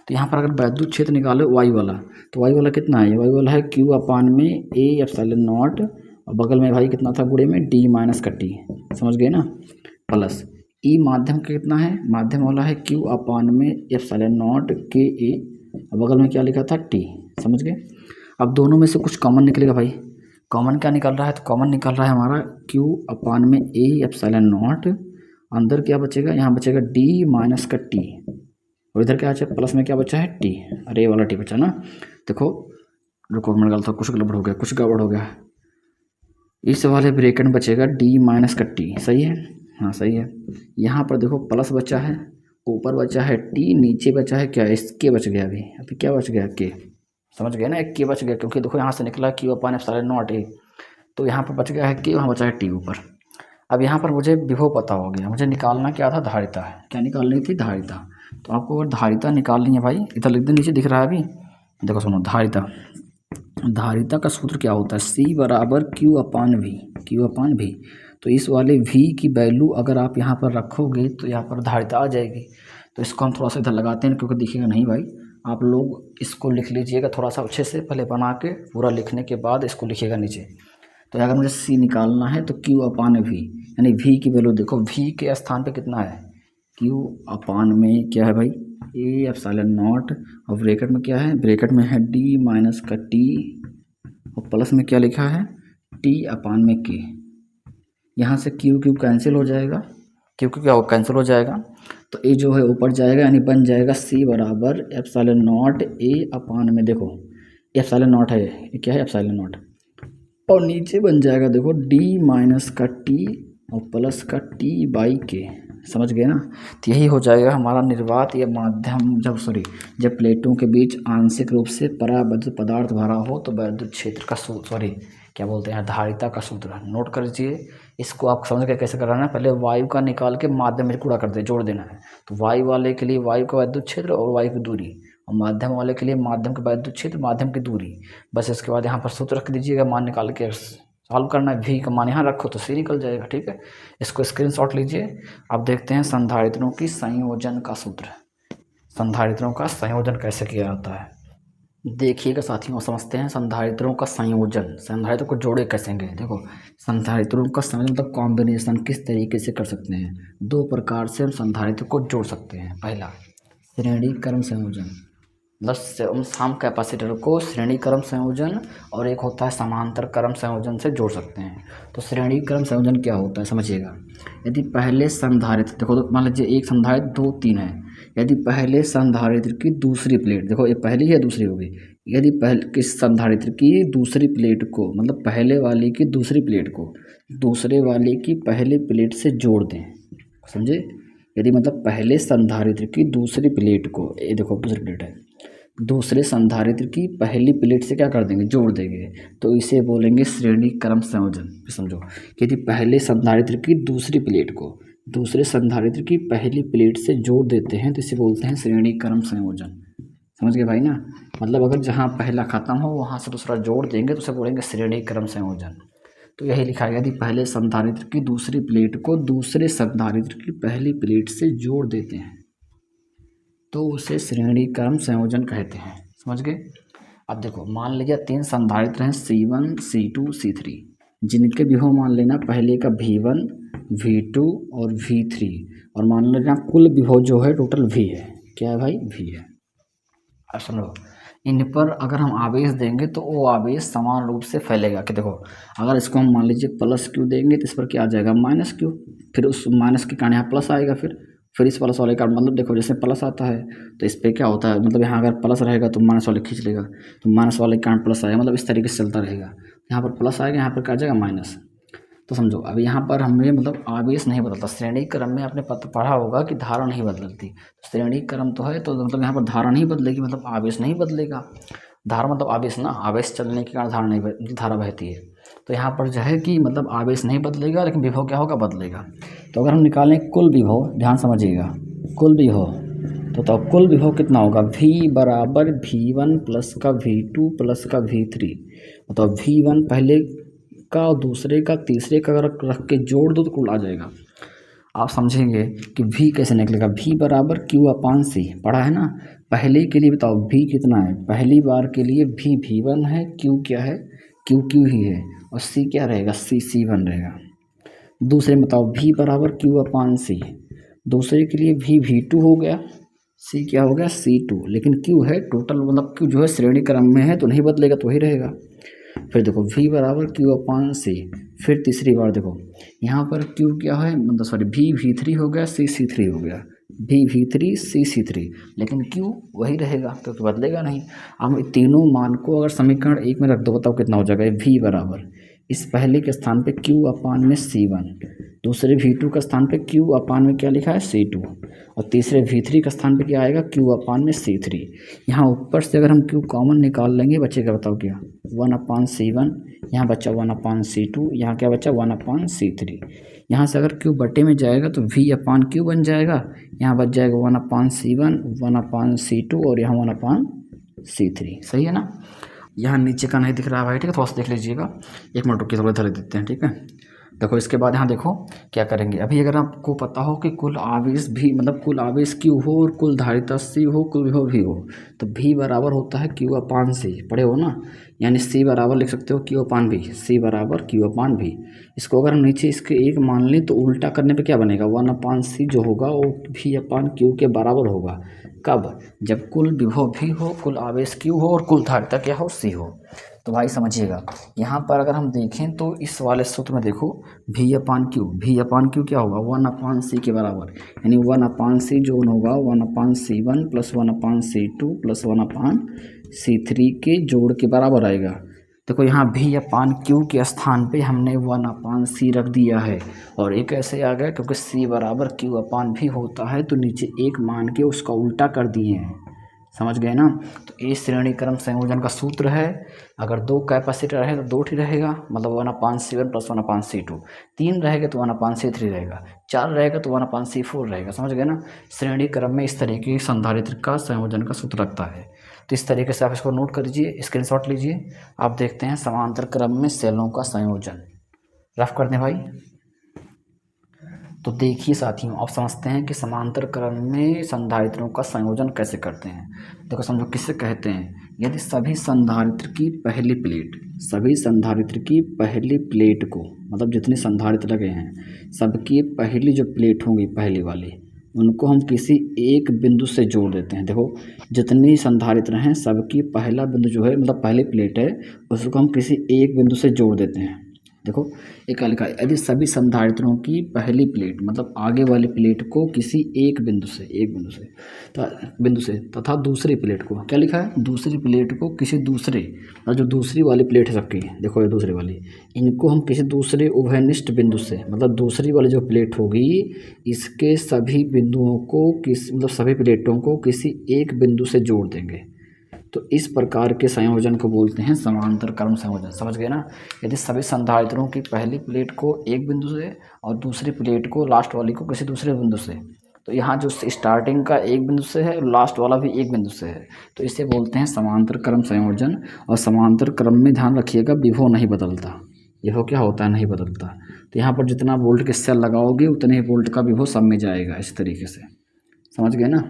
तो यहाँ पर अगर वैद्युत क्षेत्र निकालो वायु वाला, तो वायु वाला कितना है, वायु वाला है Q अपान में A एप्सिलॉन नॉट, और बगल में भाई कितना था, गुणे में D माइनस का T, समझ गए ना, प्लस E माध्यम का कितना है, माध्यम वाला है Q अपान में एप्सिलॉन नॉट KA, और बगल में क्या लिखा था, T, समझ गए। अब दोनों में से कुछ कॉमन निकलेगा भाई, कॉमन क्या निकल रहा है, तो कॉमन निकल रहा है हमारा Q अपान में A एप्सिलॉन नॉट, अंदर क्या बचेगा, यहाँ बचेगा D माइनस का T, और इधर क्या बचा, प्लस में क्या बचा है T, अरे ये वाला T बचा ना, देखो रुको मैंने गलत, कुछ गड़बड़ हो गया, इस वाले ब्रैकेट में बचेगा D माइनस का T, सही है, हाँ सही है। यहाँ पर देखो प्लस बचा है, ऊपर बचा है T, नीचे बचा है क्या, इसके बच गया, अभी क्या बच गया, K, समझ गए ना, एक K बच गया, क्योंकि देखो यहाँ से निकला Q upon epsilon not A, तो यहाँ पर बच गया है K, वहाँ बचा है T ऊपर। अब यहाँ पर मुझे विभव पता हो गया, मुझे निकालना क्या था, धारिता, क्या निकालनी थी, धारिता। तो आपको अगर धारिता निकालनी है भाई, इधर लिख दे, नीचे दिख रहा है अभी, देखो सुनो, धारिता का सूत्र क्या होता है, C बराबर Q अपान V। तो इस वाले V की वैल्यू अगर आप यहाँ पर रखोगे तो यहाँ पर धारिता आ जाएगी। तो इसको हम थोड़ा सा इधर लगाते हैं, क्योंकि दिखेगा नहीं भाई, आप लोग इसको लिख लीजिएगा थोड़ा सा अच्छे से, पहले बना के पूरा लिखने के बाद इसको लिखिएगा नीचे। तो अगर मुझे C निकालना है तो Q अपान V, यानी V की वैल्यू देखो, V के स्थान पे कितना है, Q अपान में क्या है भाई, ए एप्सिलॉन नॉट और ब्रैकेट में क्या है, ब्रैकेट में है डी माइनस का टी और प्लस में क्या लिखा है टी अपान में के। यहाँ से क्यू क्यू कैंसिल हो जाएगा, क्यू क्यू क्या हो कैंसिल हो जाएगा, तो ए जो है ऊपर जाएगा यानी बन जाएगा सी बराबर एप्सिलॉन नॉट ए अपान में, देखो एप्सिलॉन नॉट है, ये क्या है एप्सिलॉन नॉट, और नीचे बन जाएगा देखो डी माइनस का टी और प्लस का टी बाई के। समझ गए ना। तो यही हो जाएगा हमारा निर्वात या माध्यम जब प्लेटों के बीच आंशिक रूप से परावैद्युत पदार्थ भरा हो तो वैद्युत क्षेत्र का सूत्र क्या बोलते हैं धारिता का सूत्र नोट कर लीजिए। इसको आप समझ के कैसे कराना है, पहले वायु का निकाल के माध्यम में गुणा कर दे जोड़ देना है। तो वायु वाले के लिए वायु का वैद्युत क्षेत्र और वायु की दूरी, और माध्यम वाले के लिए माध्यम का वैद्युत क्षेत्र माध्यम की दूरी। बस इसके बाद यहाँ पर सूत्र रख दीजिएगा, मान निकाल के सॉल्व करना है। वी का मान यहाँ रखो तो सी निकल जाएगा। ठीक है, इसको स्क्रीनशॉट लीजिए। अब देखते हैं संधारित्रों की संयोजन का सूत्र। संधारित्रों का संयोजन कैसे किया जाता है देखिएगा साथियों, समझते हैं संधारित्रों का संयोजन। संधारित्रों को जोड़े कैसे हैं, देखो संधारित्रों का संयोजन मतलब कॉम्बिनेशन किस तरीके से कर सकते हैं। दो प्रकार से हम संधारित्र को जोड़ सकते हैं। पहला श्रेणी क्रम संयोजन, मतलब सम कैपेसिटर को श्रेणी क्रम संयोजन, और एक होता है समांतर क्रम संयोजन से जोड़ सकते हैं। तो श्रेणी क्रम संयोजन क्या होता है समझिएगा। यदि पहले संधारित्र देखो, तो मान लीजिए एक संधारित्र 2 3 है, यदि पहले संधारित्र की दूसरी प्लेट, देखो ये पहली है दूसरी होगी, यदि पहले किस संधारित्र की दूसरी प्लेट को, मतलब पहले वाले की दूसरी प्लेट को दूसरे वाले की पहली प्लेट से जोड़ दें, समझे। यदि मतलब पहले संधारित्र की दूसरी प्लेट को, ये देखो दूसरी प्लेट है, दूसरे संधारित्र की पहली प्लेट से क्या कर देंगे जोड़ देंगे, तो इसे बोलेंगे श्रेणी क्रम संयोजन। समझो यदि पहले संधारित्र की दूसरी प्लेट को दूसरे संधारित्र की पहली प्लेट से जोड़ देते हैं तो इसे बोलते हैं श्रेणी क्रम संयोजन। समझ गए भाई ना। मतलब अगर जहाँ पहला खत्म हो वहाँ से दूसरा जोड़ देंगे तो उसे बोलेंगे श्रेणी क्रम संयोजन। तो यही लिखा गया यदि पहले संधारित्र की दूसरी प्लेट को दूसरे संधारित्र की पहली प्लेट से जोड़ देते हैं तो उसे श्रेणी क्रम संयोजन कहते हैं। समझ गए। अब देखो मान लीजिए 3 संधारित्र हैं C1 C2 C3, जिनके विभव मान लेना पहले का V1 V2 और V3, और मान लेना कुल विभव जो है टोटल V है। क्या है भाई V है। अब सुनो, इन पर अगर हम आवेश देंगे तो वो आवेश समान रूप से फैलेगा। कि देखो अगर इसको हम मान लीजिए प्लस क्यू देंगे तो इस पर क्या आ जाएगा माइनस क्यू, फिर उस माइनस के कारण यहाँ प्लस आएगा, फिर इस प्लस वाले का मतलब देखो जैसे प्लस आता है तो इस पर क्या होता है, मतलब यहाँ अगर प्लस रहेगा तो माइनस वाले खींच लेगा, तो माइनस वाले के कारण प्लस आएगा, मतलब इस तरीके से चलता रहेगा। यहाँ पर प्लस आएगा, यहाँ पर क्या आ जाएगा माइनस। तो समझो अब यहाँ पर हमें मतलब आवेश नहीं बदलता। श्रेणी क्रम में आपने पढ़ा होगा कि धारा नहीं बदलती। श्रेणी क्रम तो है तो मतलब यहाँ पर धारा नहीं बदलेगी, मतलब आवेश नहीं बदलेगा। धारा मतलब आवेश ना, आवेश चलने के कारण धारा नहीं धारा बहती है। तो यहाँ पर जो है कि मतलब आवेश नहीं बदलेगा लेकिन विभव क्या होगा बदलेगा। तो अगर हम निकालें कुल विभव, ध्यान समझिएगा, कुल विभव तो कुल विभव कितना होगा V बराबर V1 प्लस का V2 प्लस का V3। तो V1 पहले का और दूसरे का तीसरे का अगर रख के जोड़ दो तो कुल आ जाएगा। आप समझेंगे कि V कैसे निकलेगा। V बराबर Q अपान C पढ़ा है ना। पहले के लिए बताओ V कितना है, पहली बार के लिए V V1 है, Q क्या है Q Q ही है, और C क्या रहेगा C C1 रहेगा। दूसरे में बताओ V बराबर Q अपान C, दूसरे के लिए V V2 हो गया, C क्या हो गया C2, लेकिन Q है टोटल, मतलब Q जो है श्रेणी क्रम में है तो नहीं बदलेगा तो वही रहेगा। फिर देखो V बराबर Q अपान C, फिर तीसरी बार देखो यहाँ पर Q क्या है, मतलब सॉरी V V3 हो गया C C3 हो गया, V V3 C C3, लेकिन Q वही रहेगा क्योंकि बदलेगा नहीं। अब तीनों मान को अगर समीकरण 1 में रख दो बताओ कितना हो जाएगा। V बराबर इस पहले के स्थान पे Q अपान में C1, दूसरे V2 का स्थान पे Q अपान में क्या लिखा है C2, और तीसरे V3 का स्थान पे क्या आएगा Q अपान में C3। यहाँ ऊपर से अगर हम Q कॉमन निकाल लेंगे बचेगा बताओ क्या 1 अपान C1, यहाँ बचा 1 अपान C2, यहाँ क्या बचा 1 अपान C3। यहाँ से अगर Q बटे में जाएगा तो V अपान Q बन जाएगा, यहाँ बच जाएगा 1 अपान C1, 1 अपान C2 और यहाँ 1 अपान C3। सही है ना। यहाँ नीचे का नहीं दिख रहा है भाई, ठीक है, थोड़ा सा देख लीजिएगा। 1 मिनट रुकिए, थोड़ा इधर देते हैं, ठीक है। देखो इसके बाद यहाँ देखो क्या करेंगे। अभी अगर आपको पता हो कि कुल आवेश भी मतलब कुल आवेश क्यू हो और कुल धारिता सी हो, कुल विभव भी हो, तो भी बराबर होता है क्यू अपान सी, पढ़े हो ना। यानी सी बराबर लिख सकते हो क्यू अपान भी, सी बराबर क्यू अपान भी। इसको अगर हम नीचे इसके एक मान लें तो उल्टा करने पे क्या बनेगा, 1/c जो होगा वो भी अपान क्यू के बराबर होगा। कब, जब कुल विभव भी हो, कुल आवेश क्यू हो और कुल धारिता क्या हो, सी हो। तो भाई समझिएगा, यहाँ पर अगर हम देखें तो इस वाले सूत्र में देखो भी अपान क्यू, भी अपान क्यू क्या होगा, 1/c के बराबर, यानी 1/c जो होगा 1/c1 + 1/c2 + 1/c3 के जोड़ के बराबर आएगा। देखो यहाँ भी अपान क्यू के स्थान पे हमने 1/c रख दिया है, और एक ऐसे आ गया क्योंकि c बराबर क्यू अपान भी होता है, तो नीचे एक मान के उसका उल्टा कर दिए हैं, समझ गए ना। तो ये श्रेणी क्रम संयोजन का सूत्र है। अगर 2 कैपेसिटर है तो 2 ही रहेगा, मतलब 1/c1 + 1/c2, 3 रहेगा तो 1/c3 रहेगा, 4 रहेगा तो 1/c4 रहेगा, समझ गए ना। श्रेणी क्रम में इस तरीके की संधारित्र का संयोजन का सूत्र रखता है। तो इस तरीके से आप इसको नोट कर लीजिए, स्क्रीनशॉट लीजिए। आप देखते हैं समांतर क्रम में सेलों का संयोजन, रफ कर दें भाई। तो देखिए साथियों, आप समझते हैं कि समांतर क्रम में संधारित्रों का संयोजन कैसे करते हैं। देखो समझो किससे कहते हैं, यदि सभी संधारित्र की पहली प्लेट, सभी संधारित्र की पहली प्लेट को, मतलब जितने संधारित्र लगे हैं सबकी पहली जो प्लेट होंगी पहली वाली, उनको हम किसी एक बिंदु से जोड़ देते हैं। देखो जितनी संधारित्र हैं सबकी पहला बिंदु जो है, मतलब पहली प्लेट है, उसको हम किसी एक बिंदु से जोड़ देते हैं। देखो एक लिखा है, यदि सभी संधारित्रों की पहली प्लेट, मतलब आगे वाली प्लेट को किसी एक बिंदु से तथा दूसरी प्लेट को, क्या लिखा है, दूसरी प्लेट को किसी दूसरे, और जो दूसरी वाली प्लेट है सबकी, देखो ये दूसरी वाली, इनको हम किसी दूसरे उभयनिष्ठ बिंदु से, मतलब दूसरी वाली जो प्लेट होगी इसके सभी बिंदुओं को मतलब सभी प्लेटों को किसी एक बिंदु से जोड़ देंगे। तो इस प्रकार के संयोजन को बोलते हैं समांतर क्रम संयोजन, समझ गए ना। यदि सभी संधारित्रों की पहली प्लेट को एक बिंदु से और दूसरी प्लेट को, लास्ट वाली को, किसी दूसरे बिंदु से, तो यहाँ जो स्टार्टिंग का एक बिंदु से है और लास्ट वाला भी एक बिंदु से है, तो इसे बोलते हैं समांतर क्रम संयोजन। और समांतर क्रम में ध्यान रखिएगा विभव नहीं बदलता, विभव क्या होता है, नहीं बदलता। तो यहाँ पर जितना वोल्ट के सेल लगाओगे उतने ही वोल्ट का विभव सब में जाएगा, इस तरीके से, समझ गए ना,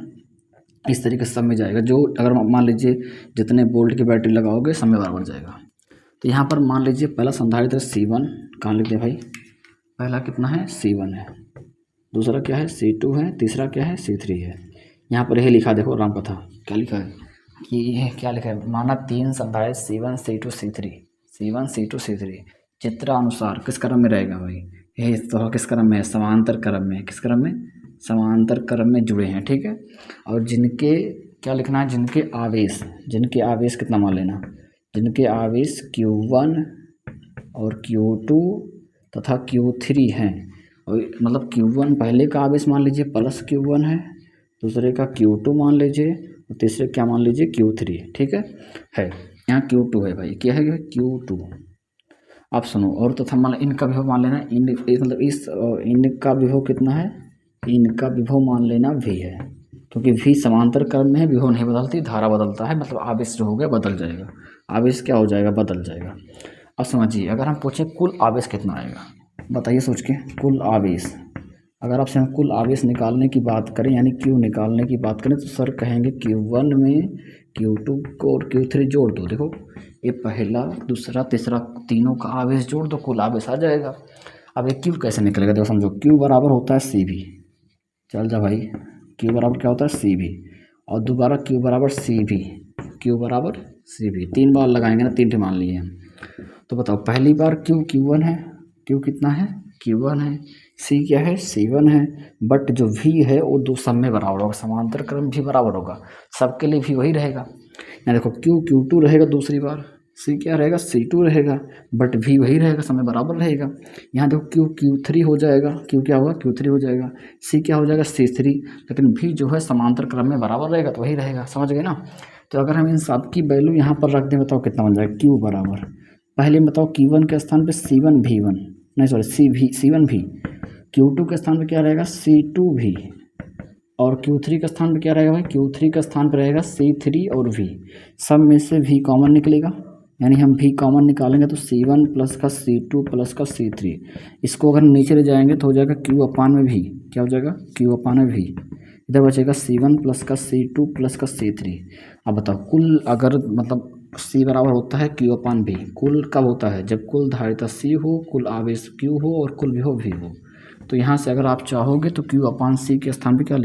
इस तरीके से सब में जाएगा। जो अगर मान लीजिए जितने वोल्ट की बैटरी लगाओगे सब में बराबर जाएगा। तो यहाँ पर मान लीजिए पहला संधारित्र C1, कहाँ लिख दिया भाई, पहला कितना है C1 है, दूसरा क्या है C2 है, तीसरा क्या है C3 है। यहाँ पर यही लिखा, देखो रामकथा क्या लिखा है कि ये क्या लिखा है, माना 3 संधारित्र C1 C2 C3, C1 C2 C3 चित्रानुसार किस क्रम में रहेगा भाई, यही तो किस क्रम में है, समांतर क्रम में, किस क्रम में, समांतर क्रम में जुड़े हैं, ठीक है। और जिनके क्या लिखना है, जिनके आवेश कितना मान लेना, जिनके आवेश Q1 और Q2 तथा Q3 हैं, और मतलब Q1 पहले का आवेश मान लीजिए प्लस Q1 है, दूसरे का Q2 मान लीजिए, और तीसरे क्या मान लीजिए Q3, ठीक है। यहाँ Q2 है भाई, क्या है Q2। आप सुनो, और तथा मान इनका विभव मान लेना, मतलब इनका विभव कितना है, इनका विभव मान लेना V है, क्योंकि V समांतर क्रम में है, विभव नहीं बदलती, धारा बदलता है, मतलब आवेश जो हो गया बदल जाएगा, आवेश क्या हो जाएगा, बदल जाएगा। अब समझिए, अगर हम पूछें कुल आवेश कितना आएगा, बताइए सोच के, कुल आवेश, अगर आपसे हम कुल आवेश निकालने की बात करें, यानी Q निकालने की बात करें, तो सर कहेंगे Q1 में Q2 को और Q3 जोड़ दो। देखो ये पहला, दूसरा, तीसरा, तीनों का आवेश जोड़ दो, कुल आवेश आ जाएगा। अब ये Q कैसे निकलेगा, देखो समझो, Q बराबर होता है CV, चल जा भाई, Q बराबर क्या होता है CV, और दोबारा Q बराबर CV, Q बराबर CV, 3 बार लगाएंगे ना, 3 मान लिए हम। तो बताओ पहली बार Q1 है, Q कितना है, Q1 है, C क्या है, C1 है, बट जो V है वो दो सब में बराबर होगा, समांतर क्रम भी बराबर होगा, सबके लिए भी वही रहेगा। यहाँ देखो Q2 रहेगा दूसरी बार, C क्या रहेगा, C2 रहेगा, बट V वही रहेगा, सब में बराबर रहेगा। यहाँ देखो Q3 हो जाएगा, Q क्या होगा, Q3 हो जाएगा, C क्या हो जाएगा, C3, लेकिन V जो है समांतर क्रम में बराबर रहेगा, तो वही रहेगा, समझ गए ना। तो अगर हम इन सब की वैल्यू यहाँ पर रख दें, बताओ कितना बन जाएगा, Q बराबर, पहले बताओ Q1 के स्थान पे C1V1, नहीं सॉरी C1V, Q2 के स्थान पे क्या रहेगा, C2V, और Q3 के स्थान पे क्या रहेगा भाई, Q3 के स्थान पे रहेगा C3 और V, सब में से V कॉमन निकलेगा, यानी हम भी कॉमन निकालेंगे तो C1 प्लस का C2 प्लस का C3। इसको अगर नीचे ले जाएंगे तो हो जाएगा Q अपान में भी, क्या हो जाएगा Q अपान में भी। इधर बचेगा C1 प्लस का C2 प्लस का C3। अब बताओ कुल अगर मतलब C बराबर होता है Q अपान भी, कुल कब होता है? जब कुल धारिता C हो, कुल आवेश Q हो और कुल विभव V हो। तो यहाँ से अगर आप चाहोगे तो Q अपान C के स्थान पे क्या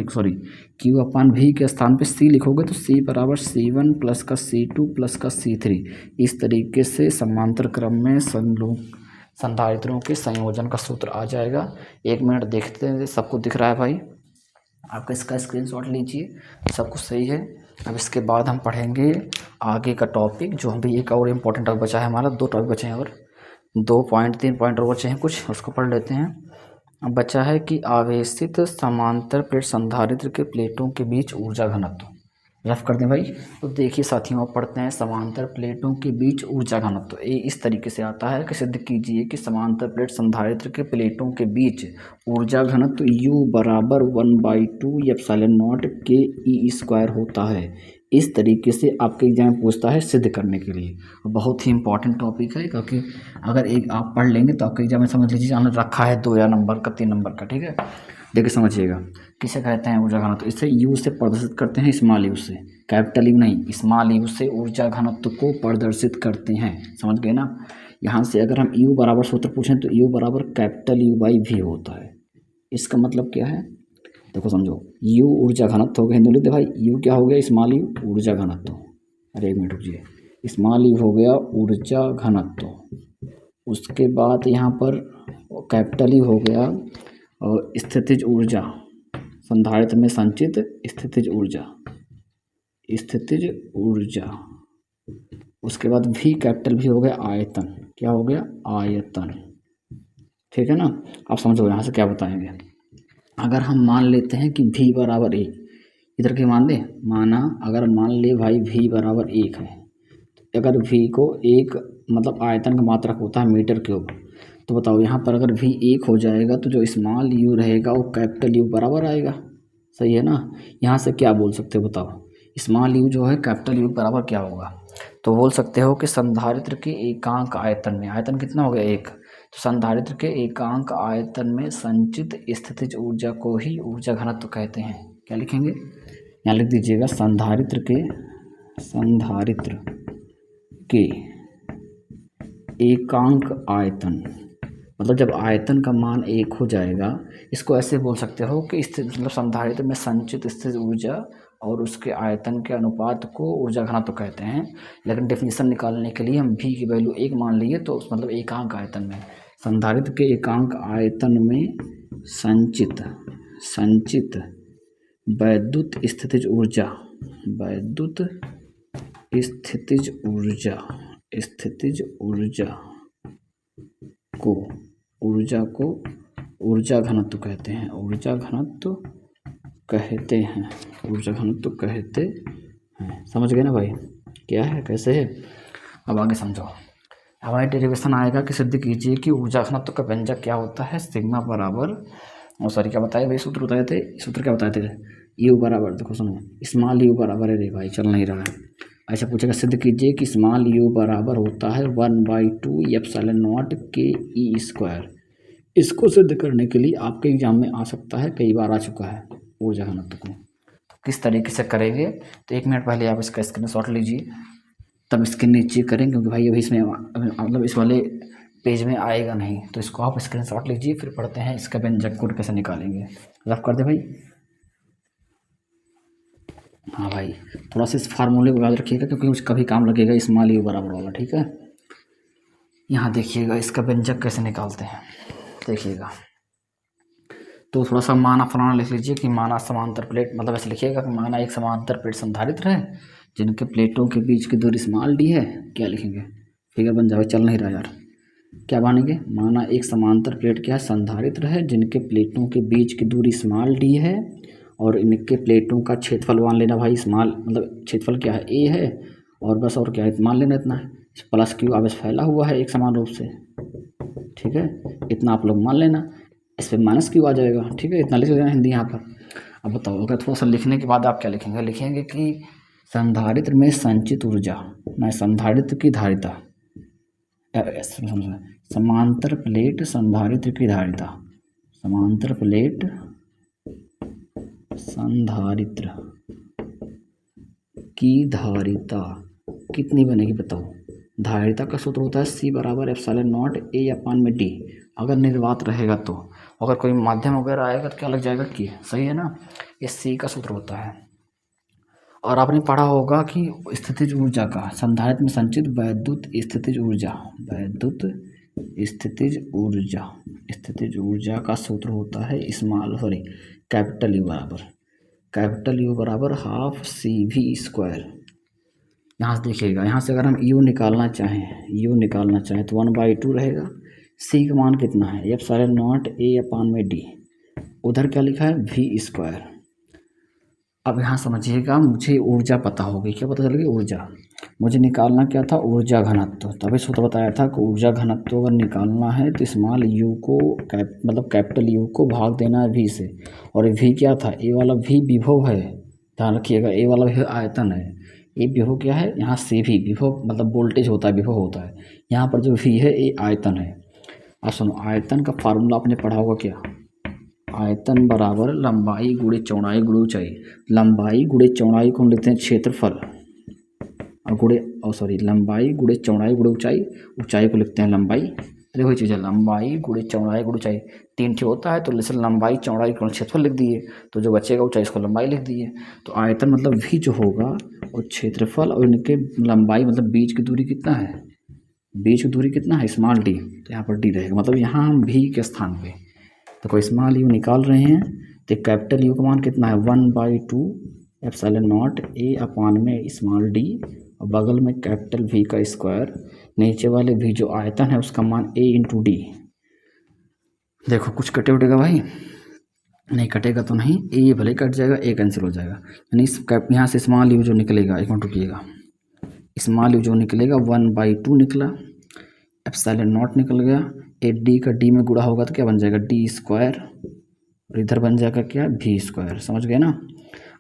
Q अपान V के स्थान पे C लिखोगे तो C बराबर C1 प्लस का C2 प्लस का C3। इस तरीके से समांतर क्रम में संधारित्रों के संयोजन का सूत्र आ जाएगा। 1 मिनट देखते हैं, सबको दिख रहा है भाई? आपका इसका स्क्रीनशॉट लीजिए, सब कुछ सही है। अब इसके बाद हम पढ़ेंगे आगे का टॉपिक, जो भी एक और इम्पोर्टेंट टॉपिक बचा है हमारा। 2 टॉपिक बचे हैं और 2 पॉइंट 3 पॉइंट और बचे हैं कुछ, उसको पढ़ लेते हैं। अब बचा है कि आवेशित समांतर प्लेट संधारित्र के प्लेटों के बीच ऊर्जा घनत्व। रफ कर दें भाई, तो देखिए साथियों, आप पढ़ते हैं समांतर प्लेटों के बीच ऊर्जा घनत्व। ये इस तरीके से आता है कि सिद्ध कीजिए कि समांतर प्लेट संधारित्र के प्लेटों के बीच ऊर्जा घनत्व U बराबर 1/2 एप्सिलॉन नॉट KE² होता है। इस तरीके से आपके एग्जाम में पूछता है सिद्ध करने के लिए। बहुत ही इंपॉर्टेंट टॉपिक है, क्योंकि अगर एक आप पढ़ लेंगे तो आपके एग्जाम में समझ लीजिए आने रखा है 2 नंबर का 3 नंबर का, ठीक है। देखिए समझिएगा, किसे कहते हैं ऊर्जा घनत्व? इससे U से प्रदर्शित करते हैं, स्मॉल U से, कैपिटल U नहीं, स्मॉल U से ऊर्जा घनत्व को प्रदर्शित करते हैं। समझ गए ना? यहाँ से अगर हम U बराबर सूत्र पूछें तो U बराबर कैपिटल U/V होता है। इसका मतलब क्या है? देखो समझो, U ऊर्जा घनत्व हो गया, हिंदू लिखते भाई, U क्या हो गया? स्मॉल U ऊर्जा घनत्व। अरे 1 मिनट रुकिए, स्मॉल U हो गया ऊर्जा घनत्व। उसके बाद यहाँ पर कैपिटल U हो गया और स्थितिज ऊर्जा, संधारित्र में संचित स्थितिज ऊर्जा, स्थितिज ऊर्जा। उसके बाद V कैपिटल V हो गया आयतन, क्या हो गया? आयतन। ठीक है ना? आप समझो यहाँ से क्या बताएंगे। अगर हम मान लेते हैं कि V बराबर 1, इधर के मान लें, माना अगर मान ले भाई V बराबर 1 है, अगर V को 1 मतलब आयतन का मात्रक होता है मीटर क्यूब, तो बताओ यहाँ पर अगर V 1 हो जाएगा तो जो स्मॉल U रहेगा वो कैपिटल U बराबर आएगा। सही है ना? यहाँ से क्या बोल सकते हो बताओ? स्मॉल U जो है कैपिटल U बराबर क्या होगा? तो बोल सकते हो कि संधारित्र के एकांक आयतन में, आयतन कितना हो गया? 1, तो संधारित्र के एकांक आयतन में संचित स्थितिज ऊर्जा को ही ऊर्जा घनत्व कहते हैं। क्या लिखेंगे? यहाँ लिख दीजिएगा, संधारित्र के एकांक आयतन, मतलब जब आयतन का मान 1 हो जाएगा, इसको ऐसे बोल सकते हो कि मतलब संधारित्र में संचित स्थितिज ऊर्जा और उसके आयतन के अनुपात को ऊर्जा घनत्व कहते हैं। लेकिन डेफिनेशन निकालने के लिए हम V की वैल्यू 1 मान लिए, तो मतलब एकांक आयतन में, संधारित्र के एकांक आयतन में संचित वैद्युत स्थितिज ऊर्जा, ऊर्जा को ऊर्जा घनत्व कहते हैं, ऊर्जा घनत्व कहते हैं। समझ गए ना भाई? क्या है, कैसे है? अब आगे समझो। हमारे डेरिवेशन आएगा कि सिद्ध कीजिए कि ऊर्जा घनत्व का व्यंजक क्या होता है? सिग्मा बराबर, क्या बताए भाई? सूत्र बताए थे, सूत्र क्या बताए थे? U बराबर, देखो सुनो, स्मॉल U बराबर है रे भाई, चल नहीं रहा है। ऐसा पूछेगा, सिद्ध कीजिए कि स्मॉल U बराबर होता है 1/2 एप्सिलॉन नॉट KE²। इसको सिद्ध करने के लिए आपके एग्जाम में आ सकता है, कई बार आ चुका है ऊर्जा घनत्व को। किस तरीके से करेंगे? तो 1 मिनट पहले आप इसका स्क्रीनशॉट लीजिए, तब इसके नीचे करेंगे, क्योंकि भाई अभी इसमें मतलब इस वाले पेज में आएगा नहीं, तो इसको आप स्क्रीनशॉट लीजिए, फिर पढ़ते हैं इसका व्यंजक कोड कैसे निकालेंगे। रफ कर दे भाई। हाँ भाई, थोड़ा सा इस फार्मूले को याद रखिएगा, क्योंकि उसका भी काम लगेगा, स्मॉल U बराबर वाला। ठीक है, यहाँ देखिएगा इसका व्यंजक कैसे निकालते हैं, देखिएगा। तो थोड़ा सा माना फलाना लिख लीजिए कि माना समांतर प्लेट, मतलब ऐसे लिखिएगा कि माना एक समांतर प्लेट संधारित्र है जिनके प्लेटों के बीच की दूरी स्मॉल d है। क्या लिखेंगे? फिगर बन जाए, चल नहीं रहा यार। क्या बनेंगे? माना एक समांतर प्लेट क्या है? संधारित्र है जिनके प्लेटों के बीच की दूरी स्मॉल d है और इनके प्लेटों का क्षेत्रफल मान लेना भाई, स्मॉल मतलब क्षेत्रफल क्या है? a है, और बस और क्या है? मान लेना इतना है, प्लस क्यू आवेश फैला हुआ है एक समान रूप से। ठीक है, इतना आप लोग मान लेना, इस पर माइनस क्यू आ जाएगा। ठीक है, इतना लिख लेना हिंदी यहाँ पर। अब बताओ, अगर थोड़ा सा लिखने के बाद आप क्या लिखेंगे? लिखेंगे कि संधारित्र में संचित ऊर्जा, मैं संधारित्र की धारिता, समांतर प्लेट संधारित्र की धारिता, समांतर प्लेट संधारित्र की धारिता कितनी बनेगी बताओ। धारिता का सूत्र होता है C बराबर एप्सिलॉन नॉट A अपान में D, अगर निर्वात रहेगा तो। अगर कोई माध्यम वगैरह आएगा तो क्या लग जाएगा K, सही है ना। ये C का सूत्र होता है। और आपने पढ़ा होगा कि स्थितिज ऊर्जा का, संधारित्र में संचित वैद्युत स्थितिज ऊर्जा, वैद्युत स्थितिज ऊर्जा का सूत्र होता है कैपिटल U बराबर हाफ CV स्क्वायर। यहाँ से देखिएगा, यहाँ से अगर हम U निकालना चाहें तो 1/2 रहेगा। C का मान कितना है, एप्सिलॉन नॉट A अपान में D, उधर क्या लिखा है V स्क्वायर। अब यहाँ समझिएगा, मुझे ऊर्जा पता होगी, क्या पता चल गई, ऊर्जा। मुझे निकालना क्या था, ऊर्जा घनत्व। तभी सूत्र बताया था कि ऊर्जा घनत्व अगर निकालना है तो स्मॉल u को कैपिटल U को भाग देना है V से। और V क्या था, A वाला V विभव है, ध्यान रखिएगा, A वाला V आयतन है, ये विभव क्या है, यहाँ से भी विभव मतलब वोल्टेज होता है, विभव होता है। यहाँ पर जो V है ये आयतन है। अब सुनो, आयतन का फार्मूला आपने पढ़ा होगा क्या, आयतन बराबर लंबाई गुणे चौड़ाई गुणे ऊंचाई। लंबाई गुणे चौड़ाई को हम लिखते हैं क्षेत्रफल, और लंबाई गुणे चौड़ाई गुणे ऊंचाई, ऊंचाई को लिखते हैं लंबाई। अरे वही चीज़ है, लंबाई गुणे चौड़ाई गुणे ऊंचाई, 3 ठे होता है तो जैसे लंबाई चौड़ाई को क्षेत्रफल लिख दिए, तो जो बचेगा ऊंचाई इसको लंबाई लिख दिए। तो आयतन मतलब V जो होगा और क्षेत्रफल और इनके लंबाई मतलब बीच की दूरी कितना है, बीच की दूरी कितना है, स्मॉल d, तो यहाँ पर d रहेगा। मतलब यहाँ हम V के स्थान पे तो कोई स्मॉल u निकाल रहे हैं तो कैपिटल U का मान कितना है, 1/2 एप्सिलॉन नॉट A अपान में स्मॉल d, और बगल में कैपिटल V का स्क्वायर, नीचे वाले V जो आयतन है उसका मान A इंटू D। देखो कुछ कटे उटेगा भाई, नहीं कटेगा तो नहीं, A भले कट जाएगा, A कैंसिल हो जाएगा, यानी यहाँ से स्मॉल u जो निकलेगा, एक मिनट रुकिएगा, स्मॉल u जो निकलेगा 1/2 निकला, एप्सिलॉन नॉट निकल गया, D का D में गुणा होगा तो क्या बन जाएगा, D स्क्वायर, और इधर बन जाएगा क्या, V स्क्वायर। समझ गए ना।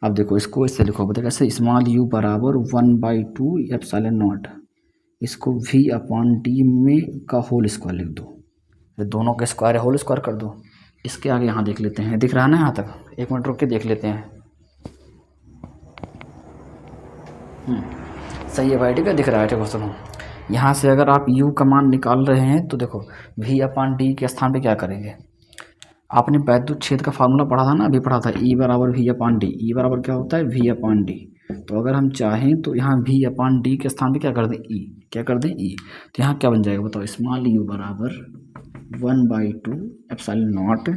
अब देखो इसको इससे लिखो, बताइए कैसे, स्मॉल u बराबर 1/2 एप्सिलॉन नॉट, इसको V अपान D में का होल स्क्वायर लिख दो, तो दोनों के स्क्वायर होल स्क्वायर कर दो। इसके आगे यहाँ देख लेते हैं, दिख रहा है ना यहाँ तक, एक मिनट रुक के देख लेते हैं। सही है भाई, ठीक है, दिख रहा है, ठीक है। सुनो, यहाँ से अगर आप u का मान निकाल रहे हैं तो देखो V अपान D के स्थान पे क्या करेंगे, आपने वैद्युत क्षेत्र का फार्मूला पढ़ा था ना, अभी पढ़ा था, E बराबर V अपान D, E बराबर क्या होता है, V अपान D। तो अगर हम चाहें तो यहाँ V अपान D के स्थान पे क्या कर दें, E, क्या कर दें, E। तो यहाँ क्या बन जाएगा बताओ, स्मॉल u बराबर 1/2 एप्सिलॉन नॉट,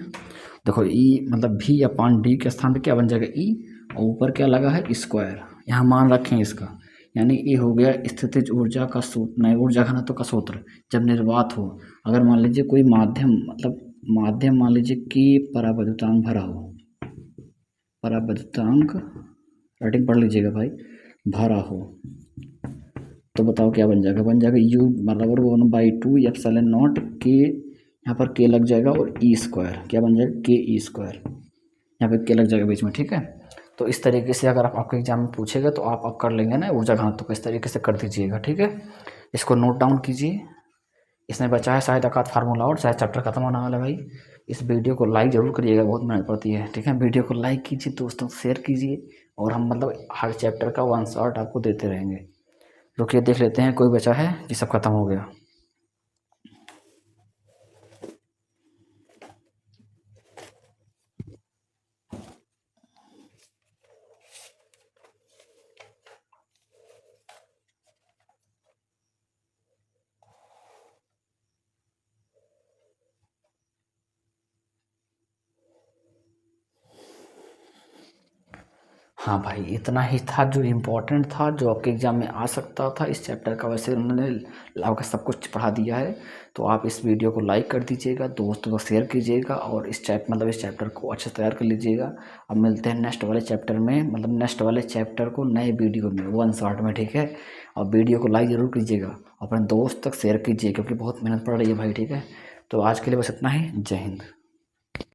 देखो E मतलब V अपान D के स्थान पे क्या बन जाएगा, E, और ऊपर क्या लगा है, स्क्वायर, यहाँ मान रखें इसका, यानी ये हो गया स्थितिज ऊर्जा का सूत्र, नए ऊर्जा घनत्व का सूत्र जब निर्वात हो। अगर मान लीजिए कोई माध्यम मान लीजिए कि परावैद्युतांक भरा हो, परावैद्युतांक राइटिंग पढ़ लीजिएगा भाई, भरा हो, तो बताओ क्या बन जाएगा, बन जाएगा U बराबर 1/2 एप्सिलॉन नॉट के, यहाँ पर K लग जाएगा, और E स्क्वायर, क्या बन जाएगा, KE स्क्वायर, यहाँ पे K लग जाएगा बीच में, ठीक है। तो इस तरीके से अगर आपके एग्जाम में पूछेगा तो आप कर लेंगे ना ऊर्जा घनत्व को, इस तरीके से कर दीजिएगा, ठीक है। इसको नोट डाउन कीजिए। इसमें बचा है शायद आकाश फार्मूला, और शायद चैप्टर खत्म होने वाला है भाई। इस वीडियो को लाइक ज़रूर करिएगा, बहुत मेहनत पड़ती है, ठीक है। वीडियो को लाइक कीजिए, दोस्तों शेयर कीजिए, और हम मतलब हर चैप्टर का 1 शॉट आपको देते रहेंगे। रुकिए देख लेते हैं कोई बचा है कि सब खत्म हो गया। हाँ भाई, इतना ही था जो इम्पोर्टेंट था, जो आपके एग्ज़ाम में आ सकता था इस चैप्टर का। वैसे उन्होंने आपका सब कुछ पढ़ा दिया है, तो आप इस वीडियो को लाइक कर दीजिएगा, दोस्तों को शेयर कीजिएगा, और इस चैप्टर को अच्छे से तैयार कर लीजिएगा। अब मिलते हैं नेक्स्ट वाले चैप्टर में, मतलब नेक्स्ट वाले चैप्टर को नए वीडियो में 1 शॉट में, ठीक है। और वीडियो को लाइक ज़रूर कीजिएगा, अपने दोस्त तक शेयर कीजिए, क्योंकि बहुत मेहनत पड़ रही है भाई, ठीक है। तो आज के लिए बस इतना ही, जय हिंद।